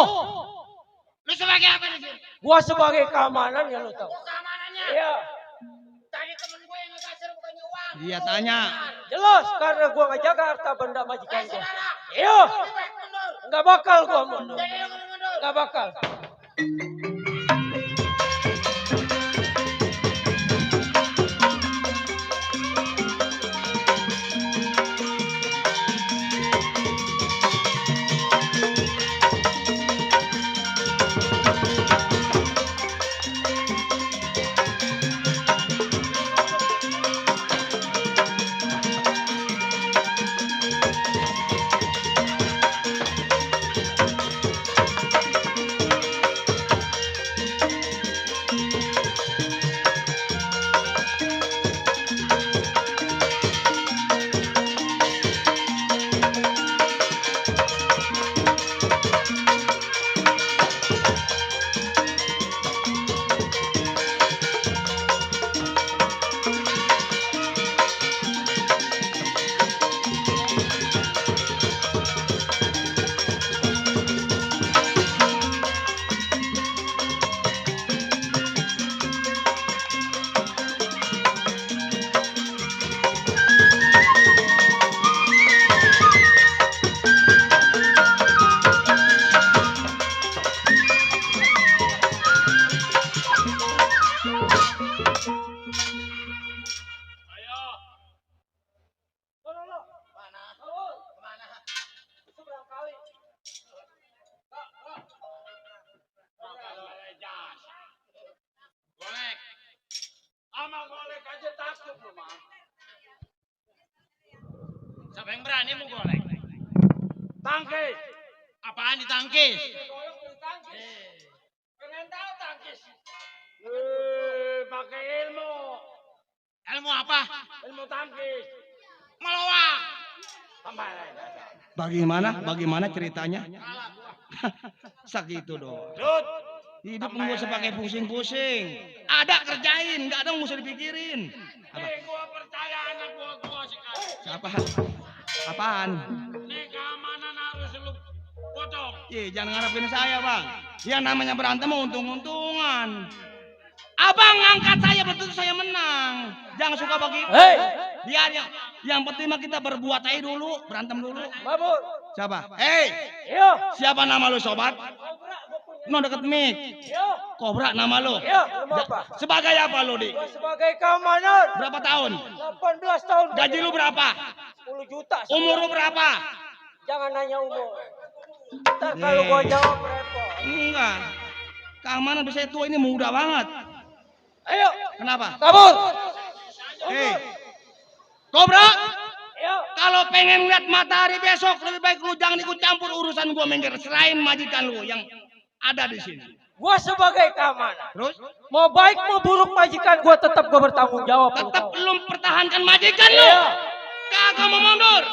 Lu sebagai apa di sini? Gua sebagai keamanan ya lu tahu. Keamanannya. Iya. Tadi temen gue yang ngegasir bukannya uang. Iya tanya. Jelas karena gua ngejaga harta benda majikan gua. Saudara. Iya. Lebih baik mundur. Enggak bakal gua mundur. Jadi lu mundur. Enggak bakal. Ama golek aja takut lu, Mang. Siapa yang berani mau golek? Tangkis. Apaan ditangkis? Golek lu tangkis. Pengen tahu tangkis. Pakai ilmu. Ilmu apa? Ilmu tangkis. Melawak. Bagaimana ceritanya? Segitu dong. Dut. Hidup nggak usah pakai pusing-pusing. Ada kerjain, nggak ada nggak usah dipikirin. Apa? Nih gua percaya anak gua sekarang. Siapa? Apaan? Nih keamanan harus lu potong. Jangan ngarepin saya, Bang. Yang namanya berantem mau untung-untungan. Abang ngangkat saya betul saya menang. Jangan suka begitu. Hei. Biar yang penting mah kita berbuat aja dulu, berantem dulu. Mabur. Siapa? Hei, Iya. siapa nama lu sobat? No deket mic. Iya. Kobra nama lu. Iya, lu apa? Sebagai apa lu, Di? Gua sebagai keamanan. Berapa tahun? 18 tahun. Gaji lu berapa? 10 juta. Umur lu berapa? Jangan nanya umur. Ntar kalau gua jawab repot. Enggak. Keamanan bisa tua ini muda banget. Ayo. Kenapa? Kabur. Hei, Kobra. Ayo. Kalau pengen lihat matahari besok, lebih baik lu jangan ikut campur urusan gua minggir. Selain majikan lu yang ada di sini. Gua sebagai keamanan. Terus? Mau baik mau buruk majikan gua tetap gua bertanggung jawab. Tetap belum pertahankan majikan lu. Iya. Kagak mau mundur.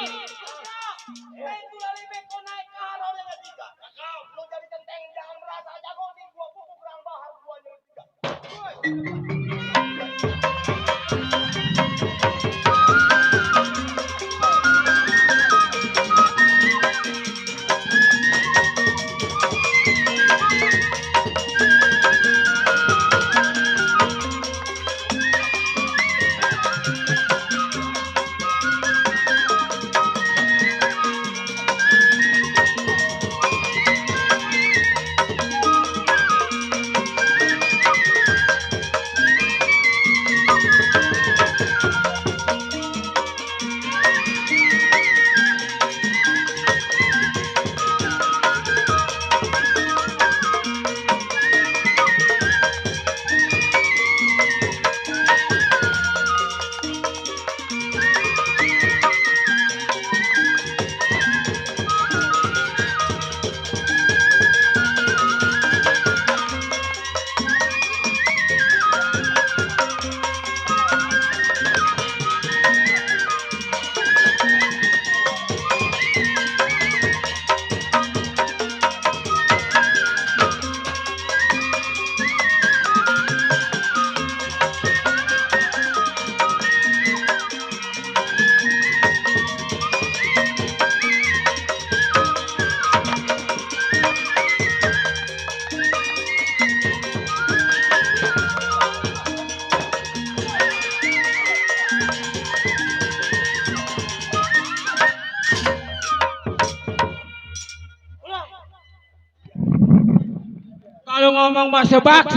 Kalau ngomong mah sebak.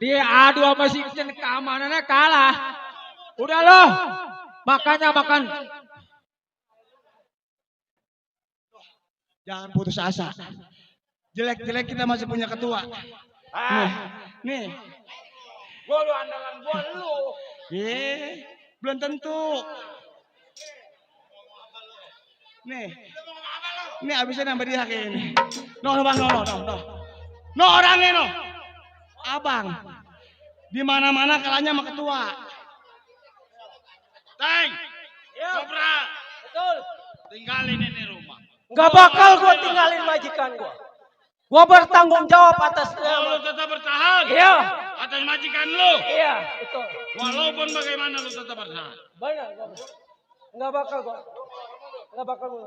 Dia adu sama si Icen, keamanannya kalah. Udah loh, makanya makan. Jangan putus asa. Jelek-jelek kita masih punya ketua. Nih. Gua lu andalan gua lu. Belum tentu. Nih abisnya nambah dia kayak ini. No, bang, no. No orangnya no. Abang. Di mana-mana kalahnya sama ketua. Teng. Ya. Kopra. Betul. Tinggalin ini rumah. Gak bakal gue tinggalin majikan gue. Gue bertanggung jawab atas Lu tetap bertahan. Iya. Atas majikan lu. Iya, betul. Walaupun bagaimana lu tetap bertahan. Benar. Gak bakal gue. Gak bakal gue.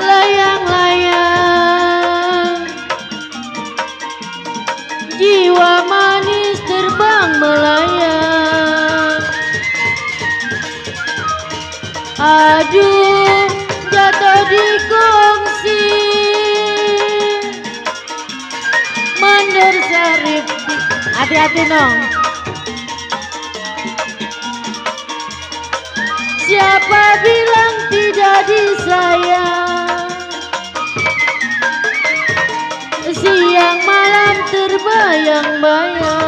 Layang-layang, jiwa manis terbang melayang. Aduh, jatuh di kongsi, mandor sarip. Hati-hati dong. Siapa bilang tidak disayang? Siang malam terbayang-bayang.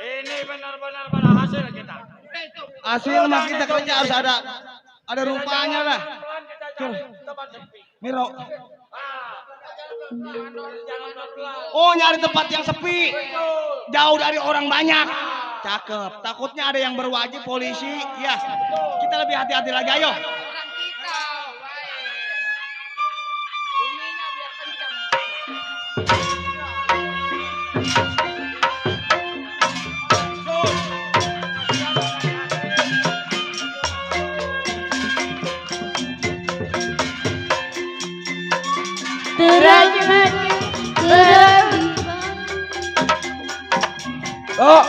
Ini benar-benar berhasil kita. Hasil mah kita kerja harus ada rupanya lah. Miro. Oh, nyari tempat yang sepi. Jauh dari orang banyak. Cakep. Takutnya ada yang berwajib polisi. Ya, kita lebih hati-hati lagi. Ayo. Oh,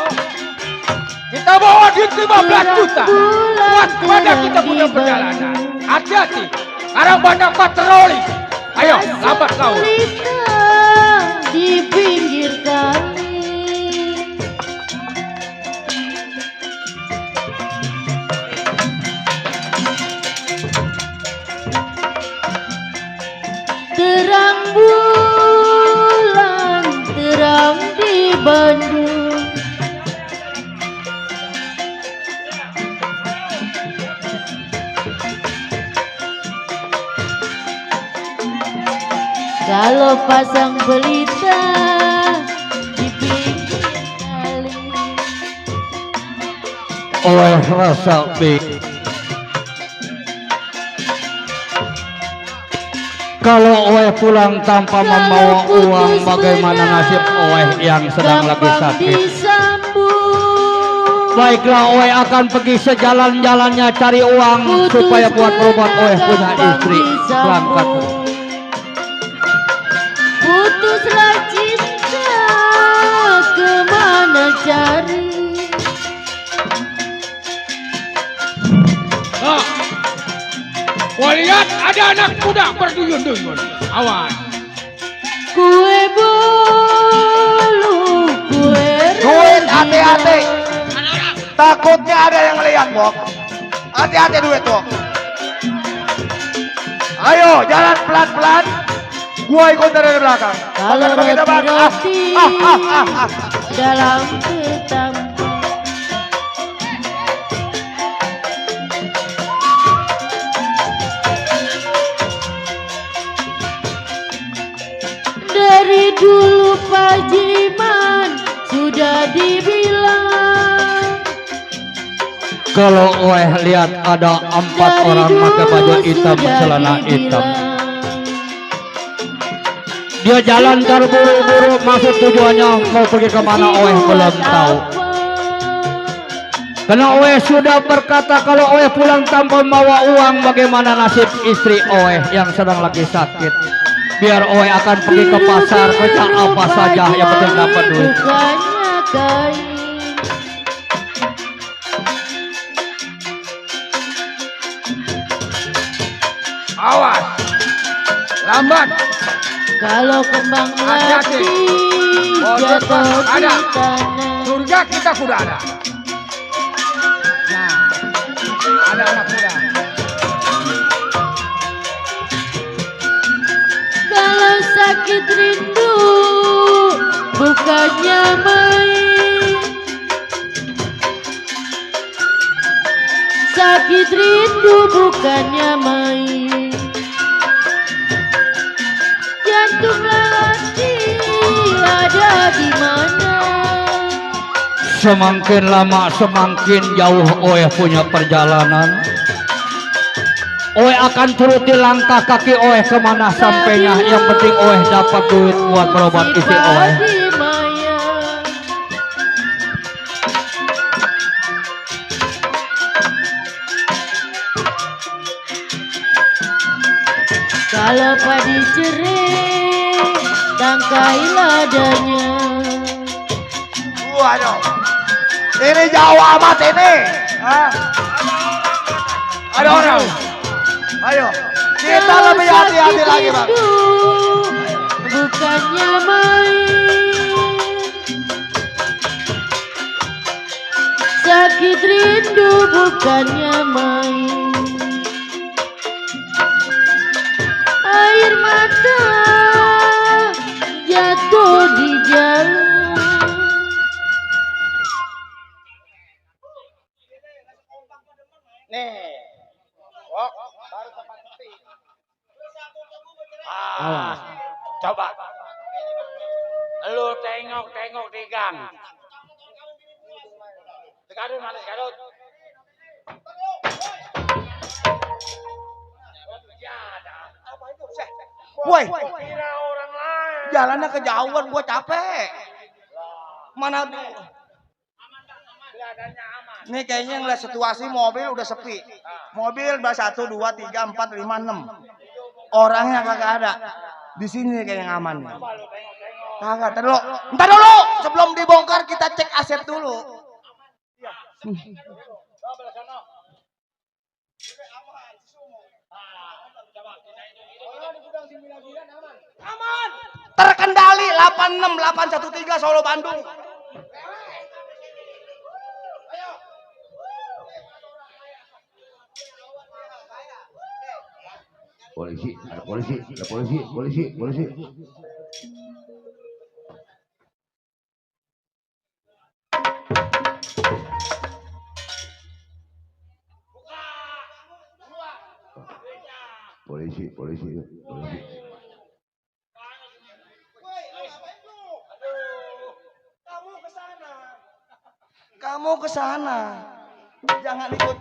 kita bawa duit 15 juta. Buat pada kita punya perjalanan. Hati-hati. Sekarang banyak patroli. Ayo, lambat kau. Di pinggir kali terang bulan terang di Bandung. Kalau pasang pelita di pinggir kali. Oleh rasa B. Kalau Oeh pulang tanpa membawa uang, bagaimana nasib Oeh yang sedang lagi sakit? Baiklah, Oeh akan pergi sejalan-jalannya cari uang supaya buat berobat. Oeh punya istri. Berangkat. Putuslah cinta, kemana cari? Gua lihat ada anak muda berduyun-duyun. Awas. Kue bolu, kue Duit, hati-hati. Takutnya ada yang lihat, Bok. Hati-hati duit, Bok. Ayo, jalan pelan-pelan. Gua ikut dari belakang. kalau roti-roti dalam ketang. Dari dulu Pak Jiman sudah dibilang, Kalau Oeh lihat ada 4 orang pakai baju hitam, celana hitam. Dia jalan terburu-buru, maksud tujuannya mau pergi kemana Oeh belum tahu. Karena Oeh sudah berkata kalau Oeh pulang tanpa membawa uang, bagaimana nasib istri Oeh yang sedang lagi sakit. Biar Oeh akan pergi ke pasar, kerja apa saja yang penting dapat duit. Bukannya kain. Awas. Lambat. Kalau kembang Hati-hati. melati jatuh di Ada. tanah. Surga kita sudah ada. Nah, ada anak muda. Kalau sakit rindu bukannya main. Sakit rindu bukannya main. Jantunglah hati ada di mana? Semakin lama semakin jauh Oeh punya perjalanan. Oeh akan turuti langkah kaki Oeh kemana sampainya. Yang penting Oeh dapat duit buat berobat istri Oeh. Kalau padi cerai, tangkai ladanya. Waduh. Ini jauh amat ini. Hah? Ada orang. Ayo. Kita lebih hati-hati lagi, Bang. Bukannya main. Sakit rindu bukannya main. Air mata jatuh di jalan. Nih. Wok, baru tempat sepi. Coba Lu tengok di gang. Sekadut mana sekadut? Woi, jalannya kejauhan, gua capek. Mana tuh? Nih kayaknya ngeliat situasi mobil udah sepi. Mobil 1, 2, 3, 4, 5, 6. Orangnya kagak ada. Di sini kayaknya aman nih. Kagak, ntar dulu. Sebelum dibongkar kita cek aset dulu. Aman. Terkendali 86 813 Solo Bandung. Polisi, ada polisi, ada polisi. Polisi. Kamu ke sana. Jangan ikut.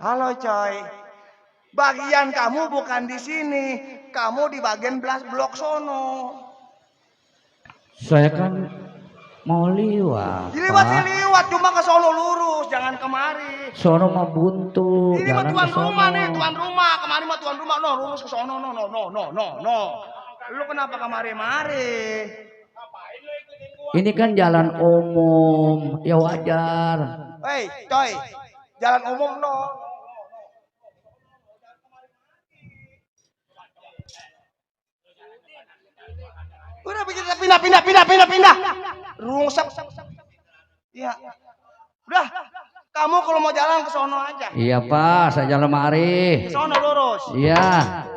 Halo coy. Bagian kamu bukan di sini. Kamu di bagian blok sono. Saya kan mau liwat. Liwat cuma ke sono lurus, jangan kemari. Sono mah buntu. Ini mah Jalan tuan ke sono. rumah nih, tuan rumah. Kemari mah tuan rumah. No, lurus ke sono. No. Lu kenapa kemari-mari? Ini kan jalan umum, ya wajar. Hei, coy. Jalan umum no. Udah bikin pindah. Rungsep. Iya. Udah. Kamu kalau mau jalan ke sono aja. Iya Pak, saya jalan mari. Ke sono lurus. Iya.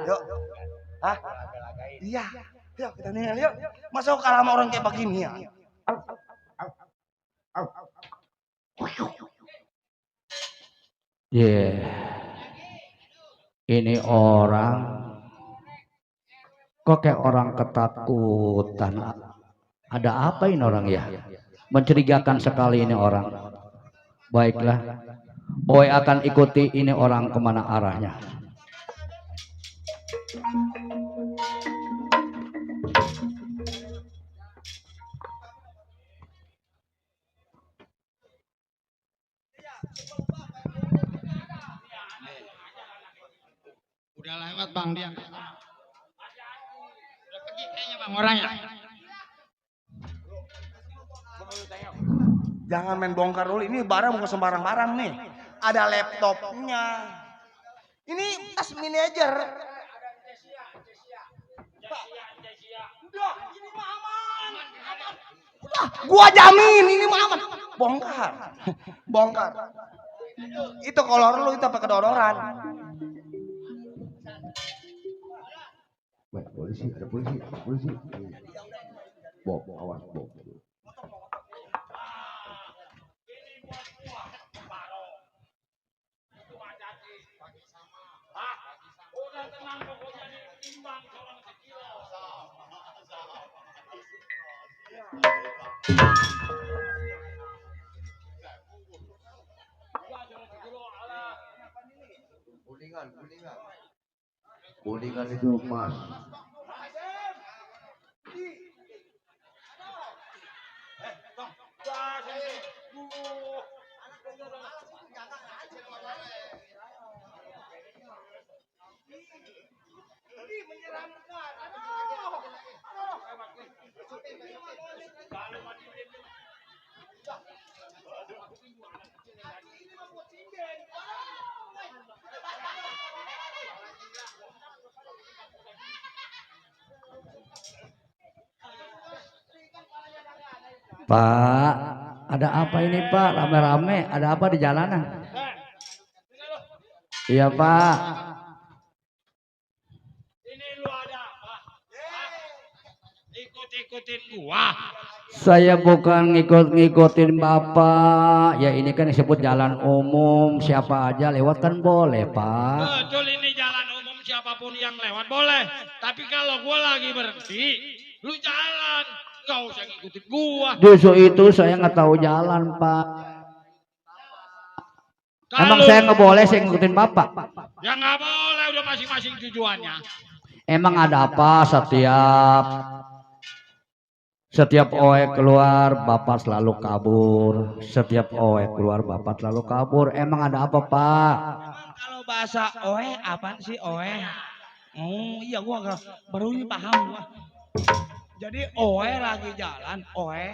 Yuk. Hah? Iya. Yuk kita nih, yuk. Masa kalah sama orang kayak begini ya? Ini orang kok kayak orang ketakutan. Ada apa ini orang ya? Mencurigakan sekali ini orang. Baiklah, Boy akan ikuti ini orang kemana arahnya. Udah lewat bang dia. Udah pergi kayaknya bang orangnya. Jangan main bongkar dulu. Ini barang bukan sembarang barang nih. Ada laptopnya. Ini tas manajer. Udah, ini mah aman. Udah, gua jamin ini mah aman. Bongkar. Itu kolor lu itu apa kedodoran? Polisi, ada polisi. Bob, awas Bob. Kuningan itu emas. Pak, ada apa ini Pak? Rame-rame, ada apa di jalanan? Iya Pak. Ini lu ada apa? Ikut-ikutin gua. Saya bukan ngikut-ngikutin Bapak. Ya ini kan disebut jalan umum, siapa aja lewat kan boleh, Pak. Betul, ini jalan umum, siapapun yang lewat boleh. Tapi kalau gua lagi berhenti, lu jalan, nggak usah ngikutin gua. Justru itu saya nggak tahu jalan, Pak. Emang saya nggak boleh saya ngikutin Bapak? Ya nggak boleh, udah masing-masing tujuannya. Emang ada apa setiap oe keluar Bapak selalu kabur. Setiap oe keluar Bapak selalu kabur. Emang ada apa, Pak? Kalau bahasa oe apaan sih oe? Oh iya gua baru ini paham gua. Jadi oe lagi jalan, oe.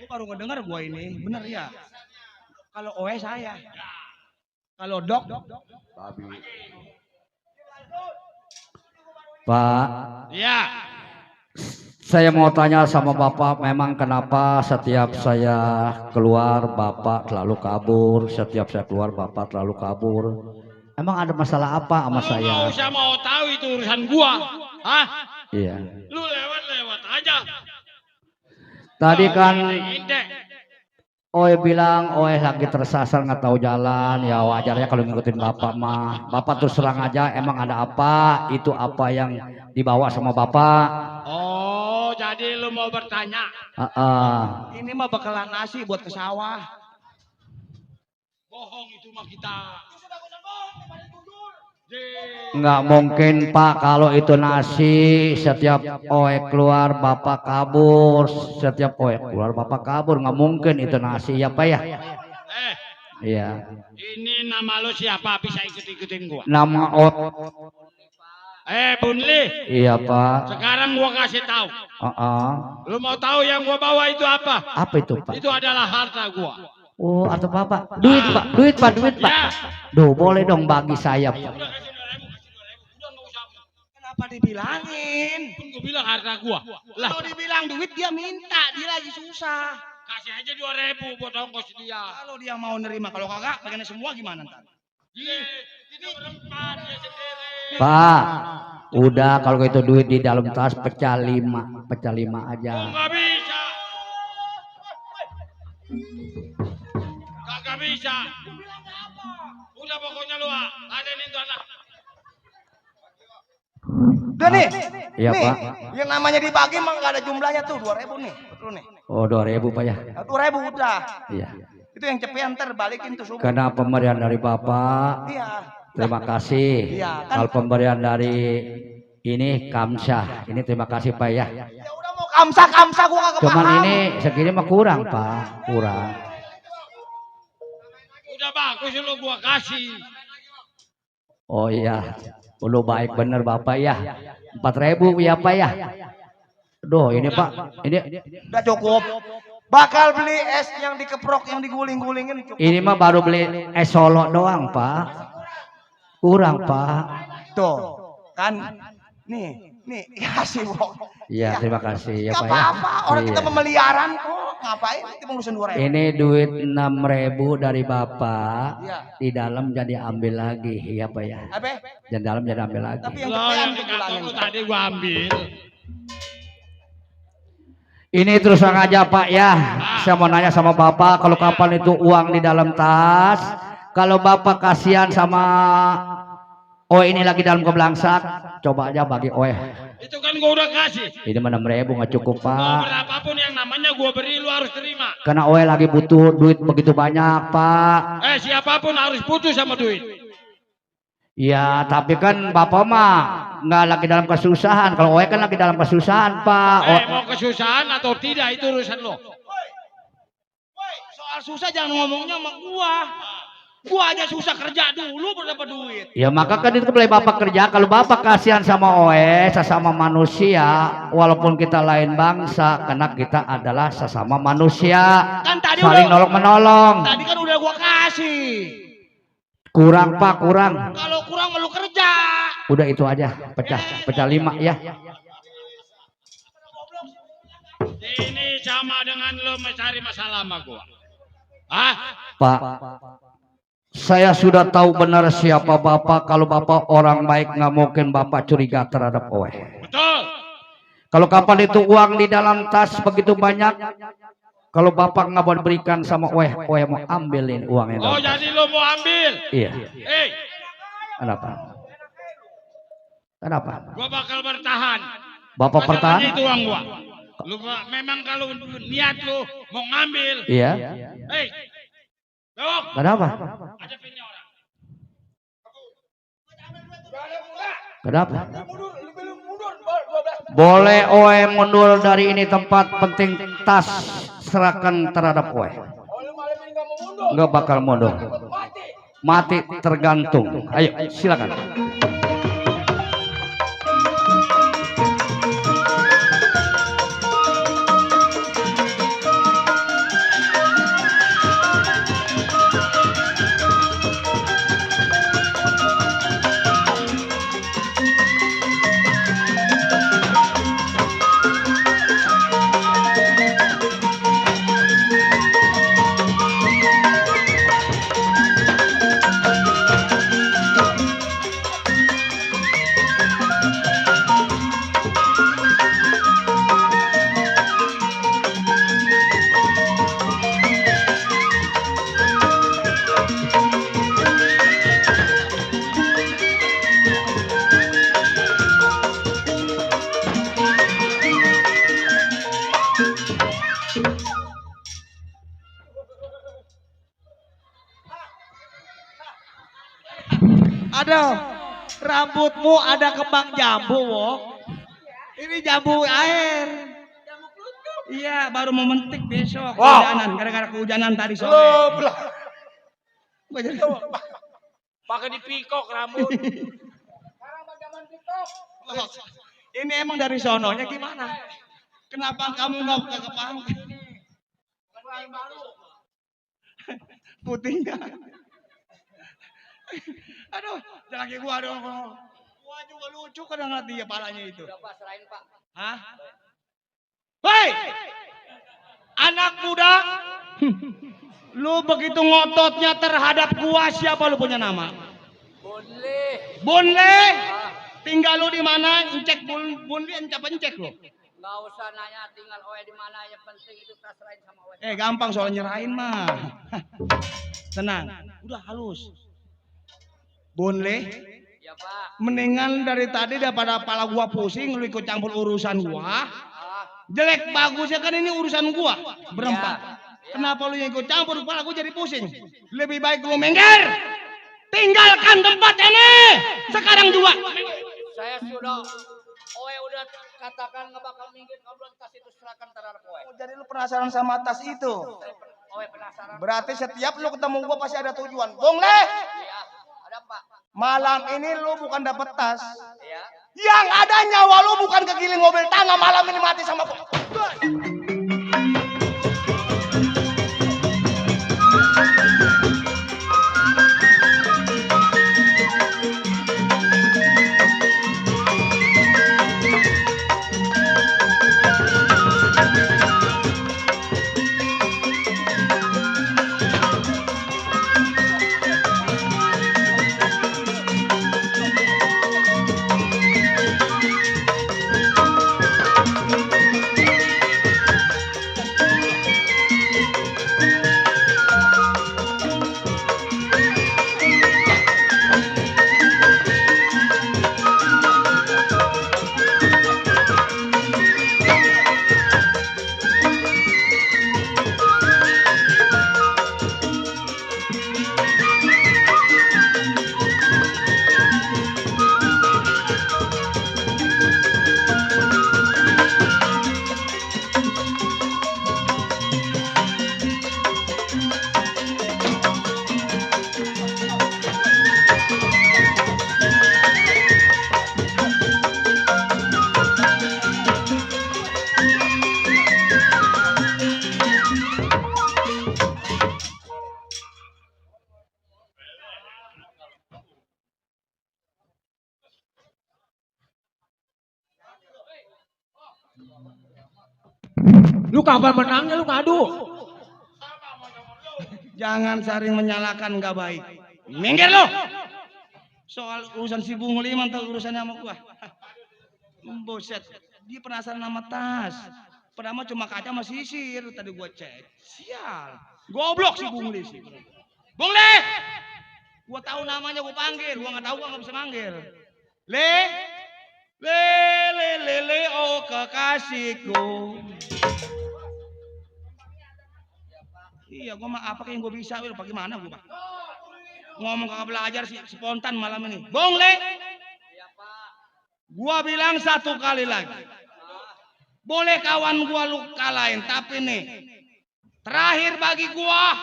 Gua baru ngedengar gua ini, bener ya. Kalau oe saya. Kalau dok babi. Pak. Iya. Saya mau tanya sama Bapak, memang kenapa setiap saya keluar Bapak selalu kabur, setiap saya keluar Bapak selalu kabur? Emang ada masalah apa sama saya? Nggak usah mau tahu, itu urusan gua. Hah? Iya. Lu lewat aja. Tadi kan Inde. Oe bilang Oe lagi tersasar nggak tahu jalan, ya wajarnya kalau ngikutin Bapak mah. Bapak terus serang aja, emang ada apa? Itu apa yang dibawa sama Bapak? Oh, jadi lu mau bertanya? Ini mah bakalan nasi buat ke sawah. Bohong itu mah kita. Nggak mungkin Pak, kalau itu nasi setiap Oe keluar Bapak kabur, setiap Oe keluar Bapak kabur, nggak mungkin itu nasi ya Pak ya? Iya. Ini nama lu siapa? Bisa ikut-ikutin gua. Nama Ot. Bunli. Iya Pak. Sekarang gua kasih tahu. Lu mau tahu yang gua bawa itu apa? Apa itu Pak? Itu adalah harta gua. Oh, atau Bapak? Duit Pak, duit Pak, duit Pak. Ya. Duh, boleh dong bagi saya Pak. Kenapa dibilangin? Gue bilang harta gua. Lah, Kalau dibilang duit dia minta, dia lagi susah. kasih aja 2.000 buat ongkos dia. Kalau dia mau nerima, kalau kagak pengennya semua gimana ntar? Ini berempat dia sendiri. Pak, udah kalau itu duit di dalam tas pecah 5 aja. Nggak bisa. Kagak bisa. Udah pokoknya lu ladenin tuh anak. Udah nih, Iya nih, Pak. yang namanya dibagi emang nggak ada jumlahnya tuh 2.000 nih, betul nih. Oh 2.000 Pak ya. 2.000 udah. Iya. Itu yang cepetan ntar balikin tuh subuh. Karena pemberian dari Bapak. Iya. Terima kasih. Iya, kan? Kalau pemberian dari ini Kamsah, ini terima kasih Pak ya. Ya udah mau kamsa gua kagak Cuman paham. ini segini mah kurang Pak, kurang. Udah bagus lu gua kasih. Oh iya, lu baik bener Bapak ya. 4.000 ya Pak ya. Duh ini Pak, ini Udah cukup. Bakal beli es yang dikeprok, yang diguling-gulingin cukup. ini mah baru beli es Solo doang Pak. Kurang Pak. Tuh, kan nih kasih Bok. Iya terima kasih ya Gak Pak ya. apa-apa, orang kita Iya. pemeliharaan kok. Ngapain kita ngurusin 2.000? Ini duit 6.000 dari Bapak. Iya. Di dalam jadi ambil lagi ya Pak ya. Apa? Di dalam jadi ambil lagi. Tapi yang Lo cepetan yang tuh di kantor pulangin. lu tadi gua ambil. Ini terus terang aja Pak ya. Saya mau nanya sama Bapak, kalau kapan itu uang di dalam tas, kalau Bapak kasihan sama ini lagi dalam kebelangsat, coba aja bagi Itu kan gua udah kasih. Ini mana 6.000 nggak cukup Mau Pak. berapapun yang namanya gua beri lu harus terima. Karena lagi butuh duit begitu banyak Pak. Siapapun harus putus sama duit. Ya tapi kan Bapak mah nggak lagi dalam kesusahan. Kalau kan lagi dalam kesusahan Pak. Mau kesusahan atau tidak itu urusan lo. Woi, soal susah jangan ngomongnya sama gua. Gua aja susah kerja dulu baru dapat duit. Ya maka kan itu boleh Bapak kerja. Kalau Bapak kasihan sama sesama manusia, walaupun kita lain bangsa, karena kita adalah sesama manusia, Kan tadi saling udah, nolong menolong. tadi kan udah gua kasih. Kurang Pak, kurang. Kalau kurang malu kerja. Udah itu aja, pecah 5 ya. Ini sama dengan lo mencari masalah sama gua. Pak, saya sudah tahu benar siapa Bapak. Kalau Bapak orang baik, nggak mungkin Bapak curiga terhadap Betul. Kalau kapan itu uang di dalam tas begitu banyak, kalau bapak nggak mau berikan sama Oe mau ambilin uangnya. Oh jadi lo mau ambil? Iya. Eh, Kenapa? Kenapa? gua bakal bertahan. Bapak bertahan? Masalahnya itu uang gua. Lu memang kalau niat lu mau ngambil. Iya. Hei, Bewok. Kenapa? Ada punya orang. Kenapa? Boleh Oe mundur dari ini tempat, penting tas serahkan terhadap Oe. Nggak bakal mundur. Mati tergantung. Ayo silakan. Aduh, rambutmu ada kembang jambu, Wok. Ini jambu air. Iya, baru mau mentik besok. Kehujanan, gara-gara kehujanan tadi sore. Pakai dipikok rambut. Ini emang dari sononya gimana? Kenapa kamu nggak ke kepala? Putih nggak? Aduh, lagi gua dong. Gua juga lucu kadang ngeliat dia palanya itu. Hah? Hei! Anak muda, lu begitu ngototnya terhadap gua, siapa lu punya nama? Bonle. Bonle? Tinggal lu di mana? Encek Bonle, encek lu. Nggak usah nanya tinggal Oe di mana, yang penting itu kita serahin sama Oe. Gampang soal nyerahin mah. Tenang, udah halus. Bonle, Ya Pak. mendingan dari tadi daripada kepala gua pusing, lu ikut campur urusan gua. Jelek bagusnya kan ini urusan gua berempat. Kenapa lu yang ikut campur, kepala gua jadi pusing? Lebih baik lu minggir. Tinggalkan tempat ini. Sekarang juga. Saya sudah, Oe udah katakan nggak bakal minggir kalau tas itu serahkan terhadap Oe. Jadi lu penasaran sama tas itu? Oe penasaran. Berarti setiap lu ketemu gua pasti ada tujuan. Bongle. Iya, ada Pak. Malam ini lu bukan dapet tas. Iya. Yang ada nyawa lu bukan kegiling mobil tangga, malam ini mati sama gua. Lu kapan menangnya lu ngadu? Jangan saling menyalahkan, nggak baik. Minggir lo. Soal urusan si Bungli mantel urusannya sama gua. Buset. Dia penasaran sama tas. Padahal cuma kaca sama sisir. Tadi gua cek. Sial. Goblok si Bung Le sih. Bung Le! Gua tahu namanya gua panggil. Gua nggak tahu gua nggak bisa manggil. Le! Le, oh kekasihku. Iya, gua mah apa yang gua bisa, bagaimana gua, Pak? Ngomong kagak belajar sih, spontan malam ini. Bung Le! Gua bilang satu kali lagi. Boleh kawan gua lu kalahin, tapi nih terakhir bagi gua,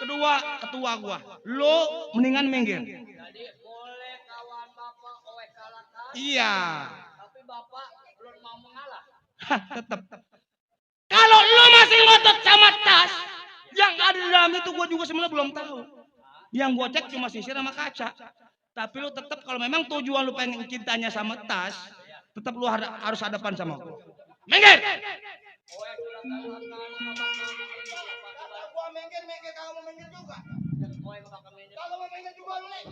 kedua ketua gua, lu mendingan minggir. Jadi boleh kawan bapak owe kalah. Iya. Tapi bapak belum mau mengalah. Tetap. Kalau lu masih ngotot sama tas, yang ada di dalam itu gua juga sebenarnya belum tahu. Yang gua cek cuma sisir sama kaca. Tapi lu tetap kalau memang tujuan lu pengen cintanya sama tas, tetap lu harus hadapan sama gua. Minggir. Gua minggir, kamu mau minggir juga. Kalau mau minggir juga lu nih.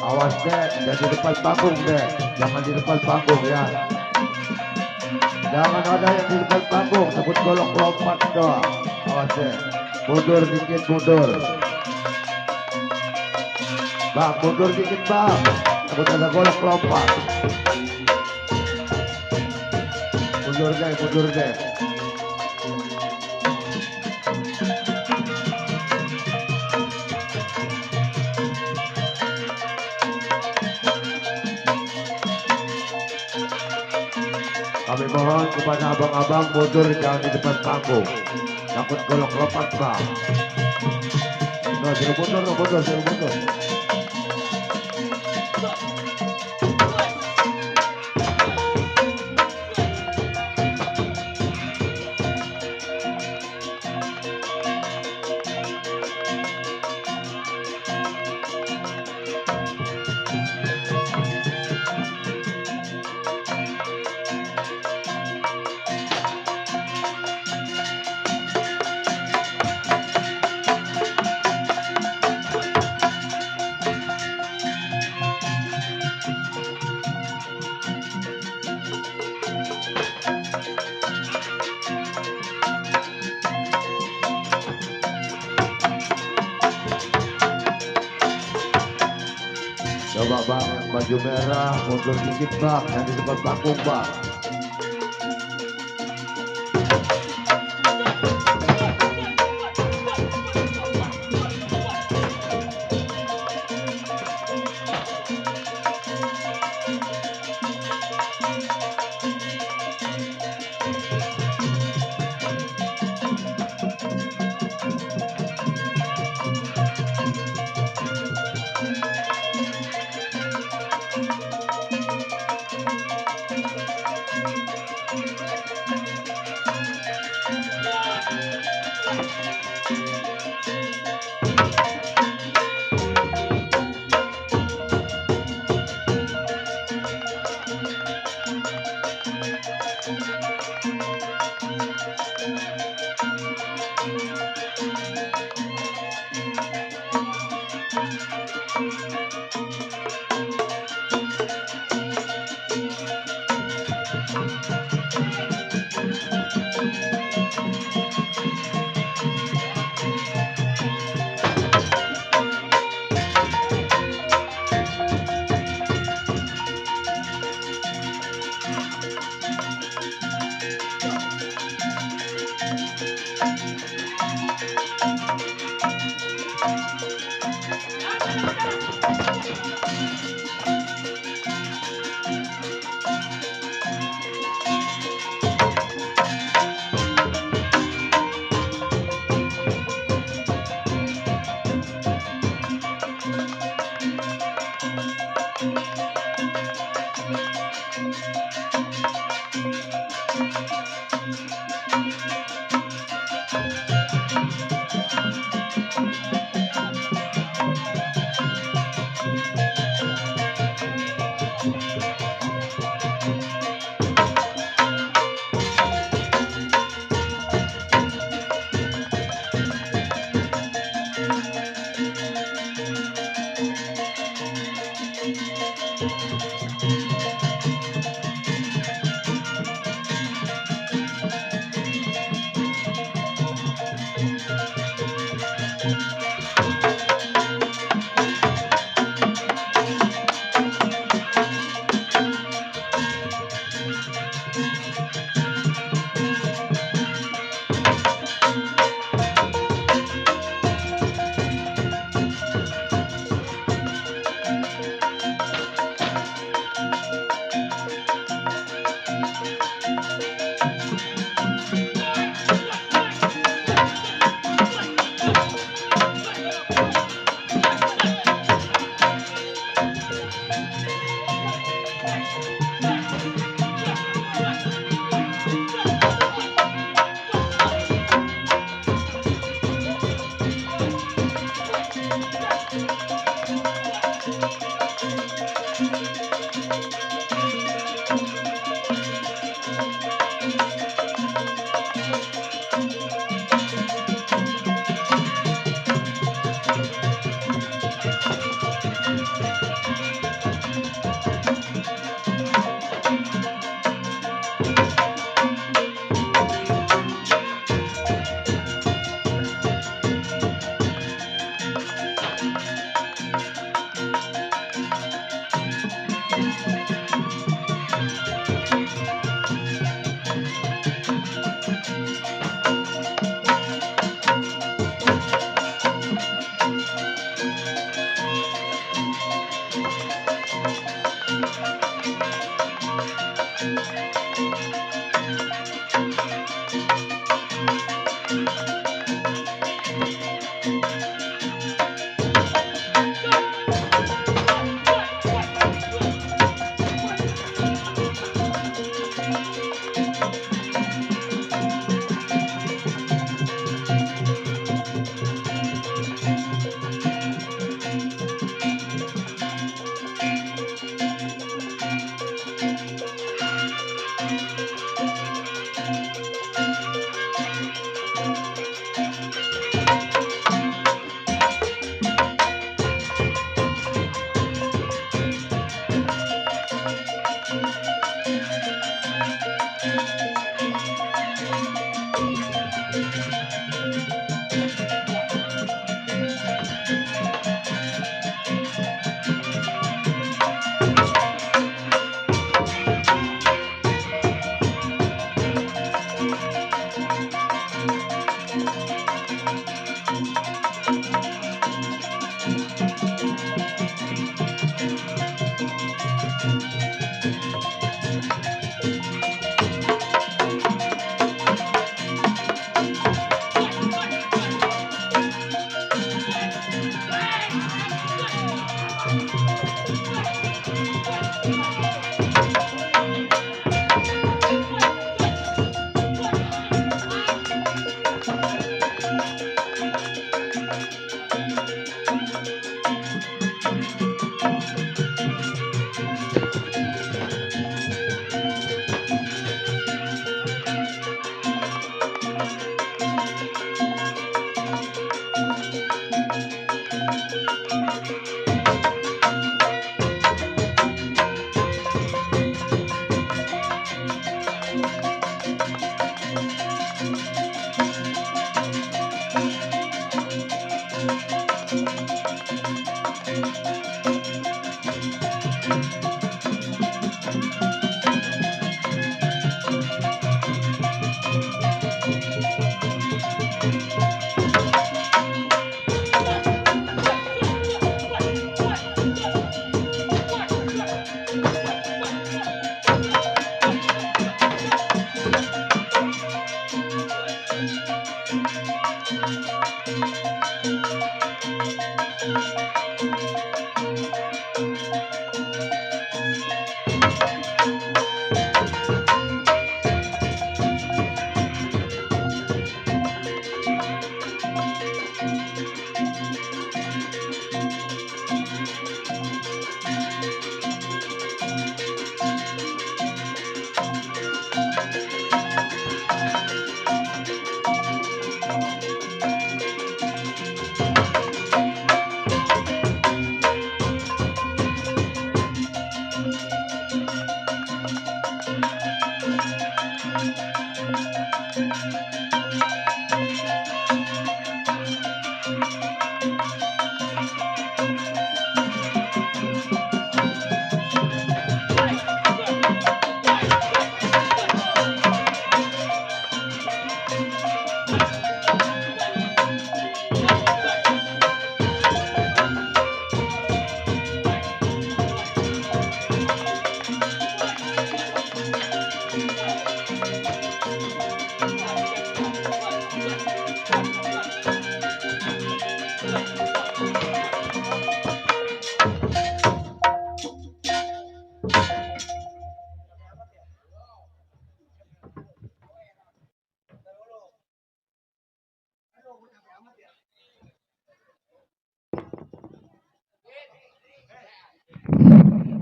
Awas deh, jangan di depan panggung deh. Jangan di depan panggung ya. Jangan ada yang di depan panggung, sebut golok lompat doang. Awas deh. Mundur dikit, mundur. Bang, mundur dikit bang. Sebut ada golok lompat. Mundur deh, mundur deh. Kami mohon kepada abang-abang mundur jangan di depan panggung. Takut golok lompat bang. Nah, suruh mundur, suruh mundur. Coba bang, yang baju merah mundur dikit bang, yang di depan panggung bang.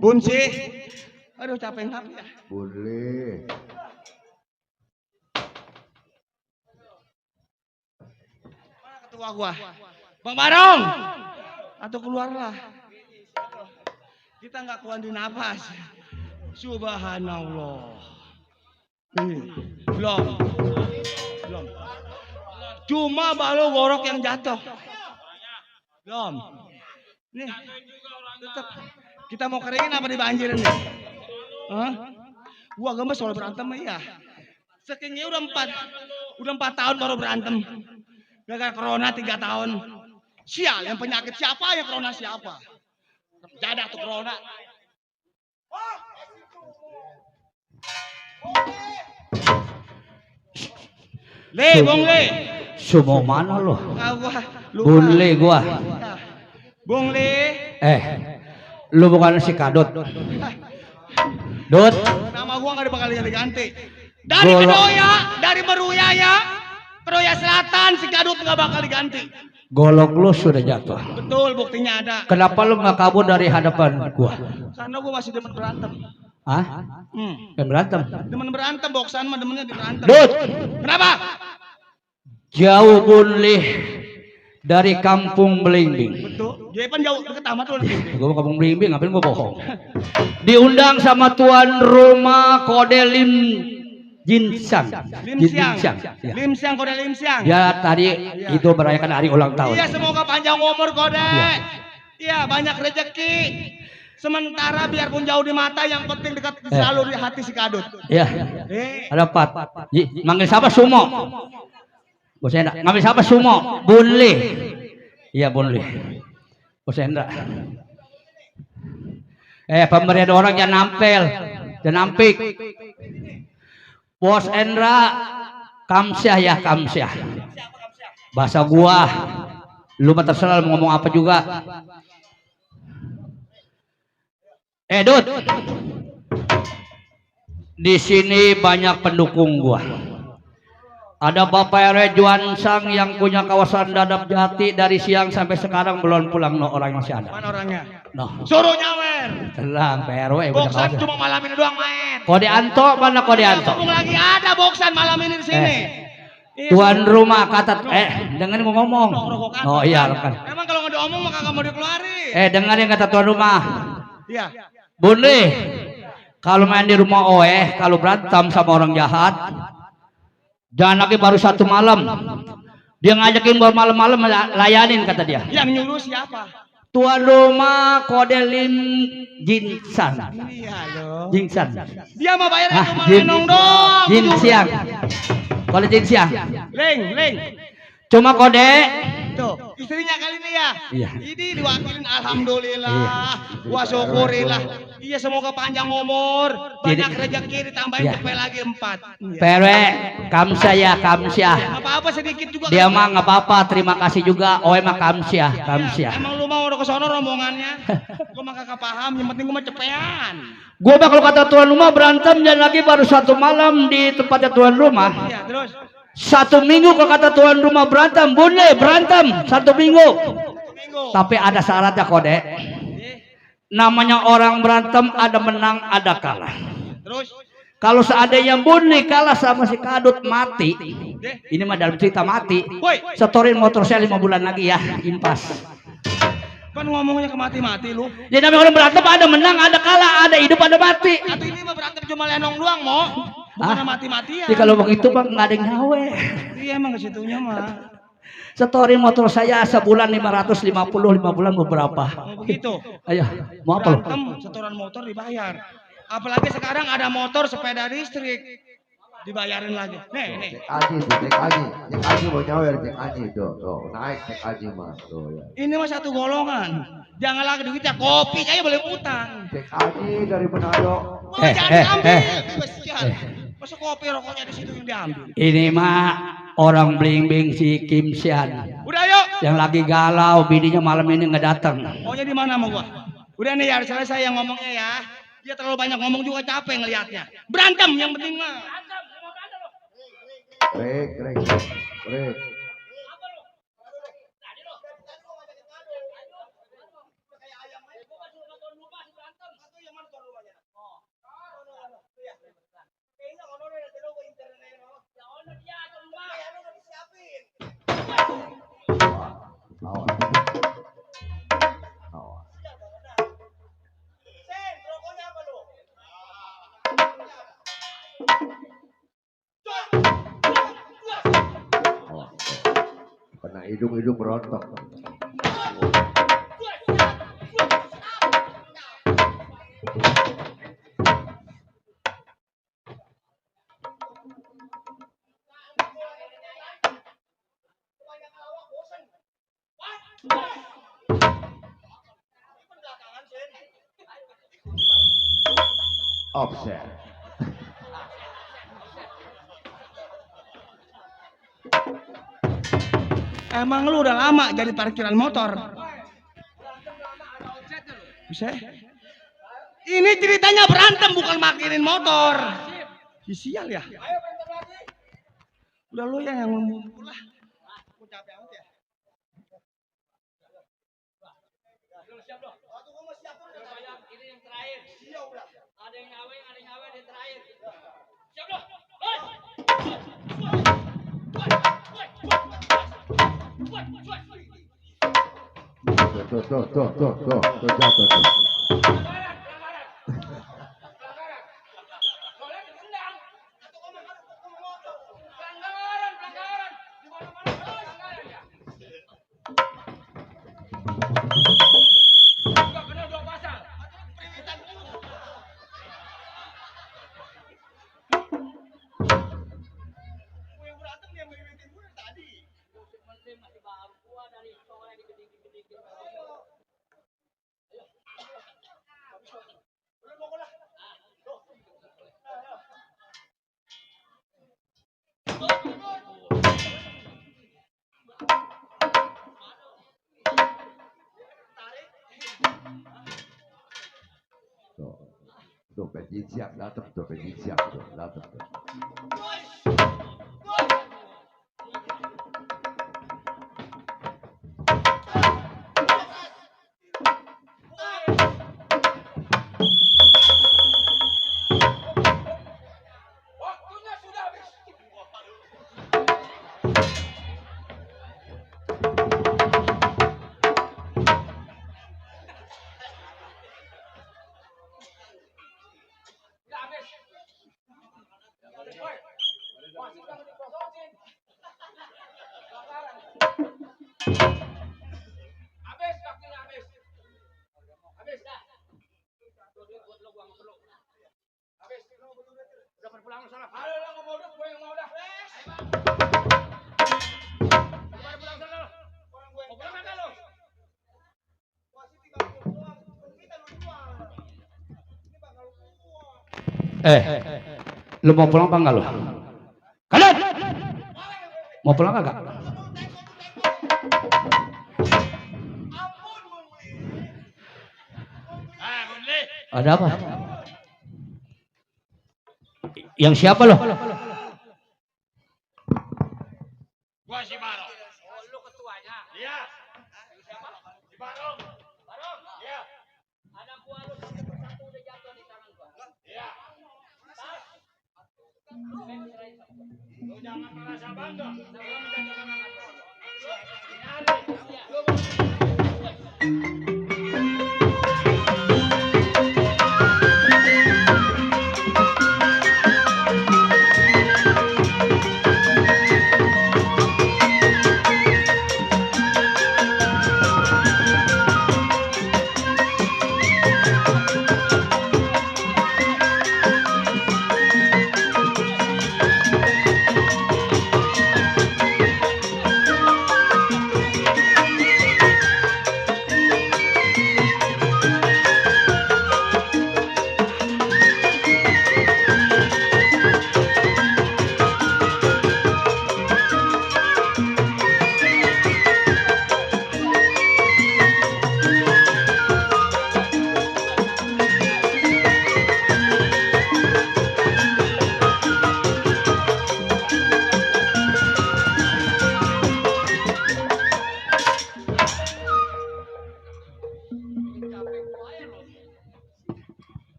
Bunsi. Aduh capek ngap ya. Boleh. Mana ketua gua? Bang Barong. Atau keluarlah. Kita nggak kuat di nafas. Subhanallah. Belum. Cuma balu gorok yang jatuh. Belum. Nih. Tetap. Kita mau keringin apa dibanjirin nih? Hah? Gua gemes soal berantem ya. Sekingnya udah 4 tahun baru berantem. Gara-gara corona 3 tahun. Sial, yang penyakit siapa, yang corona siapa? Jadah tuh corona. Le, Bung Le. Semua mana lo? Lupa. Bunle gua. Bung Le. Lu bukan si Kadut. Dut. Nama gua nggak bakal ganti-ganti. Dari Kedoya, dari Meruyaya, Kedoya Selatan, si Kadut nggak bakal diganti. Golok lu sudah jatuh. Betul, buktinya ada. Kenapa lu nggak kabur dari hadapan gua? Karena gua masih demen berantem. Hah? Berantem? Demen berantem, boksan mah demennya di berantem. Dut. Kenapa? Jauh Bunlih dari kampung Belimbing. Betul. Dia kan jauh deket amat tuh. Gua kampung Belimbing, ngapain gua bohong? Diundang sama tuan rumah Kode Lim Jinsang. Ya. Limsiang, Kode Limsiang. Ya tadi itu merayakan hari ulang tahun. Iya, semoga panjang umur Kode. Iya, banyak rezeki. Sementara biarpun jauh di mata, yang penting dekat selalu di hati si Kadut. Iya. Ada 4. Manggil siapa Sumo? Bos Hendra. Ngambil siapa Sumo? Bunli. Iya Bunli. Bos Hendra. Pemberian orang yang nampel, dan nampik. Bos Hendra, Kamsyah ya Kamsyah. Bahasa gua, lu mah terserah mau ngomong apa juga. Dut. Di sini banyak pendukung gua. Ada Bapak RW Juansang yang punya kawasan Dadap Jati, dari siang sampai sekarang belum pulang. No, orang masih ada. Mana orangnya? No. Suruh nyawer. Tenang, Pak RW. Boksan cuma malam ini doang main. Kode Anto, mana Kode Anto? Lagi ada boksan malam ini di sini. Tuan rumah kata, dengerin gua ngomong. Oh iya, kan. Emang kalau nggak diomong maka nggak mau dikeluarin. Dengerin kata tuan rumah. Iya. Bunde, kalau main di rumah kalau berantem sama orang jahat, jangan lagi baru 1 malam. Dia ngajakin baru malam-malam layanin kata dia. Yang nyuruh siapa? Tuan rumah Kode Lim Jinsan. Iya loh. Jinsan. Dia mau bayar cuma lenong doang. Jinsiang. Kode Jinsiang. Leng. Cuma kode. Tuh, istrinya kali ini ya. Iya. Ini diwakilin alhamdulillah. Wa syukurillah. Iya, semoga panjang umur, banyak rezeki, ditambahin DP lagi 4. PRW, Kamsyah ya Kamsyah. Apa-apa sedikit juga. Dia mah nggak apa-apa, terima kasih juga. Mah Kamsyah. Emang lu mau udah ke sono rombongannya? Gua mah kagak paham, yang penting gua mah cepean. Gua mah kalau kata tuan rumah berantem dan lagi baru 1 malam di tempatnya tuan rumah. Iya, terus 1 minggu kalau kata tuan rumah berantem, boleh berantem 1 minggu. Tapi ada syaratnya Kode. Namanya orang berantem ada menang ada kalah. Terus kalau seandainya Bunli kalah sama si Kadut mati, ini mah dalam cerita mati. Setorin motor saya 5 bulan lagi ya, impas. Kan ngomongnya ke mati-mati lu. Jadi namanya orang berantem ada menang ada kalah, ada hidup ada mati. Atau ini mah berantem cuma lenong doang, Mo. Bukan mati-matian. Jadi kalau begitu Bang nggak ada yang nyawe. Iya emang ke situnya mah. Setorin motor saya sebulan 550, 5 bulan beberapa. Begitu. Ayo, mau apa lo? Setoran motor dibayar. Apalagi sekarang ada motor sepeda listrik. Dibayarin lagi. Nih. Cek Aji mau nyawer, Cek Aji tuh, naik Cek Aji mah tuh ya. Ini mah satu golongan. Jangan lagi duitnya kopi aja boleh utang. Cek Aji dari Manado. Jangan ambil. Masa kopi rokoknya di situ yang diambil. Ini mah orang Belimbing si Kim Sian. Udah yuk. Yang lagi galau, bininya malam ini nggak datang. Maunya di mana sama gua? Udah nih ya, selesai yang ngomongnya ya. Dia terlalu banyak ngomong juga capek ngelihatnya. Berantem yang penting mah. Break. kena hidung rontok. Offset. Emang lu udah lama jadi parkiran motor? Bisa? Ini ceritanya berantem bukan makinin motor. Sial ya. Udah lu yang ngumpul lah. Aku capek amat ya. Ini yang terakhir. Ada yang ngawe yang terakhir. Siap loh. Tuh. Tuh, pengen siap datang tuh. Waktunya sudah habis. Habis waktunya habis. Habis dah. Habis. Udah pada pulang sana. Halo lo nggak mau udah, gue yang mau dah. Ayo bang. Pada pulang sana lo. Mau pulang mana lo? Lu mau pulang apa enggak lu? Kalian mau pulang enggak? Ada apa? Yang siapa lo? Gua si Barong. Oh, lu ketuanya? Iya. Siapa? Si Barong. Barong? Iya. Anak gua lu satu persatu udah jatuh di tangan gua. Iya. Lu jangan merasa bangga. Jangan menjaga semangat lu.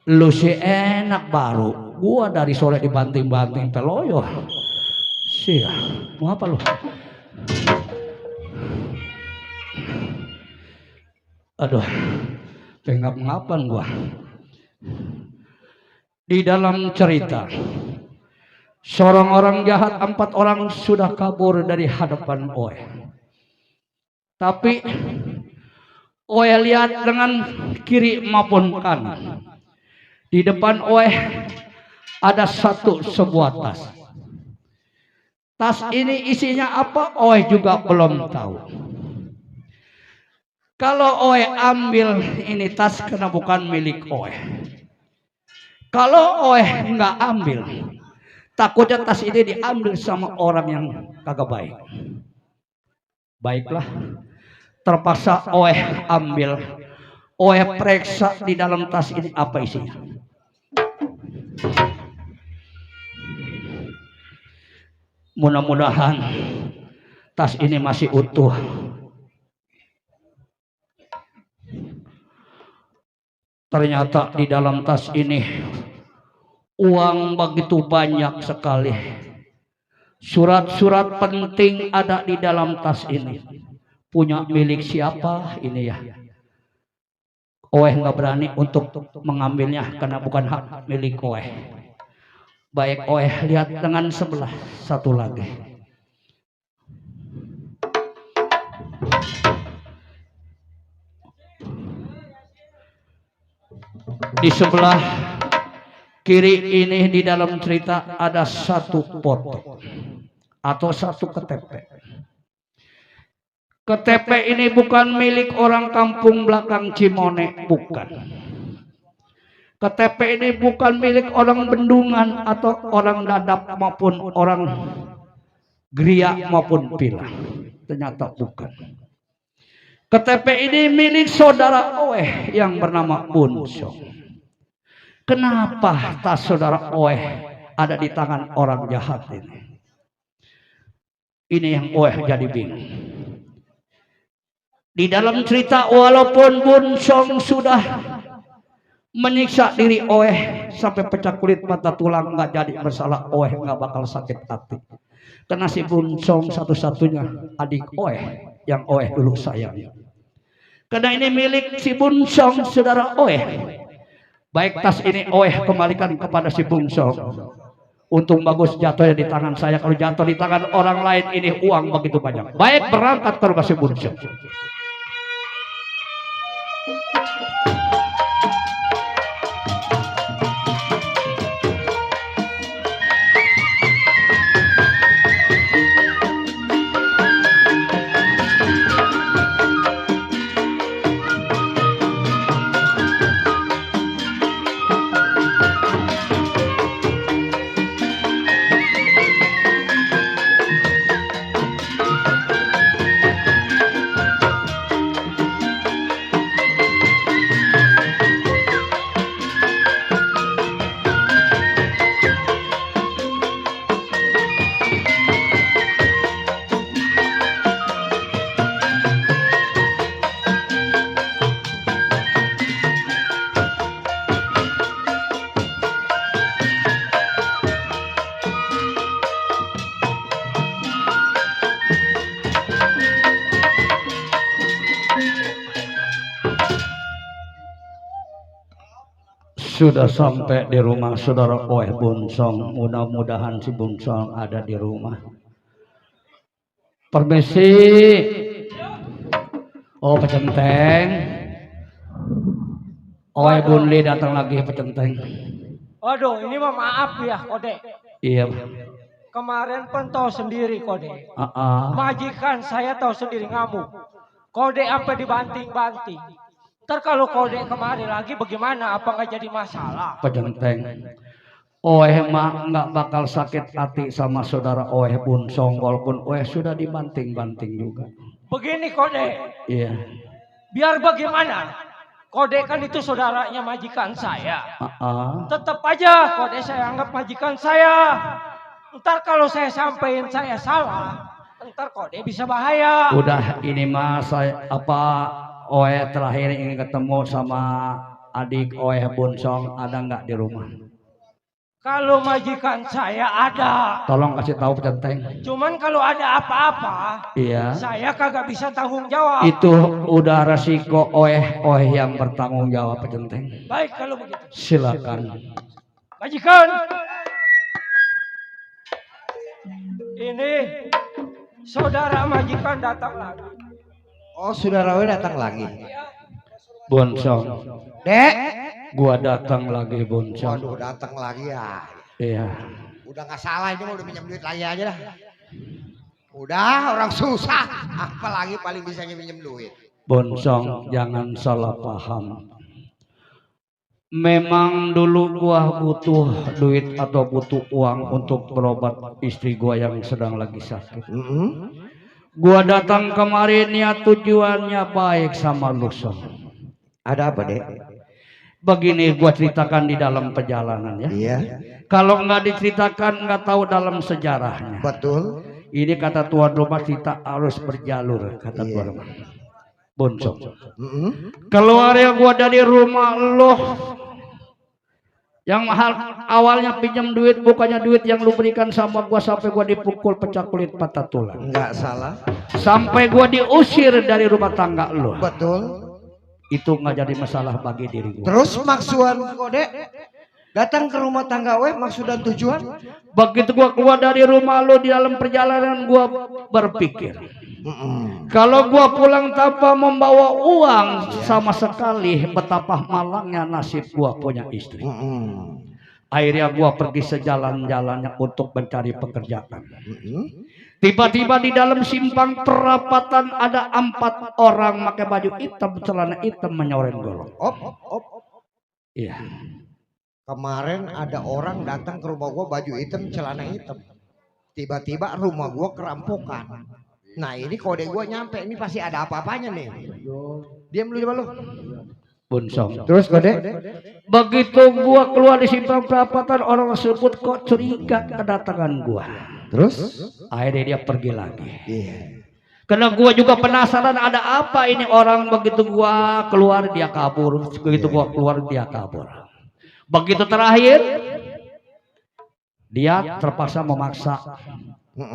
Lu sih enak baru. Gua dari sore dibanting-banting teloyo. Sia, mau apa lu? Aduh, pengap-ngapan gua. Di dalam cerita Seorang orang jahat, 4 orang sudah kabur dari hadapan Oe. Tapi Oe lihat dengan kiri maupun kanan. Di depan Oe ada sebuah tas. Tas ini isinya apa? Oe juga belum tahu. Kalau Oe ambil ini tas karena bukan milik Oe. Kalau Oe nggak ambil, takutnya tas ini diambil sama orang yang kagak baik. Baiklah, terpaksa Oe ambil. Oe periksa di dalam tas ini apa isinya. Mudah-mudahan tas ini masih utuh. Ternyata di dalam tas ini uang begitu banyak sekali. Surat-surat penting ada di dalam tas ini. Punya milik siapa ini ya? Oe nggak berani untuk mengambilnya karena bukan hak milik Oe. Baik, Oe lihat dengan sebelah satu lagi. Di sebelah kiri ini di dalam cerita ada satu foto atau satu KTP. KTP ini bukan milik orang kampung belakang Cimone, bukan. KTP ini bukan milik orang Bendungan atau orang Dadap maupun orang Gria maupun Pila. Ternyata bukan. KTP ini milik saudara Oe yang bernama Bunsong. Kenapa tas saudara Oe ada di tangan orang jahat ini? Ini yang Oe jadi bingung. Di dalam cerita walaupun Bunsong sudah menyiksa diri Oe sampai pecah kulit mata tulang, nggak jadi bersalah, Oe nggak bakal sakit hati. Karena si Bunsong satu-satunya adik Oe yang Oe dulu sayang. Karena ini milik si Bunsong saudara Oe. Baik, tas ini Oe kembalikan kepada si Bunsong. Untung bagus jatuhnya di tangan saya. Kalau jatuh di tangan orang lain ini uang begitu banyak. Baik, berangkat ke rumah si Bunsong. Sudah sampai di rumah saudara Oe Bunsong. Mudah-mudahan si Bunsong ada di rumah. Permisi. Oh, Pecenteng. Oe Bunli datang lagi, Pecenteng. Aduh, ini mah maaf ya, Kode. Iya. Kemarin pun tahu sendiri, Kode. Majikan saya tahu sendiri ngamuk. Kode apa dibanting-banting. Ntar kalau Kode kemari lagi bagaimana? Apa nggak jadi masalah? Pecenteng. Oe mah nggak bakal sakit hati sama saudara Oe Bunsong walaupun Oe sudah dibanting-banting juga. Begini Kode. Iya. Biar bagaimana? Kode kan itu saudaranya majikan saya. Tetap aja Kode saya anggap majikan saya. Ntar kalau saya sampaikan saya salah, ntar Kode bisa bahaya. Udah, ini mah saya Oe terakhir ingin ketemu sama adik Oe Bunsong, ada nggak di rumah? Kalau majikan saya ada. Tolong kasih tahu Pecenteng. Cuman kalau ada apa-apa, iya, saya kagak bisa tanggung jawab. Itu udah resiko Oe yang bertanggung jawab, Pecenteng. Baik kalau begitu. Silakan. Majikan. Ini saudara majikan datang lagi. Oh, saudara we datang lagi. Bonsong, Dek, gua datang lagi Bonsong. waduh datang lagi ya. Iya. Udah nggak salah ini udah minjem duit lagi aja dah. Udah orang susah, apalagi paling bisa minjem duit. Bonsong, jangan salah paham. Memang dulu gua butuh duit atau butuh uang untuk berobat istri gua yang sedang lagi sakit. Gua datang kemarin niat tujuannya baik sama lu, Song. Ada apa, Dek? Begini gua ceritakan di dalam perjalanan ya. Iya. Kalau nggak diceritakan nggak tahu dalam sejarahnya. Betul. Ini kata tuan rumah kita harus berjalur kata tuan rumah. Bonsong. Keluar ya gua dari rumah lo. Yang mahal awalnya pinjam duit bukannya duit yang lu berikan sama gua sampai gua dipukul pecah kulit patah tulang. Enggak salah. Sampai gua diusir dari rumah tangga lo. Betul. Itu nggak jadi masalah bagi diri gua. Terus maksudan kode datang ke rumah tangga we maksud dan tujuan? Begitu gua keluar dari rumah lo di dalam perjalanan gua berpikir. Kalau gua pulang tanpa membawa uang sama sekali, betapa malangnya nasib gua punya istri. Akhirnya gua pergi sejalan-jalannya untuk mencari pekerjaan. Tiba-tiba di dalam simpang perapatan ada 4 orang pakai baju hitam, celana hitam menyoreng golong. Iya. Kemarin ada orang datang ke rumah gua baju hitam, celana hitam. Tiba-tiba rumah gua kerampokan. Nah ini kode gua nyampe, ini pasti ada apa-apanya nih. Diam lu coba lu. Bonsong. Terus kode? Begitu gua keluar di simpang perapatan, orang tersebut kok curiga kedatangan gua. Terus? Akhirnya dia pergi lagi. Iya. Karena gua juga penasaran ada apa ini orang, begitu gua keluar dia kabur, begitu gua keluar dia kabur. Begitu terakhir dia terpaksa memaksa,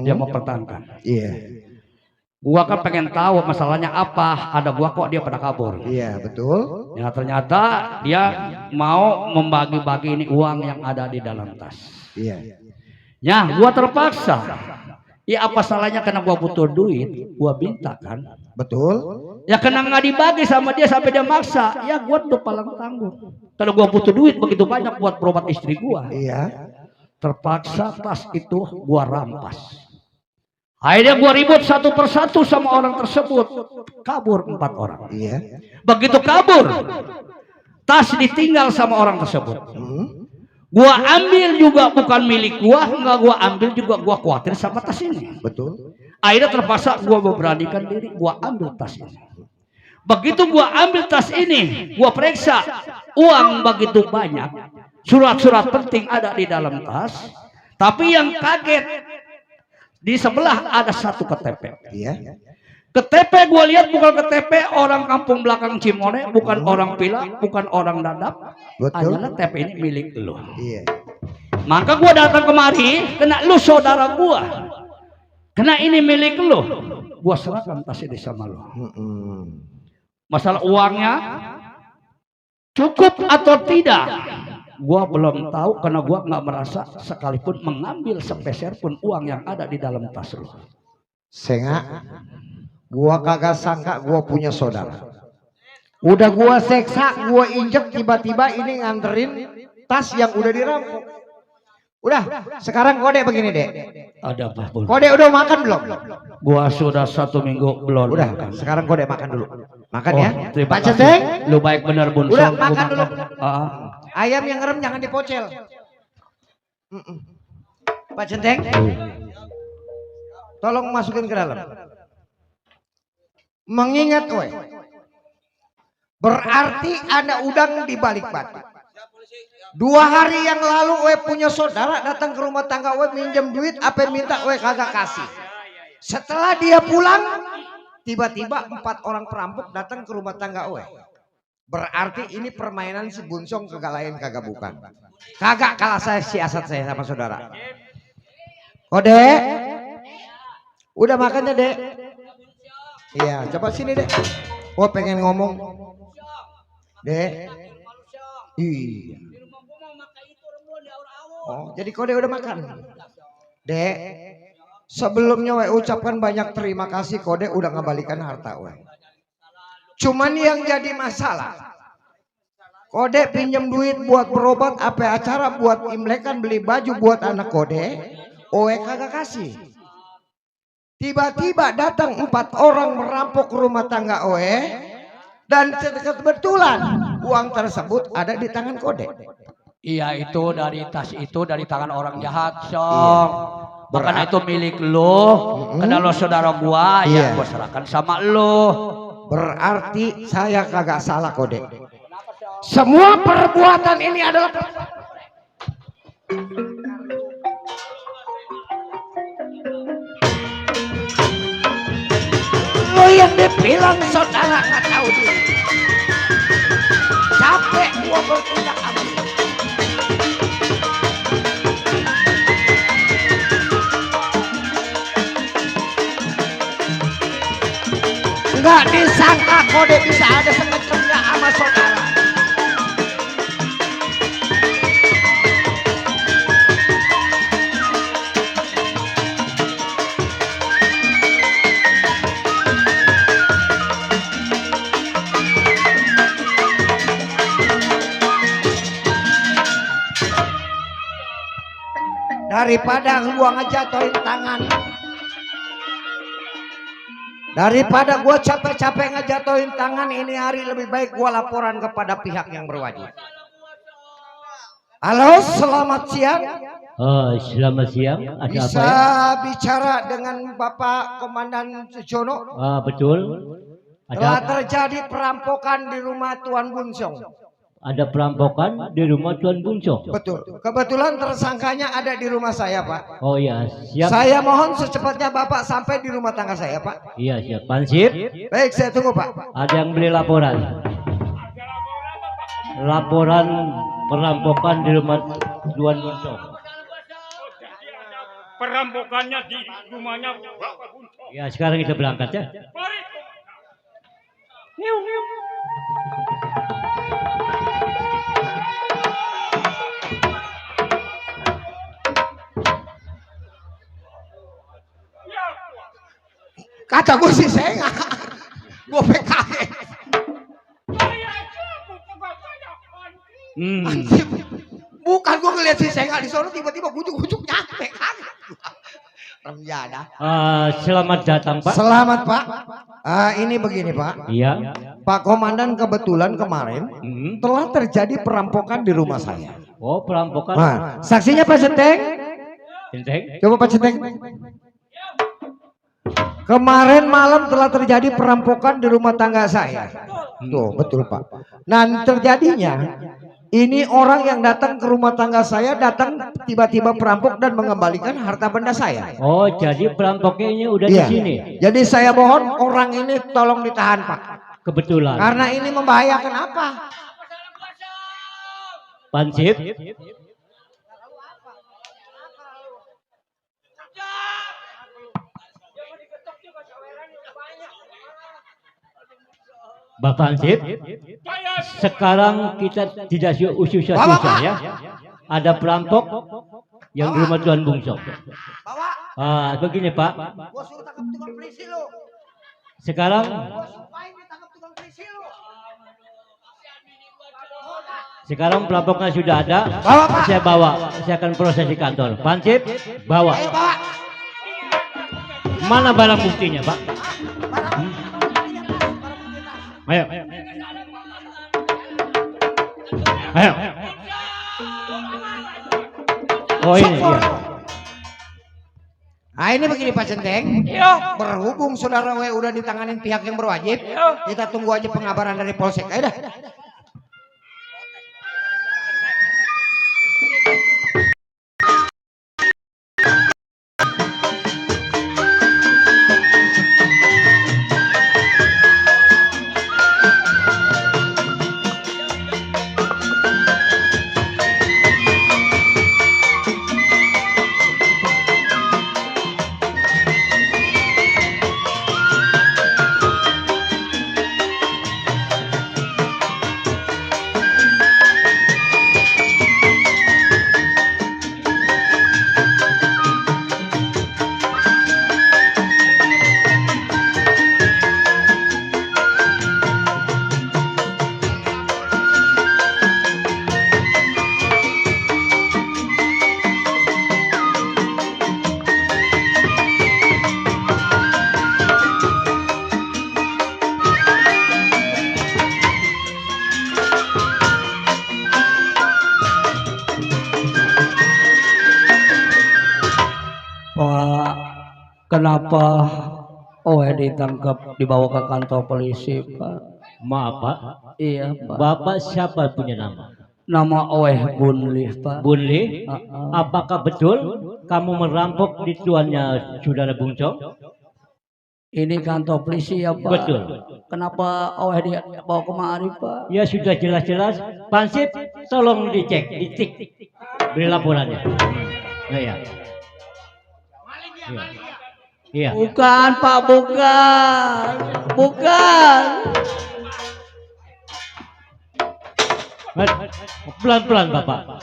dia mempertahankan. Iya. Gua kan pengen tahu masalahnya apa, ada gua kok dia pada kabur. Iya betul. Ya ternyata dia mau membagi-bagi ini uang yang ada di dalam tas. Iya. Ya gua terpaksa. Ya apa salahnya karena gua butuh duit, gua minta kan. Betul. Ya karena nggak dibagi sama dia sampai dia maksa, ya gua udah palang tanggung. Kalau gua butuh duit begitu banyak buat berobat istri gua. Iya. Terpaksa tas itu gua rampas. Akhirnya gua ribut satu persatu sama orang tersebut. Kabur 4 orang. Iya. Begitu kabur, tas ditinggal sama orang tersebut. Gua ambil juga bukan milik gua, nggak gua ambil juga gua khawatir sama tas ini. Betul. Akhirnya terpaksa gua memberanikan diri, gua ambil tas ini. Begitu gua ambil tas ini, gua periksa uang begitu banyak, surat-surat penting ada di dalam tas. Tapi yang kaget, di sebelah ada satu KTP. Iya. KTP gue lihat bukan KTP orang kampung belakang Cimone, bukan orang Pila, bukan orang Dadap. Betul. Hanyalah KTP ini milik lo. Iya. Maka gue datang kemari, kena lu saudara gue, kena ini milik lo, gue serahkan tas ini sama lo. Masalah uangnya cukup atau tidak, gua belum tahu karena gua nggak merasa sekalipun mengambil sepeser pun uang yang ada di dalam tas lo. Senga, gua kagak sangka gua punya saudara. Udah gua seksa, gua injek, tiba-tiba ini nganterin tas yang udah dirampok. Udah, sekarang kode begini deh. Ada apa pun. Kode udah makan belum? Gua sudah 1 minggu belum. Udah, makan. sekarang kode makan dulu. Makan Oh, ya. terima Pak kasih. Centeng, Lu baik benar Bun. udah Song, makan gua dulu. Ah. Ayam yang ngerem jangan dipocel. Pak Centeng, tolong masukin ke dalam. Mengingat we, berarti ada udang di balik batu. 2 hari yang lalu we punya saudara datang ke rumah tangga we minjem duit, apa minta we kagak kasih. Setelah dia pulang, tiba-tiba 4 orang perampok datang ke rumah tangga we. Berarti ini permainan si Bunsong kagak lain kagak bukan. Kagak kalah saya siasat saya sama saudara. Kode, udah makannya dek? Iya, coba sini dek. Oh pengen ngomong, dek. Iya. Oh jadi kode udah makan, dek. Sebelumnya we ucapkan banyak terima kasih Kode udah ngembalikan harta we. Cuman yang jadi masalah, Kode pinjam duit buat berobat apa acara buat Imlekan beli baju buat anak Kode, Oe kagak kasih. Tiba-tiba datang 4 orang merampok rumah tangga Oe dan kebetulan uang tersebut ada di tangan Kode. Iya itu dari tas itu dari tangan orang jahat sok. Makanya itu milik lo, karena lo saudara gua, ya gua serahkan sama lo. Berarti saya kagak salah Kode. Semua perbuatan ini adalah lo yang dibilang saudara nggak tahu diri. Capek gua bertindak sama lu. Nggak disangka Kode bisa ada sekecemnya sama saudara. Daripada gua ngejatoin tangan, daripada gua capek-capek ngejatoin tangan, ini hari lebih baik gua laporan kepada pihak yang berwajib. Halo, selamat siang. Oh, selamat siang. Ada Bisa apa ya? bicara dengan Bapak Komandan Sujono? Betul. Telah Ada terjadi perampokan di rumah Tuan Bunsong. ada perampokan di rumah Tuan Bunsong. Betul. Kebetulan tersangkanya ada di rumah saya, Pak. Oh iya, siap. Saya mohon secepatnya Bapak sampai di rumah tangga saya, Pak. Iya, siap. Pansip. Baik, saya tunggu, Pak. Ada yang beli laporan. Laporan perampokan di rumah Tuan Bunsong. Perampokannya di rumahnya Bapak Bunsong. Ya, sekarang kita berangkat ya. Kata gue sih saya nggak, gue PKS. Anjir, bukan gue ngeliat si Senga di sana tiba-tiba gujuk-gujuk nyampe kagak. Remjada. Selamat datang Pak. Selamat Pak. Ini begini Pak. Iya. Pak Komandan kebetulan kemarin telah terjadi perampokan di rumah saya. Oh perampokan. Nah, saksinya Pak Centeng. Centeng. Coba Pak Centeng. Kemarin malam telah terjadi perampokan di rumah tangga saya. Tuh, betul Pak. Nah, terjadinya ini orang yang datang ke rumah tangga saya datang tiba-tiba perampok dan mengembalikan harta benda saya. Oh, jadi perampoknya ini udah Iya. di sini. Jadi saya mohon orang ini tolong ditahan Pak. Kebetulan. Karena ini membahayakan apa? Pansip. Bapak Ansip, sekarang kita tidak susah-susah ya. Ada perampok yang di rumah Tuan Bunsong. Begini Pak. Sekarang perampoknya sudah ada. Saya bawa, saya akan proses di kantor. Pansip, bawa. Mana barang buktinya Pak? Ayo. Ayo. Oh ini. Ya. Nah ini begini Pak Centeng. Iya. Berhubung saudara W udah ditanganin pihak yang berwajib, kita tunggu aja pengabaran dari Polsek. Ayo dah. Kenapa ditangkap dibawa ke kantor polisi, Pak? Maaf Pak. Iya, Pak. Bapak siapa punya nama? Nama Bunli, Pak. Bunli? Apakah betul kamu merampok di tuannya saudara Bungcong? Ini kantor polisi ya, Pak. Betul. Kenapa dibawa kemari, Pak? Ya sudah jelas-jelas. Pansip, tolong dicek, ditik, beri laporannya. Nah, ya. Iya. Bukan, Pak, bukan. Pelan-pelan Bapak.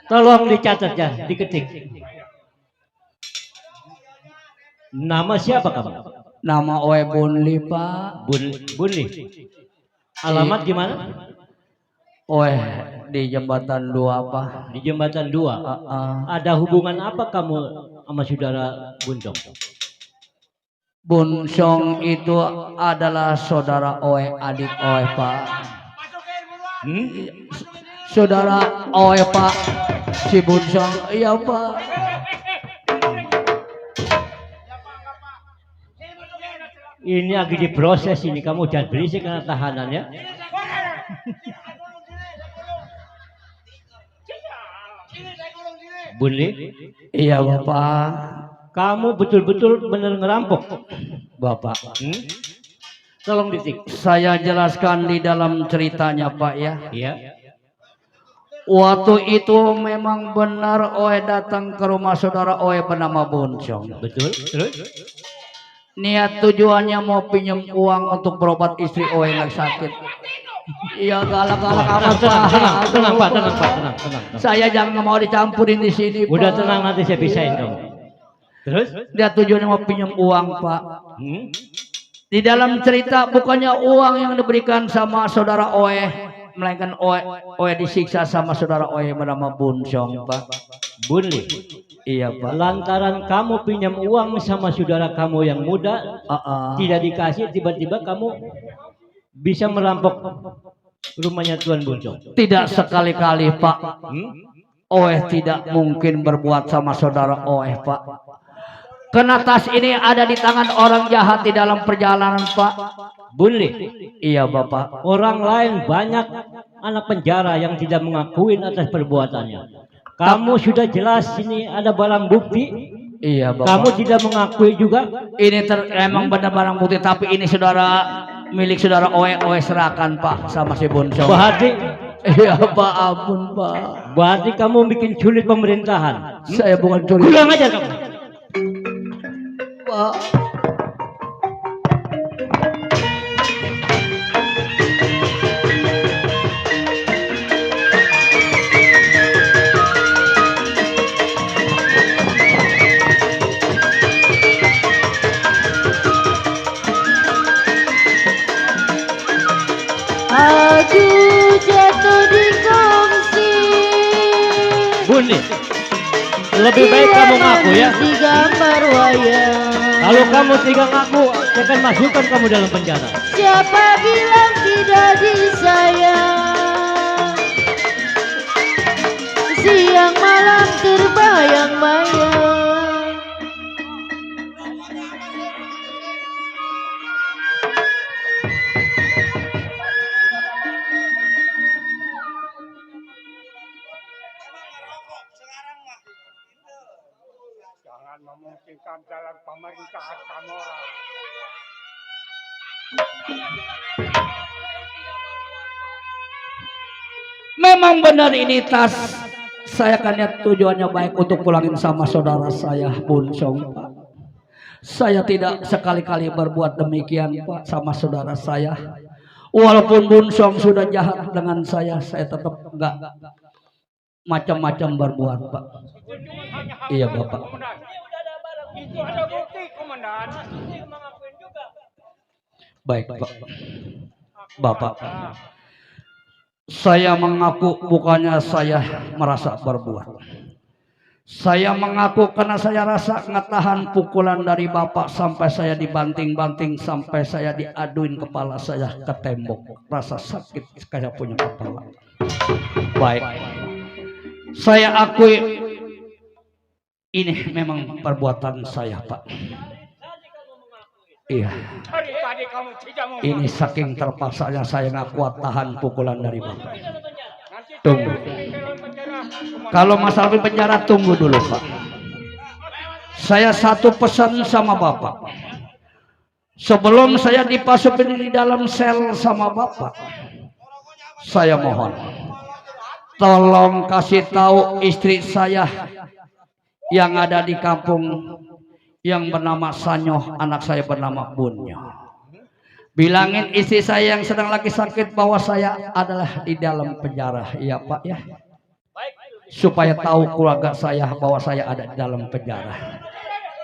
Tolong dicatat ya, diketik. Nama siapa kamu? Nama Bunli, Pak. Bunli. Alamat gimana? Di jembatan 2, Pak. Di jembatan 2. Ada hubungan apa kamu sama saudara Buncong? Buncong itu adalah saudara adik Pak. Saudara Pak. Si Buncong, iya, Pak. Ini lagi diproses ini, kamu jangan berisik karena tahanannya. Bunli? Iya, Bapak. Kamu betul-betul benar ngerampok, Bapak. Tolong ditik. Saya jelaskan di dalam ceritanya, Pak, ya. Iya. Waktu itu memang benar datang ke rumah saudara bernama Buncong. Betul. Terus? Niat tujuannya mau pinjam uang untuk berobat istri yang sakit. Iya, galak-galak amat, Pak. Tenang, Pak. Saya jangan mau dicampurin di sini, Pak. Udah tenang, nanti saya pisahin kamu. Terus? Dia tujuannya mau pinjam uang, Pak. Di dalam cerita bukannya uang yang diberikan sama saudara melainkan disiksa sama saudara bernama Buncong, Pak. Bunli. Iya, Pak. Lantaran kamu pinjam uang sama saudara kamu yang muda, tidak dikasih, tiba-tiba kamu bisa merampok rumahnya Tuan Buncong. Tidak sekali-kali, Pak. Tidak mungkin berbuat sama saudara Pak. Karena tas ini ada di tangan orang jahat di dalam perjalanan, Pak. Bunli. Iya, Bapak. Orang lain banyak anak penjara yang tidak mengakuin atas perbuatannya. Kamu sudah jelas ini ada barang bukti. Iya, Bapak. Kamu tidak mengakui juga. Ini emang benar barang bukti, tapi ini milik saudara serahkan, Pak, sama si Buncong. Berarti iya, Pak, ampun, Pak. Berarti kamu bikin sulit pemerintahan. Saya bukan sulit. Kurang ajar kamu. Pak. Aduh, jatuh di kongsi. Bunli, lebih baik kamu ngaku ya. Di gambar wayang. Kalau kamu tidak ngaku, saya akan masukkan kamu dalam penjara. Siapa bilang tidak disayang? Siang malam terbayang-bayang. Jangan memungkinkan jalan pemerintahan kamu. Memang benar ini tas. Saya kan lihat tujuannya baik untuk pulangin sama saudara saya, Buncong, Pak. Saya tidak sekali-kali berbuat demikian, Pak, sama saudara saya. Walaupun Buncong sudah jahat dengan saya tetap enggak macam-macam berbuat, Pak. Iya, Bapak. Itu ada bukti, Komandan. Baik, Pak. Bapak. Saya mengaku bukannya saya merasa berbuat. Saya mengaku karena saya rasa ngetahan pukulan dari Bapak sampai saya dibanting-banting, sampai saya diaduin kepala saya ke tembok. Rasa sakit kayak punya kepala. Baik. Saya akui Ini memang perbuatan saya, Pak. Iya. Tadi kamu tidak mau. Ini saking terpaksanya saya nggak kuat tahan pukulan dari Bapak. Tunggu. Kalau masalah di penjara tunggu dulu, Pak. Saya satu pesan sama Bapak. Sebelum saya dipasukin di dalam sel sama Bapak, saya mohon tolong kasih tahu istri saya yang ada di kampung yang bernama Sanyoh, anak saya bernama Bunyo. Bilangin istri saya yang sedang lagi sakit bahwa saya adalah di dalam penjara. Iya Pak ya. Supaya tahu keluarga saya bahwa saya ada di dalam penjara.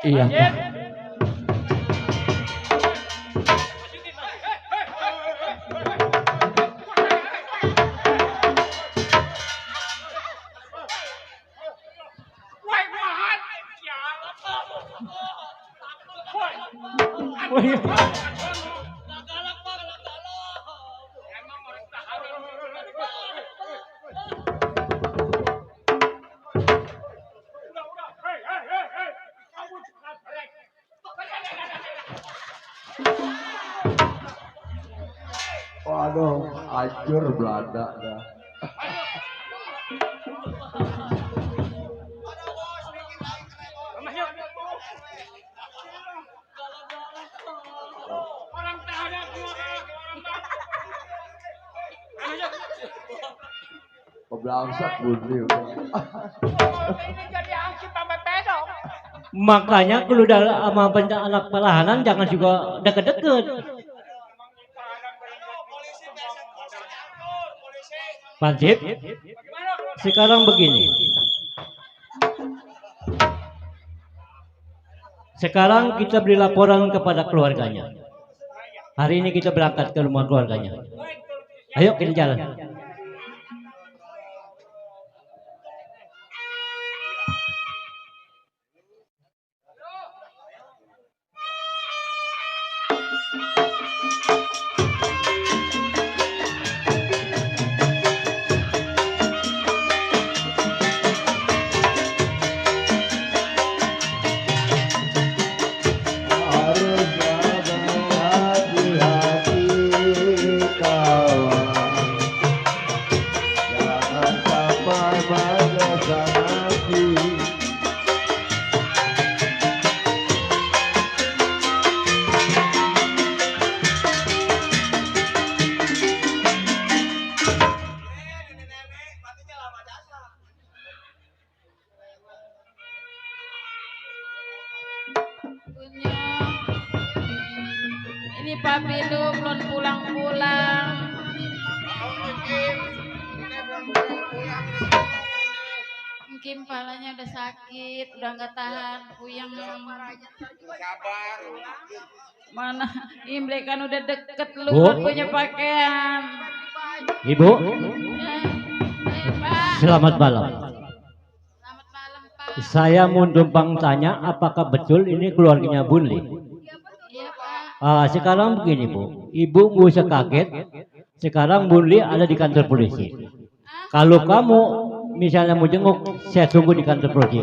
Iya Pak. Waduh, hancur Belanda dah. Peblangsat bunyi. Makanya kalau udah sama anak pelahanan jangan juga deket-deket. Pansip, sekarang begini. Sekarang kita beri laporan kepada keluarganya. Hari ini kita berangkat ke rumah keluarganya. Ayo kita jalan. Ini papi lu belum pulang-pulang. Mungkin palanya udah sakit, udah nggak tahan, puyeng. Sabar. Mana Imlek kan udah deket lu Bu. kan punya pakaian. Ibu, Pak. selamat malam. Selamat malam Pak. Saya mau numpang tanya apakah betul ini keluarganya Bunli? Iya Pak. Sekarang begini Bu, Ibu nggak usah kaget. Sekarang Bunli ada di kantor polisi. Kalau kamu misalnya mau jenguk, saya tunggu di kantor polisi.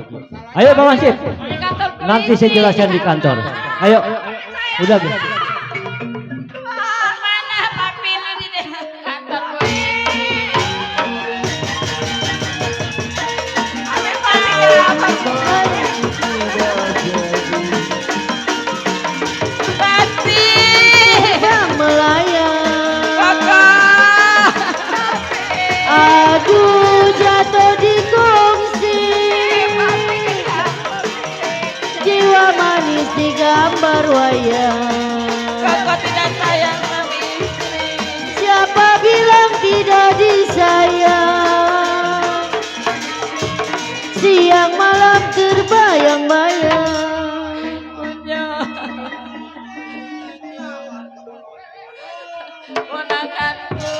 Ayo Bang Asif, Di kantor polisi. nanti saya jelaskan di kantor. Ayo, udah Bu. Mana papi lu di kantor polisi? Ambil papinya apa? Papi. Bang melayang, Kakak. aduh jatuh di kongsi, jiwa manis digambar wayang. Kakak tidak sayang sama istri. Siapa bilang tidak disayang? Siang malam terbayang-bayang. Ponakanku,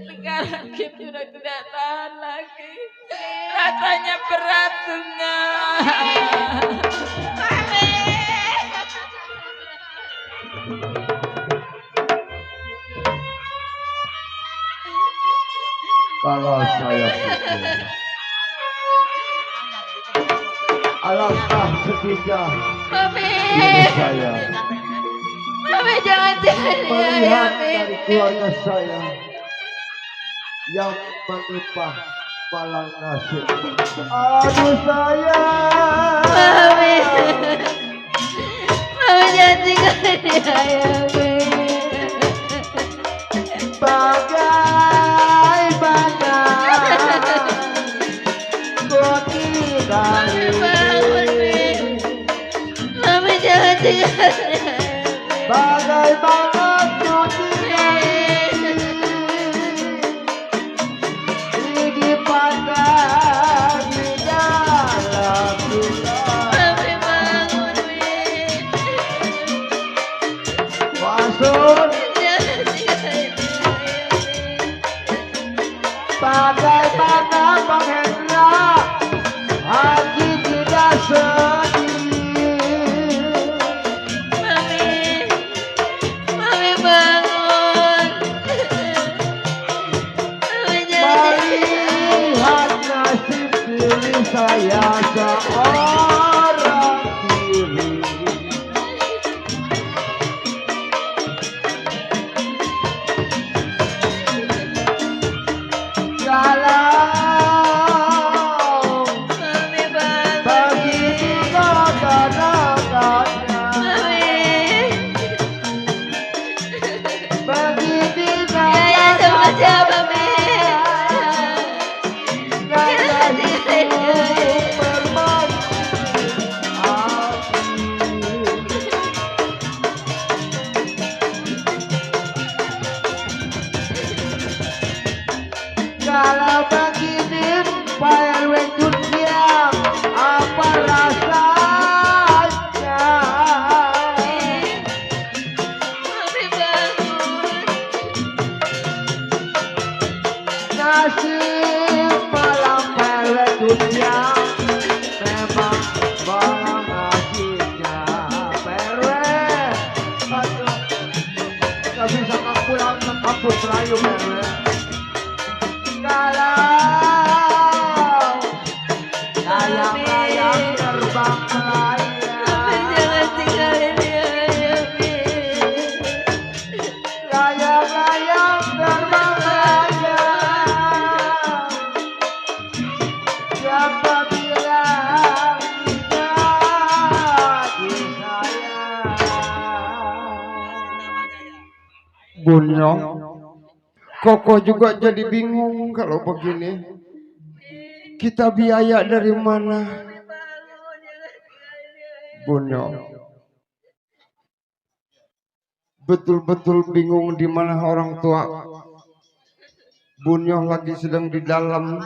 sekarang Kim sudah tidak tahan lagi. Rasanya berat dengan. Kalau saya pikir Alangkah sedihnya Mami. saya Mami jangan tinggalin melihat Mami. dari keluarga saya yang menimpa malang nasib. Aduh sayang. Mami. Mami jangan tinggalin Mami. Bagaimana kau tidak Mami jangan tinggalin bagaimana kau tidak dipandang di dalam dunia. Mami bangun Maksud jangan tinggalin bagaimana Bang Hendra hati tidak sedih. Mami bangun. Mami jangan Melihat nasib diri saya seorang diri. Kalau Mami bangun. begitu kadang-kadang begitu Ya sama siapa Mami? kalau begini Pak RW Junior apa rasanya? Mami bangun. Nasib malam Pak RW Junior memang malam nasibnya Pak RW. Aduh, gak bisa pulang ke kampus Melayu Pak RW. Kalau layang-layang terbang melayang, Jangan tinggalin layang-layang terbang melayang, siapa bilang jadi sayang? Bunyong, Koko juga jadi bingung kalau begini. Kita biaya dari mana? Bunyong, betul-betul bingung di mana orang tua. Bunyong lagi sedang di dalam.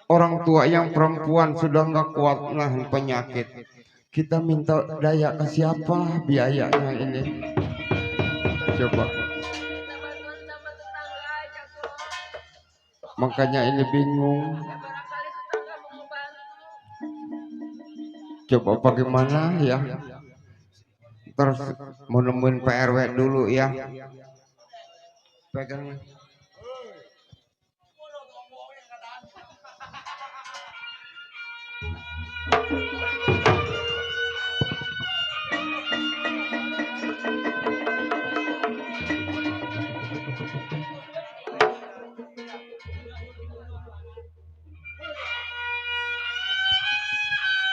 Orang tua yang perempuan sudah nggak kuat nahan penyakit. Kita minta daya ke siapa biayanya ini? Coba. Makanya ini bingung. Coba bagaimana ya? Terus mau nemuin PRW dulu ya. Pegang.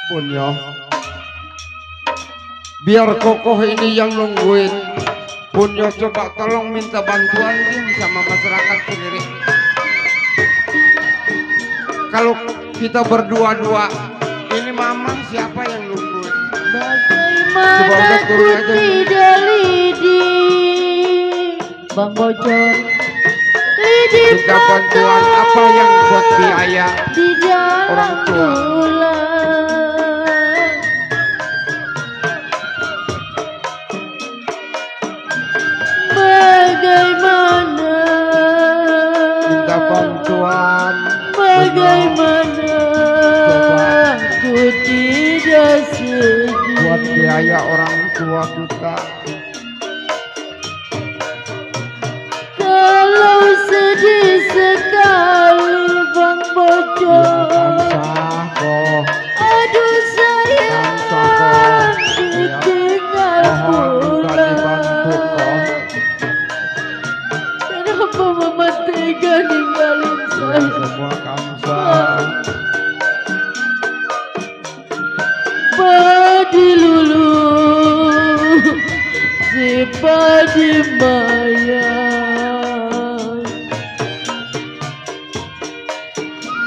Bunyo, biar kokoh ini yang nungguin. Bunyo coba tolong minta bantuan sama masyarakat sendiri. Kalau kita berdua-dua, ini mamang siapa yang nungguin? Bagaimana ku tidak lidi Bang Bocor lidi Minta bantuan apa yang buat biaya di orang dalam tua. tulang bagaimana Minta bantuan. bagaimana ku tidak sedih Buat biaya orang tua kita. kalau sedih sekali Bang Bocor Sah kok. tega ninggalin saya. Semua kamsa. Padi lulu, si padi maya.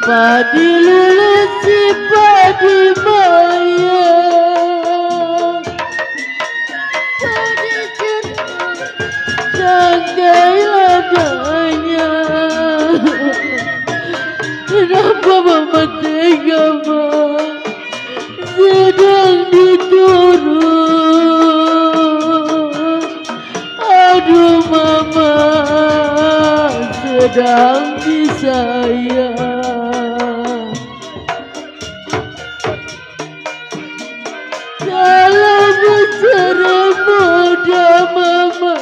Padi lulu, si padi maya. Padi tanggai ladanya. Kenapa mama tega mama? Sedang diturun, aduh mama sedang disayang. Kalau bicara muda mama,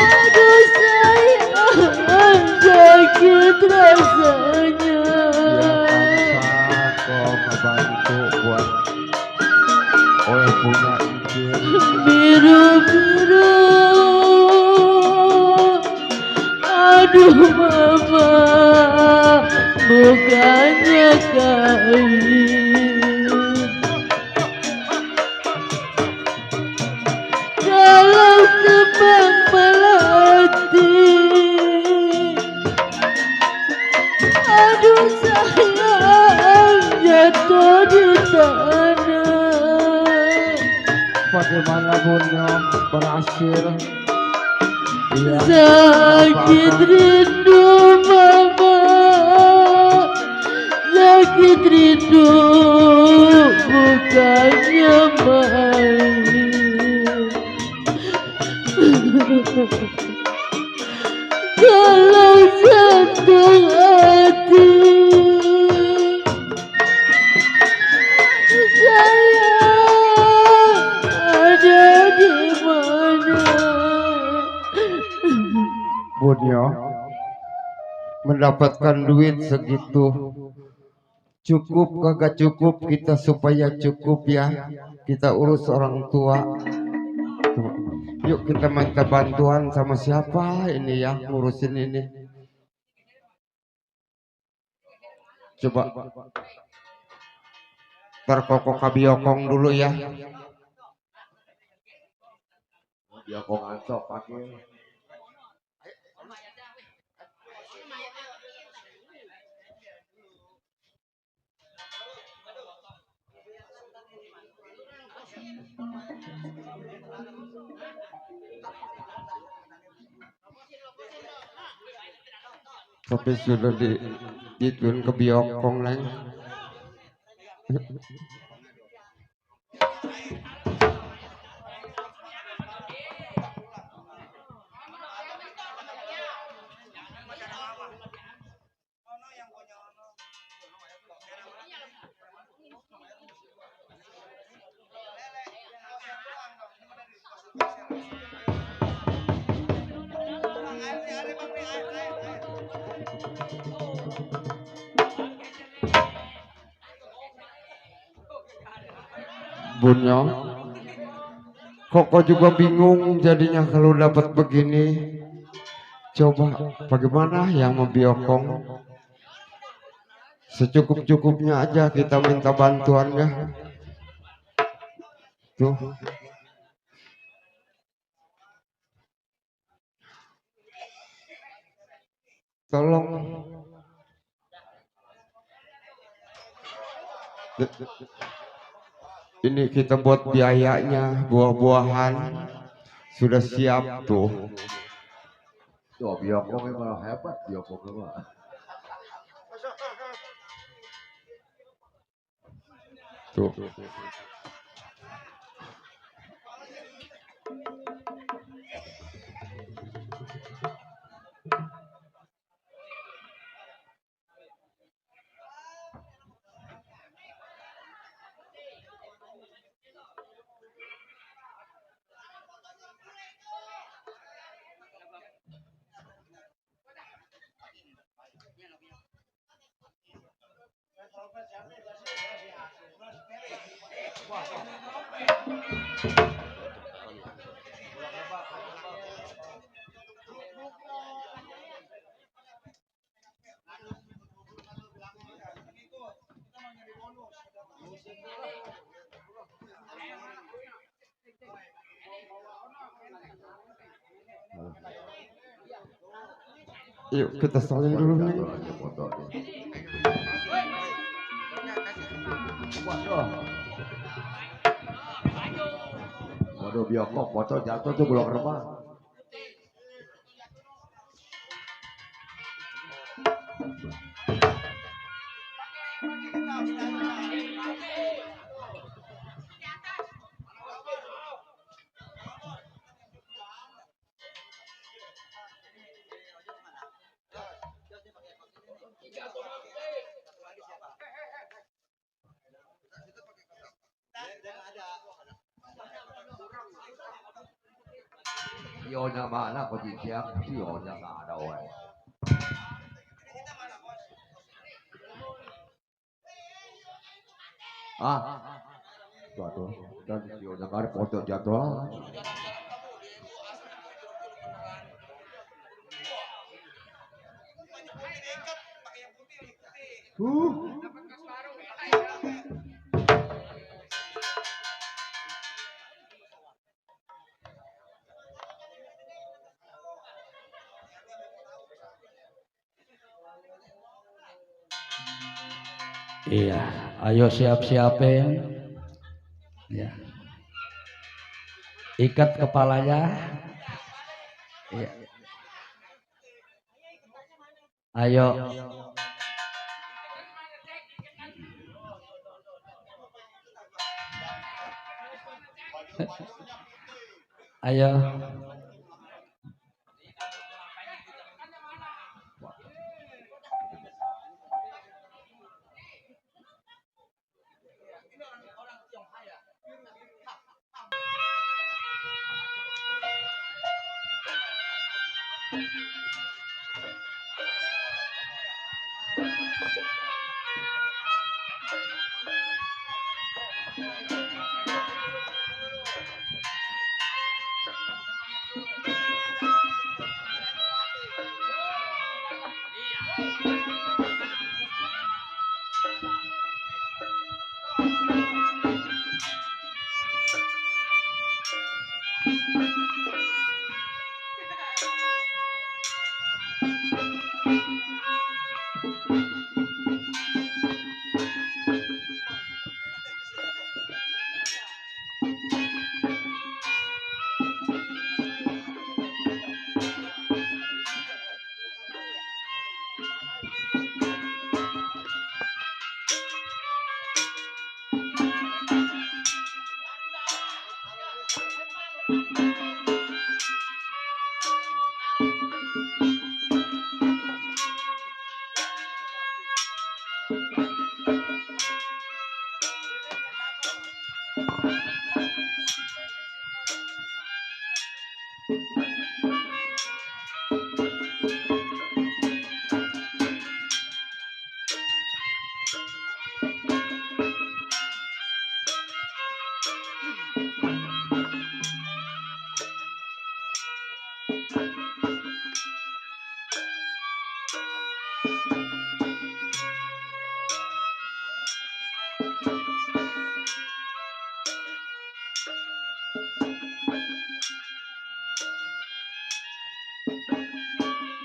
aduh sayang sakit rasanya. Ngebantu buat oleh punya izin. Biru-biru, aduh mama, bukannya kain. Kalau kembang melati, aduh sayang jatuh di tanah. Bagaimana Bunyo berhasil? Iya. Sakit rindu mama, sakit rindu bukannya main. Kalau jantung hati sayang ada di mana? Bunyo mendapatkan duit segitu cukup kagak cukup kita supaya cukup ya, kita urus orang tua. Yuk kita minta bantuan sama siapa ini ya ngurusin ini. Coba terkokok kabiokong dulu ya. Biokong ancok pakai. Tapi sudah dituin ke biokong leng. Bunyo, Koko juga bingung jadinya kalau dapat begini. Coba bagaimana yang membiokong? Secukup-cukupnya aja kita minta bantuannya. Tuh. Tolong. Ini kita buat biayanya, buah-buahan sudah siap tuh. Tuh biokong emang hebat biokong emang. Tuh. Yuk kita saling dulu nih. Waduh biokok foto jatuh tuh bulog rebah. Sionya mana kok siap? Sionya nggak ada weh. Waduh, dan sionya nggak ada foto jadwal. Iya, ayo siap-siapin. Ya. Ikat kepalanya. Iya. Ayo. Ayo.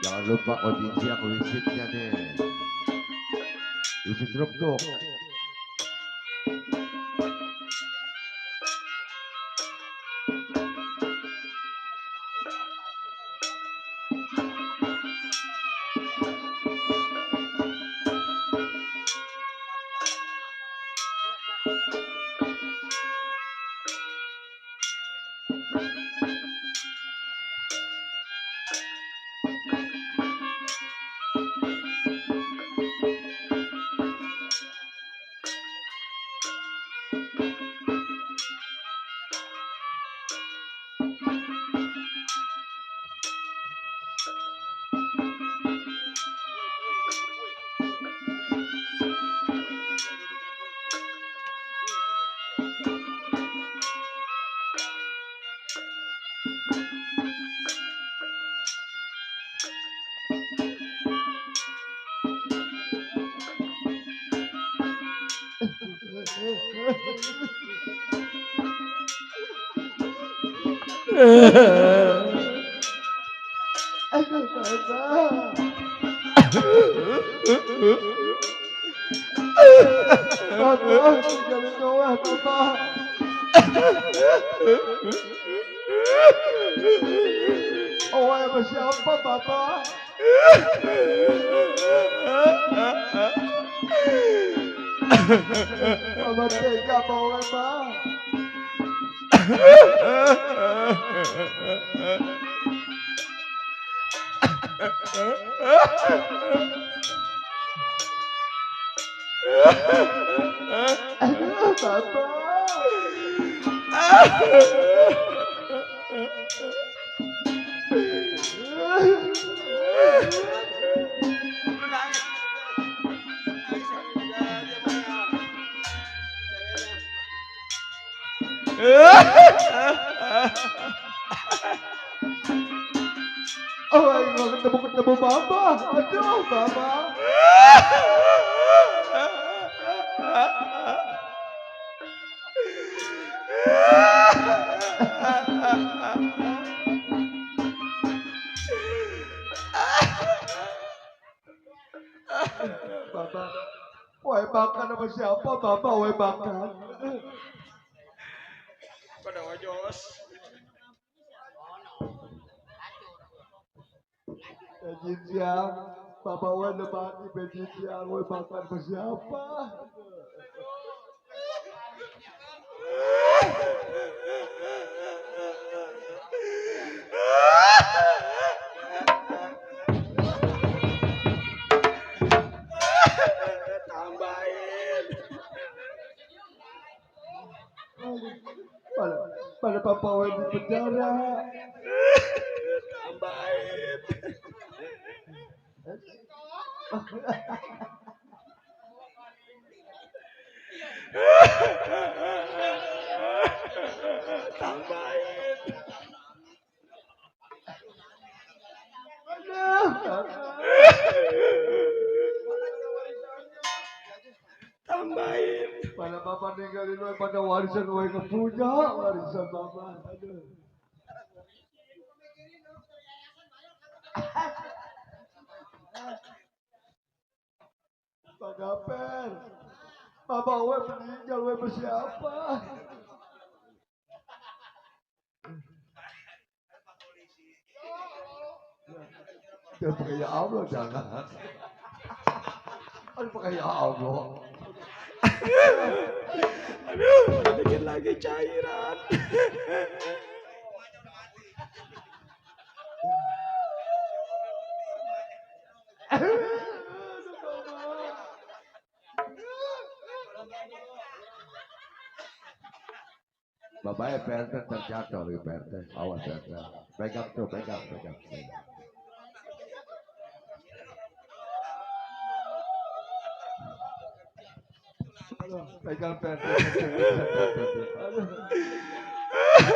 Jangan lupa kondisi aku visitnya deh. Visit rukuk. Papa, tinggalin Noah, Papa. Oh, sama siapa, Papa? Mama tega bawa Mama. Aduh, Papa. Oh, nggak ketemu Mama. Aduh, Mama. Bapak, wae makan sama siapa Bapak, wae makan. Pada wajos. Pejin siang, Bapak wae lebati pejin siang, wae makan sama siapa. Tambahin. Pada Papa wae di penjara. Tambahin. Tambahin. Tambahin. Pada Papa ninggalin wae pada warisan wae kepunya warisan Papa. Aduh. Pak Gaper, Papa wae meninggal wae bersiapa? Dia pakai ya Allah jangan. Aduh pakai ya Allah. Aduh, bikin lagi cairan. Bapaknya PRT terjatuh lagi PRT. Awas PRT. Pegang tuh, pegang. Pegang PRT.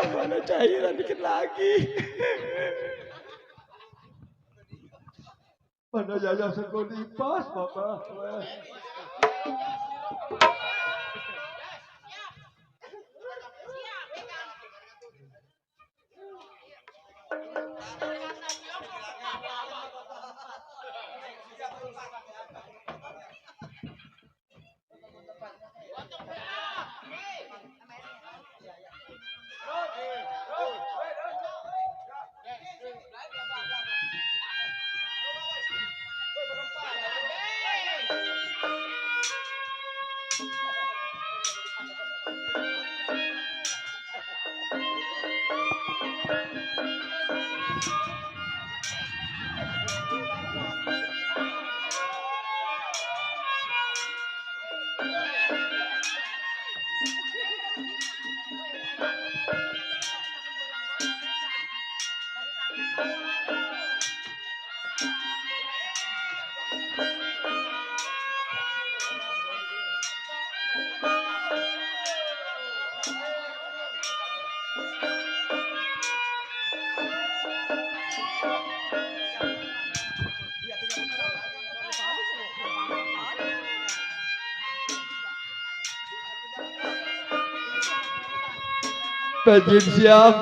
Mana cairan dikit lagi. Mana yayasan kau dipas, Bapak. Pejin siang,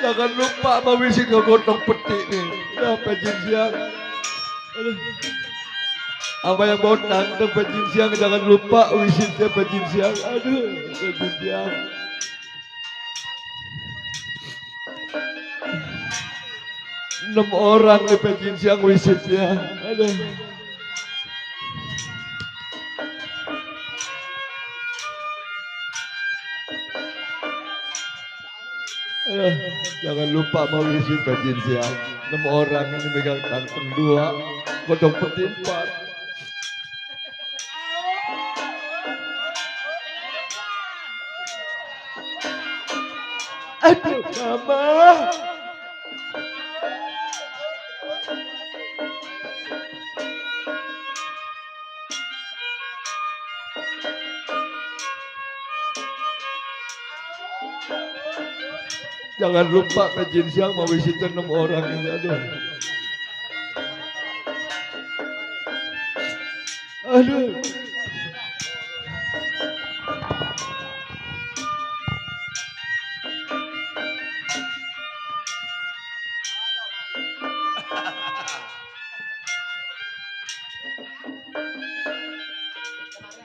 Jangan lupa mawisin ngegotong peti nih. Ya pejin siang. Aduh. Apa yang mau nantang pejin siang jangan lupa wisitnya pejin siang. Aduh, pejin siang. Enam orang nih pejin siang wisitnya. Aduh. Jangan lupa mau isi pejin siang. 6 orang ini megang kantong 2, godong peti 4. Aduh, Mama. Jangan lupa pejin siang mau wisita 6 orang ini. Aduh. Aduh.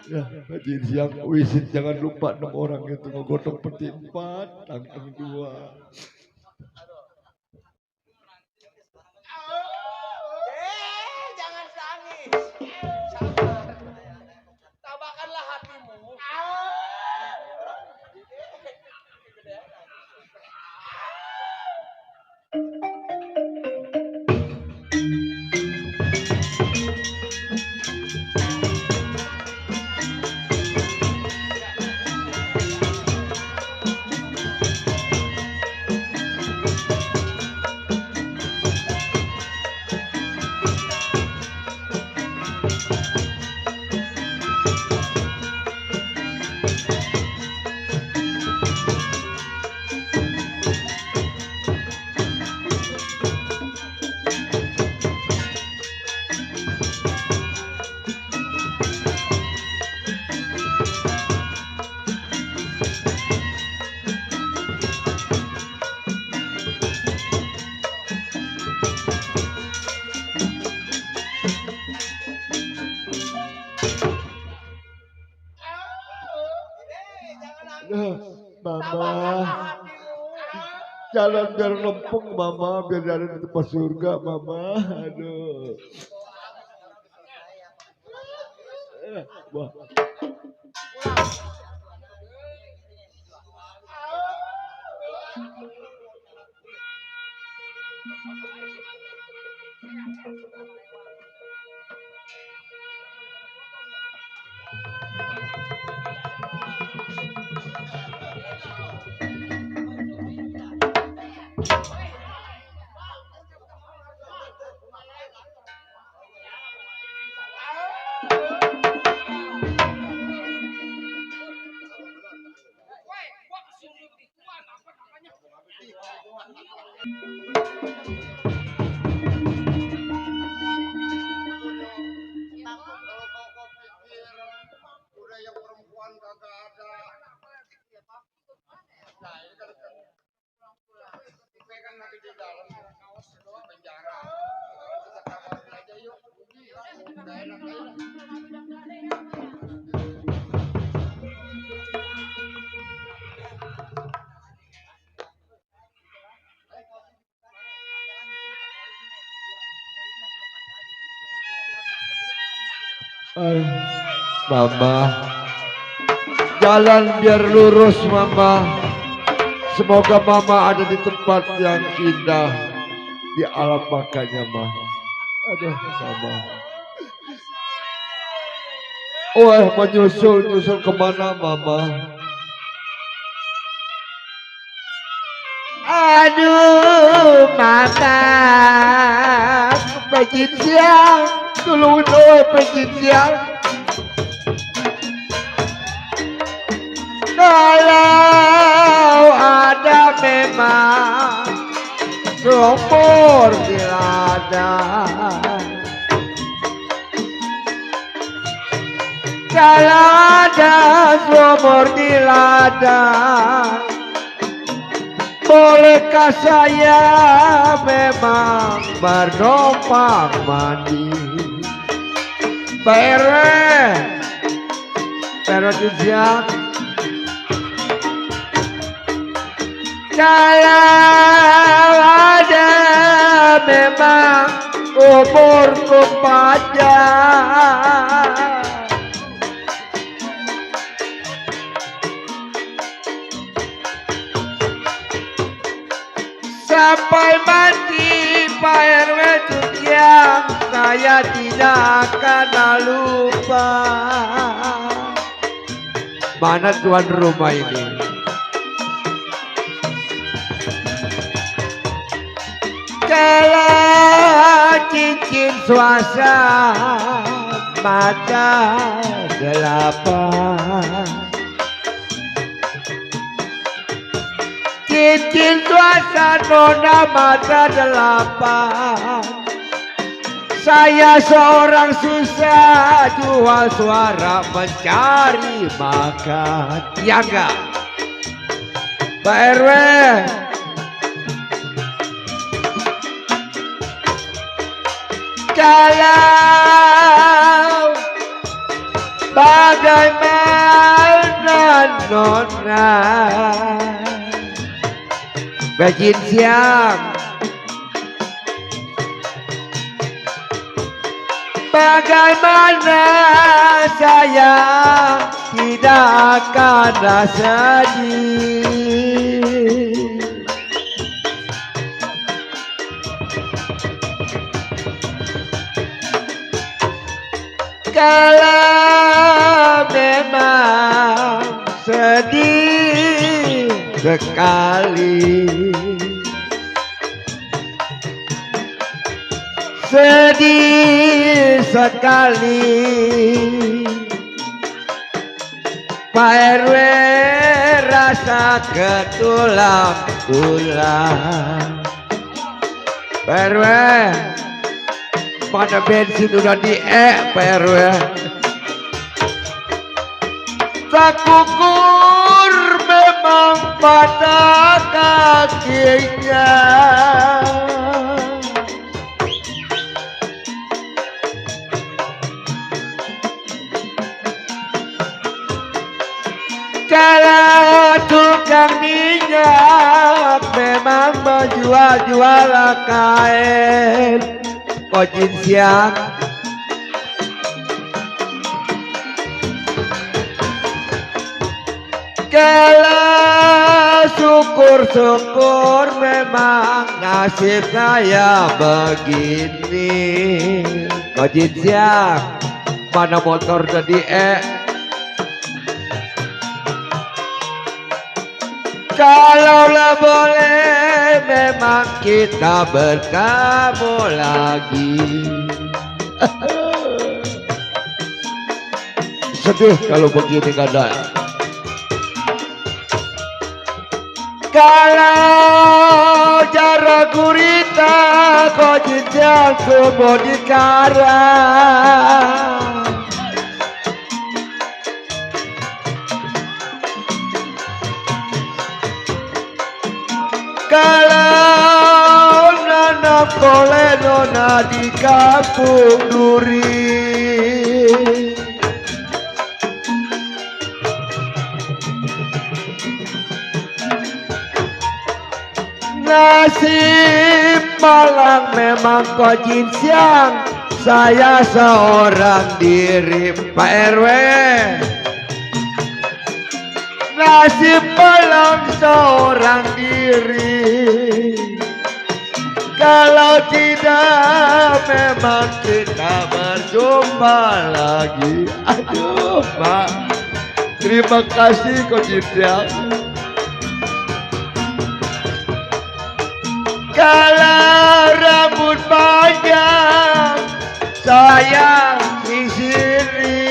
Ya, pejin siang wisit jangan lupa 6 orang itu ngegotong peti 4, tangkang 2. Jangan nangis. Sabar. Tabahkanlah hatimu. Mama, jalan biar lempeng Mama, biar ada di tempat surga Mama. Aduh. Wah. Mama, jalan biar lurus Mama. Semoga Mama ada di tempat yang indah di alam bakanya Mama. Aduh Mama. Oh, menyusul kemana Mama? Aduh mata pejin siang, tolong pejin siang. Kalau ada memang sumur di ladang, kalau ada sumur di ladang, Bolehkah saya memang bernumpang mandi? Pak RW, siang. Kalau ada memang umurku panjang, sampai mati Pak RW yang saya tidak akan lupa. Mana tuan rumah ini? Kalau cincin suasana mata delapan, cincin suasana mata delapan, saya seorang susah jual suara mencari makan. Ya enggak Pak RW? Kalau bagaimana nona bajin siang, bagaimana saya tidak akan sedih. Kalau memang sedih sekali, sedih sekali, Pak RW rasa ketulang-tulang. Pak RW, mana bensin udah Pak RW? Tak kukur memang patah kakinya. Kalau tukang minyak memang menjual-jual kain kojin siang, kalau syukur-syukur memang nasib saya begini. Kojin siang, mana motor tadi Kalaulah boleh memang kita bertemu lagi. Sedih kalau begini gak ada. Kalau jarak gurita kau jejak semua di karang. Kalau nanam kole nona di kampung duri, nasib malang memang kojin siang, saya seorang diri Pak RW. Nasib malang seorang diri, kalau tidak memang kita berjumpa lagi. Aduh Pak, terima kasih kojin siang. Kalau rambut panjang saya sisiri.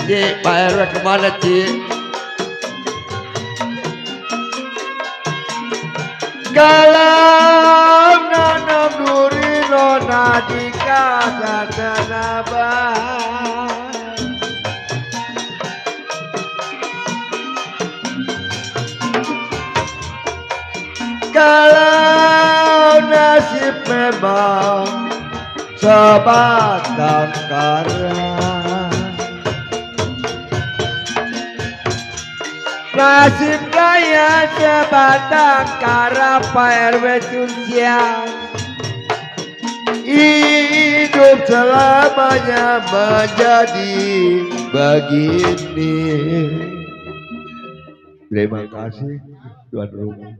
Cik, Pak RW kemana Cik? Kalau nanam duri nona di kasar tanabang, memang sebatang kara. Nasib kaya sebatang kara Pak RW Tunsiang, hidup selamanya menjadi begini. Terima kasih tuan rumah.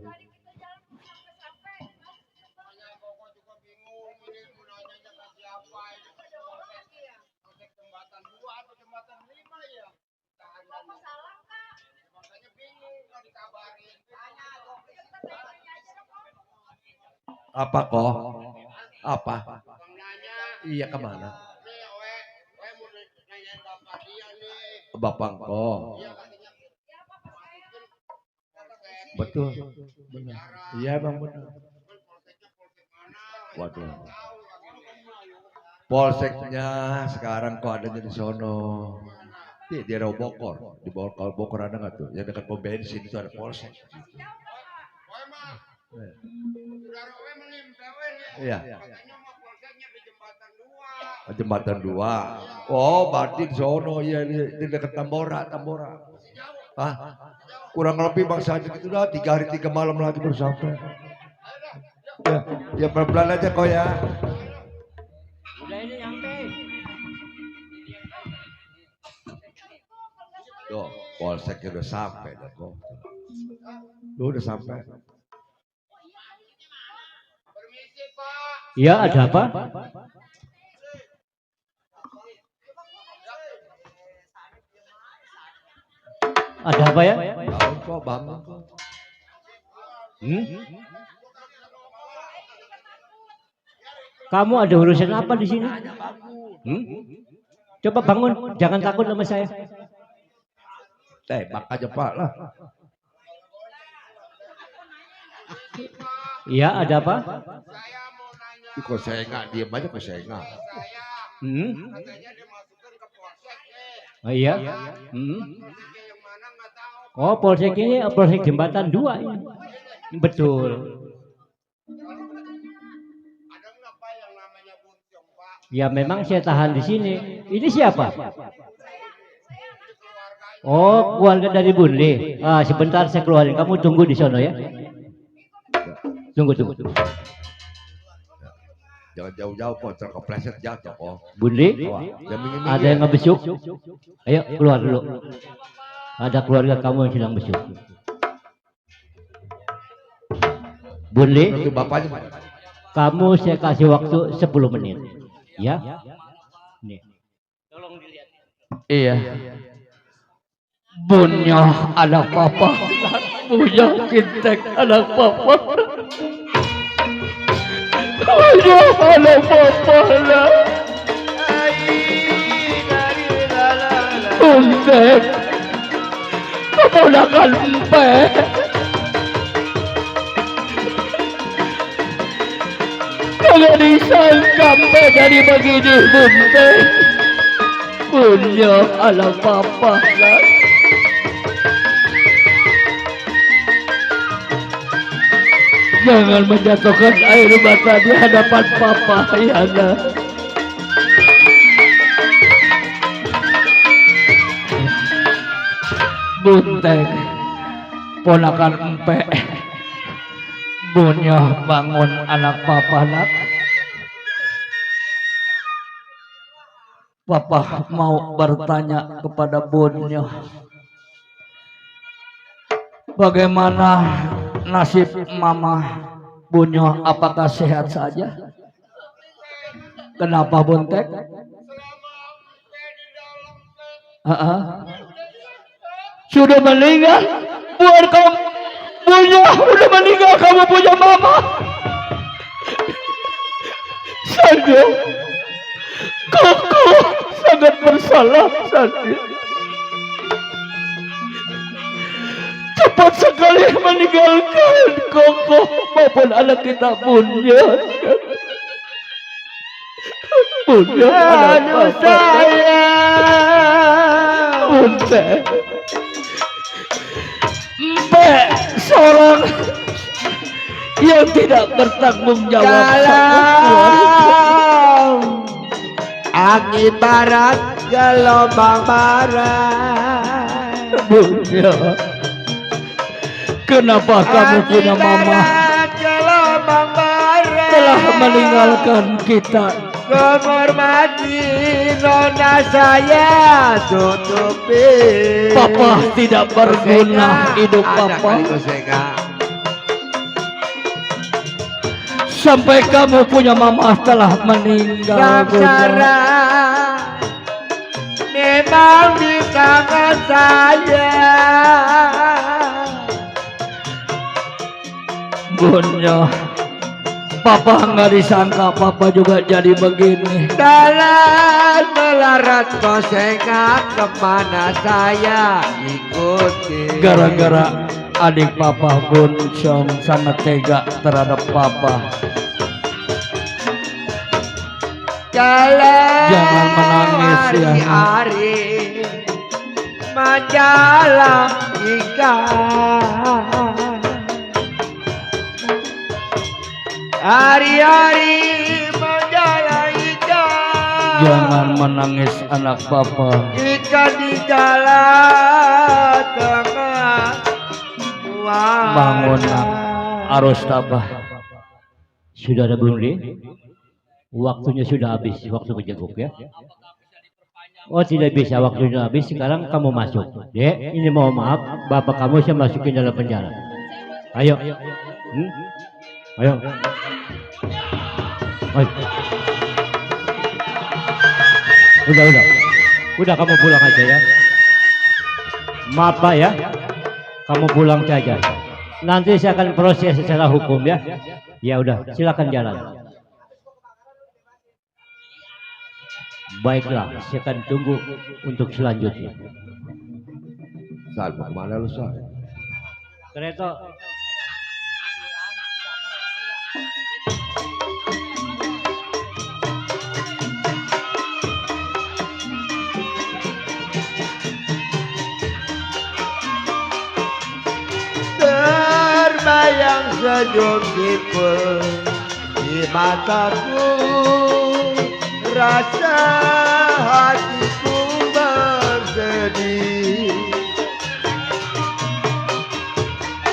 Apa kok? Apa? Iya kemana? Bapak kok. Betul. Benar. Iya bang benar. Waduh. Polseknya sekarang kok adanya di sono. Di daerah Bogor. Di Bogor ada nggak tuh? Yang dekat pom bensin itu ada polsek. Iya. Jembatan 2. Oh, berarti di sono ya di dekat Tambora. Ah, kurang lebih Bang Sandi itu dah 3 hari 3 malam lagi baru sampai. Ya pelan-pelan aja kok ya. Udah ini nyampe. Tuh, polseknya udah sampai dah kok. Lu udah sampai. Ya, ada apa? Ada apa ya? Bangun kok, bangun kok. Kamu ada urusan apa di sini? Coba bangun, jangan takut sama saya. Tembak aja Pak lah. Iya, ada apa? Kok saya nggak diem aja, kok saya nggak. Oh iya. Oh polsek ini polsek jembatan 2 ini. Betul. Ya memang saya tahan di sini. Ini siapa? Oh keluarga dari Bunli. Ah sebentar saya keluarin. Kamu tunggu di sono ya. Tunggu. Jangan jauh-jauh kok, terkepleset jatuh kok. Bunli, ada yang ngebesuk? Ayo keluar dulu. Ada keluarga kamu yang sedang besuk. Bunli, kamu saya kasih waktu 10 menit. Ya? Nih. Tolong dilihat. Iya. Bunyo anak papa. Bunyo kintek anak papa. Bunyo anak papa lah. Kintek. Keponakan empe. Kagak disangka empe jadi begini buntek. Bunyo anak papa lah. Jangan menjatuhkan air mata di hadapan papa, Yana. Bunteng, ponakan empe. Bunyo bangun anak papa nak. Papa mau bertanya kepada Bunyo. Bagaimana nasib mama Bunyo, apakah sehat saja? Kenapa Buntek? Sudah meninggal? Buat kamu Bunyo sudah meninggal, kamu punya mama. Sandi, Koko sangat bersalah Sandi. Cepat sekali meninggalkan Koko maupun anak kita Bunyo. Bunyo anak saya. Bunte. Empe seorang yang tidak bertanggung jawab. angin barat gelombang barat. Bunda, kenapa kamu punya mama Gelombang barat telah meninggalkan kita? menghormati nona saya tutupi. Papa tidak berguna hidup papa. Sampai kamu punya mama telah meninggal. Sengsara memang di tangan saya. Bunda, papa nggak disangka papa juga jadi begini. Jalan melarat kosengan kemana saya ikuti. Gara-gara adik papa Bunsong sangat tega terhadap papa. Jalan Jangan menangis ya. hari-hari menjalan ikan. Hari-hari menjalan ikan. Jangan menangis anak papa. Ikan di jalan tengah. Bangun nak, harus tabah. Sudah ada Bunda? Waktunya sudah habis, waktu menjenguk ya. Oh tidak bisa, waktunya habis. Sekarang kamu masuk. Dek, ini mohon maaf, bapak kamu saya masukin dalam penjara. Ayo. Ayo. Ayo. Udah kamu pulang aja ya. Maaf Pak ya. Kamu pulang saja. Nanti saya akan proses secara hukum ya. Ya udah, silakan jalan. Baiklah, saya akan tunggu untuk selanjutnya. Sal, mana lu Sal? Kereta. Terbayang senyum tipe di mataku. Rasa hatiku bersedih.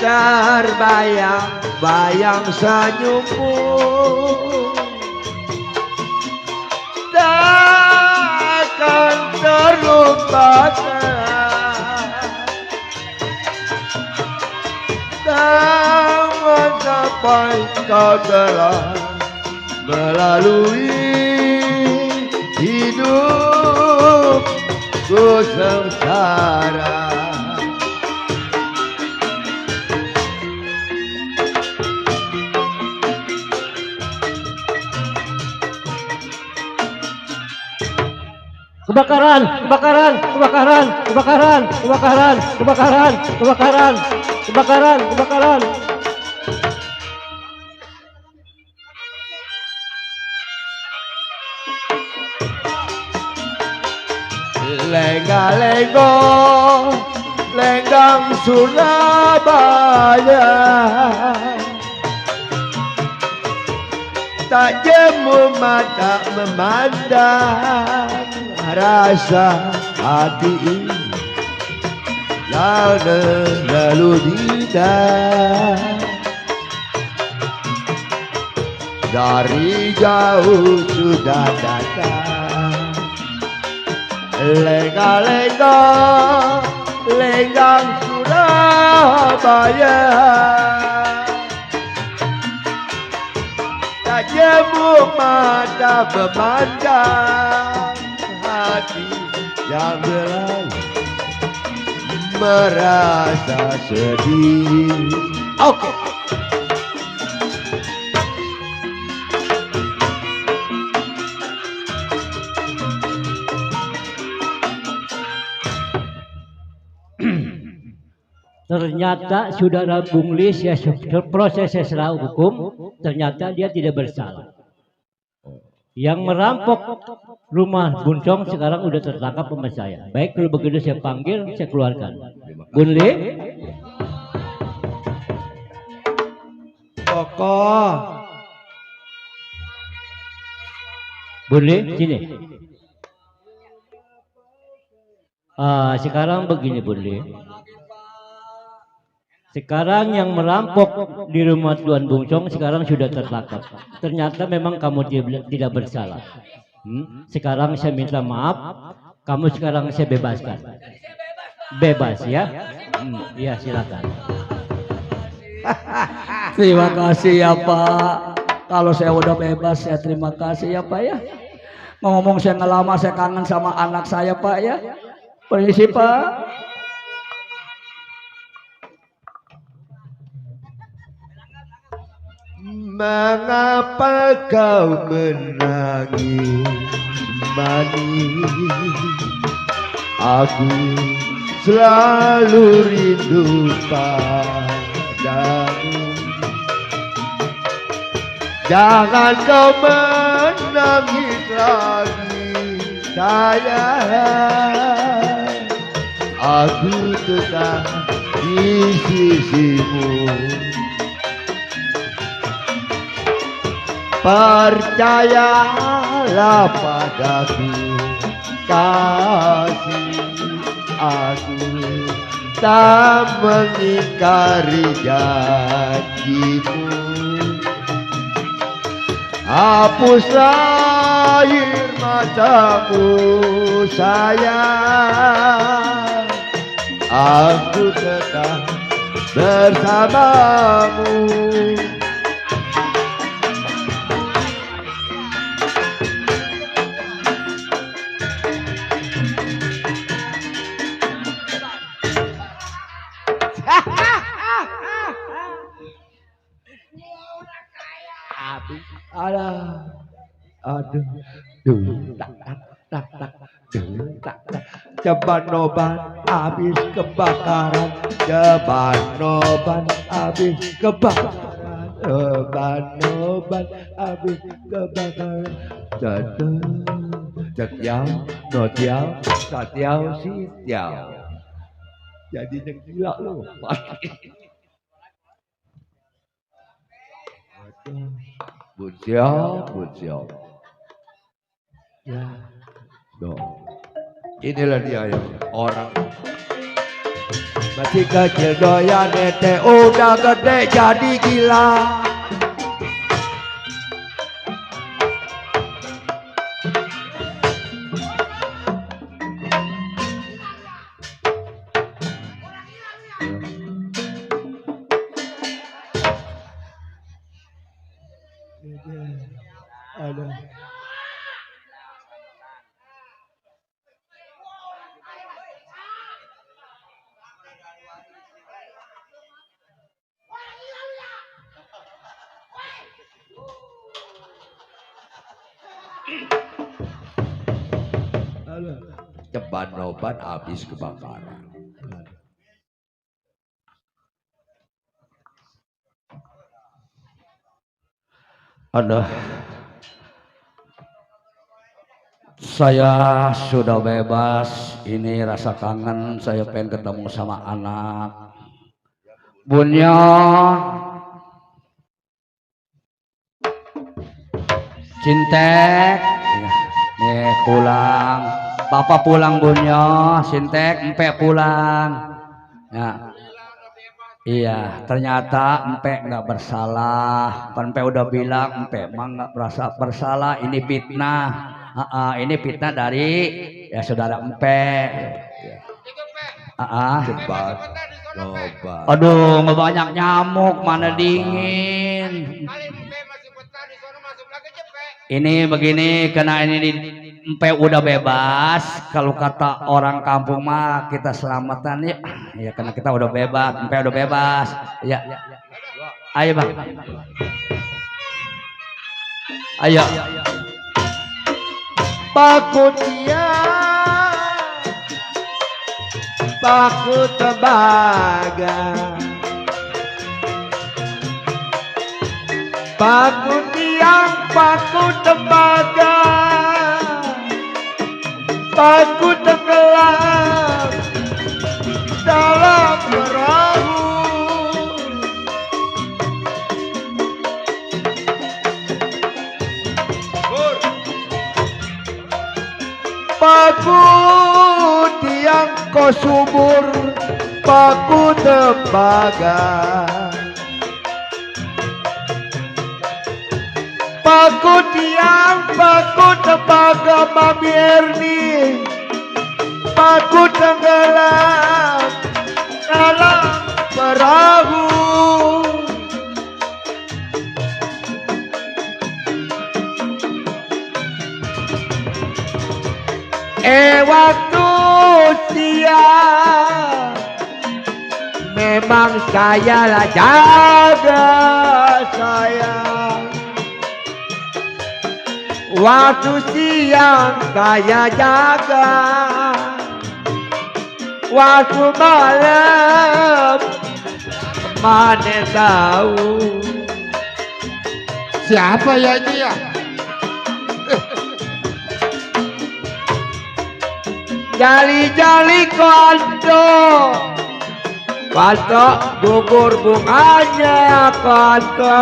Terbayang-bayang senyummu. Takkan terlupakan. Namun sampai kau telah melalui hidupku sengsara. Kebakaran. Lenga-lengo, lenggang Surabaya. Tak jemu mata memandang rasa hati ini yang lalu dinda. Dari jauh sudah datang. Lenga-lenga, lenggang Surabaya. Tak jemu mata memandang hati yang berlalu merasa sedih. Oke. Ternyata saudara Bungli saya proses secara hukum, ternyata dia tidak bersalah. Yang merampok rumah Bunsong sekarang udah tertangkap sama saya. Baik, kalau begitu saya panggil, saya keluarkan. Bungli, Kokoh, Boleh sini. Sekarang begini boleh. Sekarang yang merampok di rumah Tuan Bungsong sekarang sudah tertangkap. Ternyata memang kamu tidak bersalah. Sekarang saya minta maaf. Kamu sekarang saya bebaskan. Bebas ya. Ya silakan. Terima kasih ya Pak. Kalau saya udah bebas saya terima kasih ya Pak ya. Ngomong saya nggak lama saya kangen sama anak saya Pak ya. Permisi Pak. Mengapa kau menangis manis? Aku selalu rindu padamu. Jangan kau menangis lagi sayang. Aku tetap di sisimu. Percayalah padaku kasih, aku tak mengingkari janjimu. Hapuslah air matamu sayang, aku tetap bersamamu. Aduh, Jebanoban habis kebakaran, Jebanoban habis kebakaran, Jebanoban habis kebakaran. Setiau, no tiau, setiau, si tiau. Jadi yang gila lu. Bucio. Ya, inilah dia yang orang masih kecil doyan nete, udah gede jadi gila. Jebanoban habis kebakaran. Aduh, saya sudah bebas. Ini rasa kangen. Saya pengen ketemu sama anak. Bunya, Cintek, nih pulang. Bapak pulang Bunya, Cintek, Empe pulang. Ya. Iya, ternyata Empe nggak bersalah. Empe udah bilang Empe emang nggak merasa bersalah. Ini fitnah. Ini fitnah dari ya saudara Empe. Cepat, loba. Aduh, nggak banyak nyamuk, mana dingin. Ini begini, karena ini Empe udah bebas. Kalau kata orang kampung mah kita selamatan ya. Ya karena kita udah bebas, Empe udah bebas. Ya. Ayo Bang. Ayo. Pakutia, paku tembaga, paku tiang, paku tembaga, paku tenggelam dalam perahu. Paku tiang ko subur, paku tembaga. Paku tiang, paku tembaga Mami Erni, paku tenggelam dalam perahu. Waktu siang memang saya lah jaga sayang. Waktu siang saya jaga, waktu malam mana tahu. Siapa ya ini ya? Jali-jali kondo, kondo gugur bunganya kondo.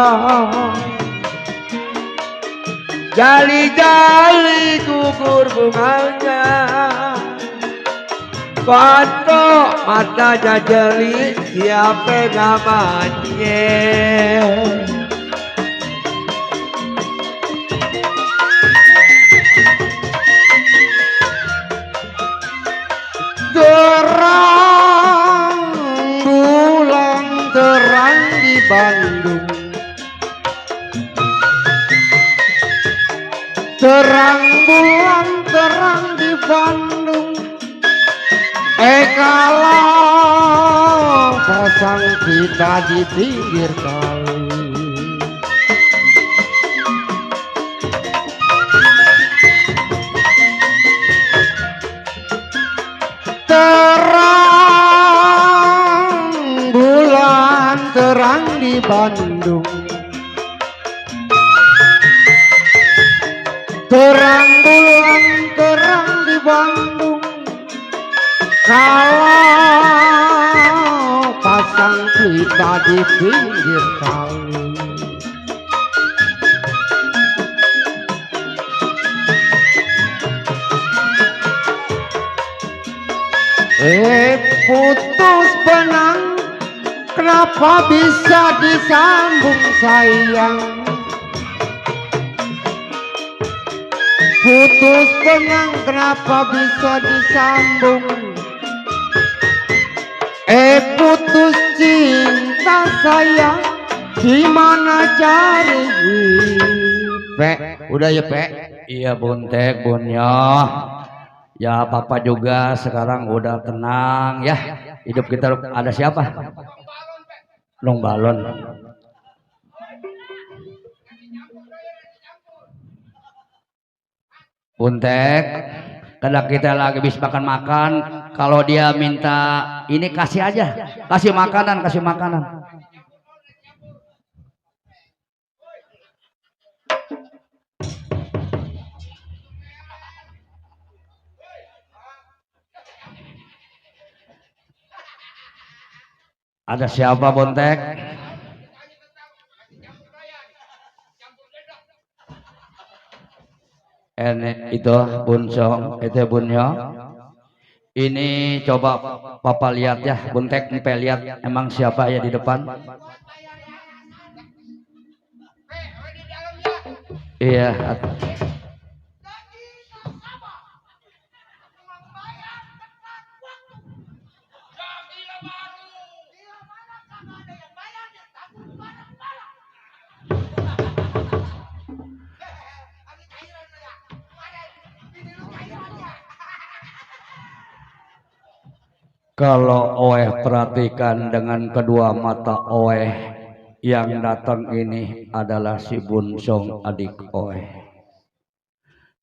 Jali-jali gugur bunganya kondo, matanya jeli siapa namanya. Terang bulan terang di Bandung, terang bulan terang di Bandung. Kalau pasang kita di pinggir kali, terang bulan terang di Bandung, terang bulan terang di Bandung. Kalau pasang kita di pinggir kali, putus benang, kenapa bisa disambung sayang? Putus benang, kenapa bisa disambung? Putus cinta sayang, gimana cari? Pe, udah ya Pe? Iya Buntek, Bunyo. Ya papa juga sekarang udah tenang ya. Hidup kita ada siapa? Long balon. Buntek, kadang kita lagi habis makan-makan, kalau dia minta ini kasih aja, kasih makanan, kasih makanan. Ada siapa Bontek? Itu Bunsong, itu Bunyo. Ini coba papa lihat ya, Buntek sampai lihat emang siapa ya di depan. Iya. Kalau Oeh perhatikan dengan kedua mata Oeh, yang datang ini adalah si Bunsong adik Oeh.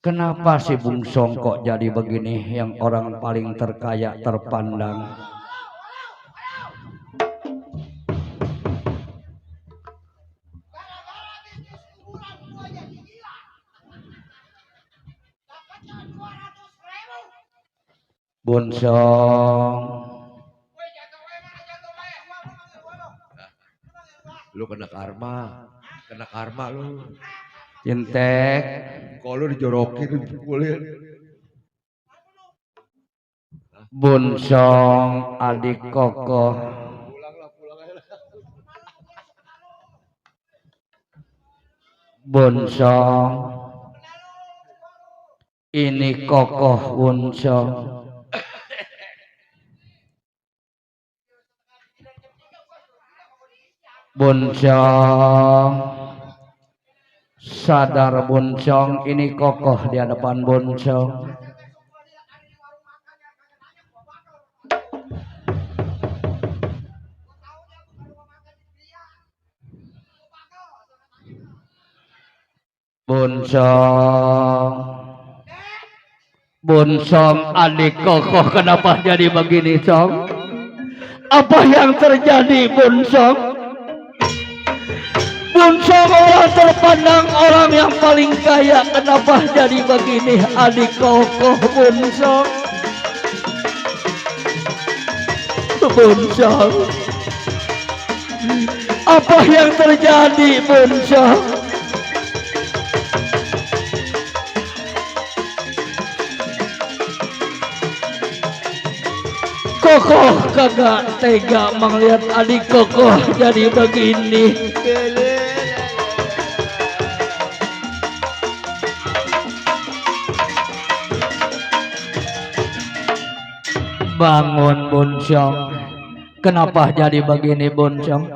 Kenapa si Bunsong kok jadi begini, yang orang paling terkaya terpandang? Bunsong, lu kena karma lu. Cintek, Kalau dijorokin dipukulin. Bunsong adik kokoh, Bunsong ini kokoh Bunsong. Bunsong sadar Bunsong ini kokoh di hadapan Bunsong. Bunsong adik kokoh, kenapa jadi begini Song? Apa yang terjadi Bunsong? Bunsong orang terpandang, orang yang paling kaya, kenapa jadi begini adik kokoh Bunsong? Bunsong, apa yang terjadi Bunsong? Kokoh kagak tega melihat adik kokoh jadi begini. Bangun Bunsong, kenapa jadi begini Bunsong?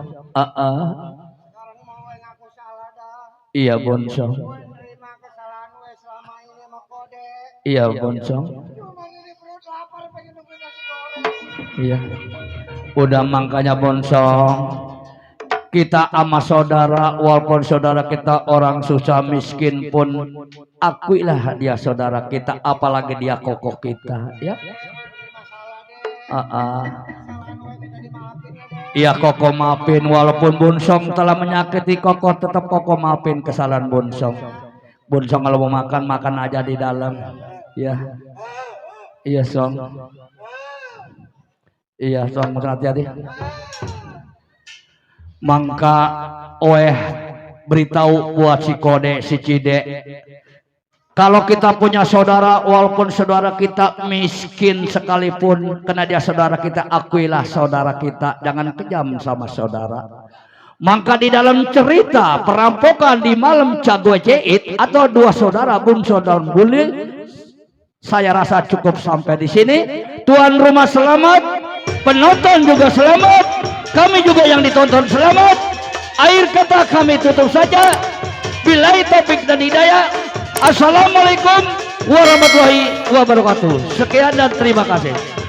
Iya Bunsong. Iya Bunsong. Iya. Udah makanya Bunsong, kita sama saudara, walaupun saudara kita orang susah miskin pun, akuilah dia saudara kita, apalagi dia kokoh kita, ya. Iya kokoh maafin, walaupun Bunsong telah menyakiti kokoh, tetap kokoh maafin kesalahan Bunsong. Bunsong kalau mau makan, makan aja di dalam, ya. Iya Song. Iya, Song, hati-hati. Mangka beritahu buat si Kode, si Cide. Kalau kita punya saudara, walaupun saudara kita miskin sekalipun, karena dia saudara kita, akuilah saudara kita. Jangan kejam sama saudara. Maka di dalam cerita perampokan di malam Cagoe Jait atau dua saudara Bunsong dan Bunli, saya rasa cukup sampai di sini. Tuan rumah selamat, penonton juga selamat, kami juga yang ditonton selamat. Akhir kata kami tutup saja. Billahi taufik dan hidayah. Assalamualaikum warahmatullahi wabarakatuh. Sekian dan terima kasih.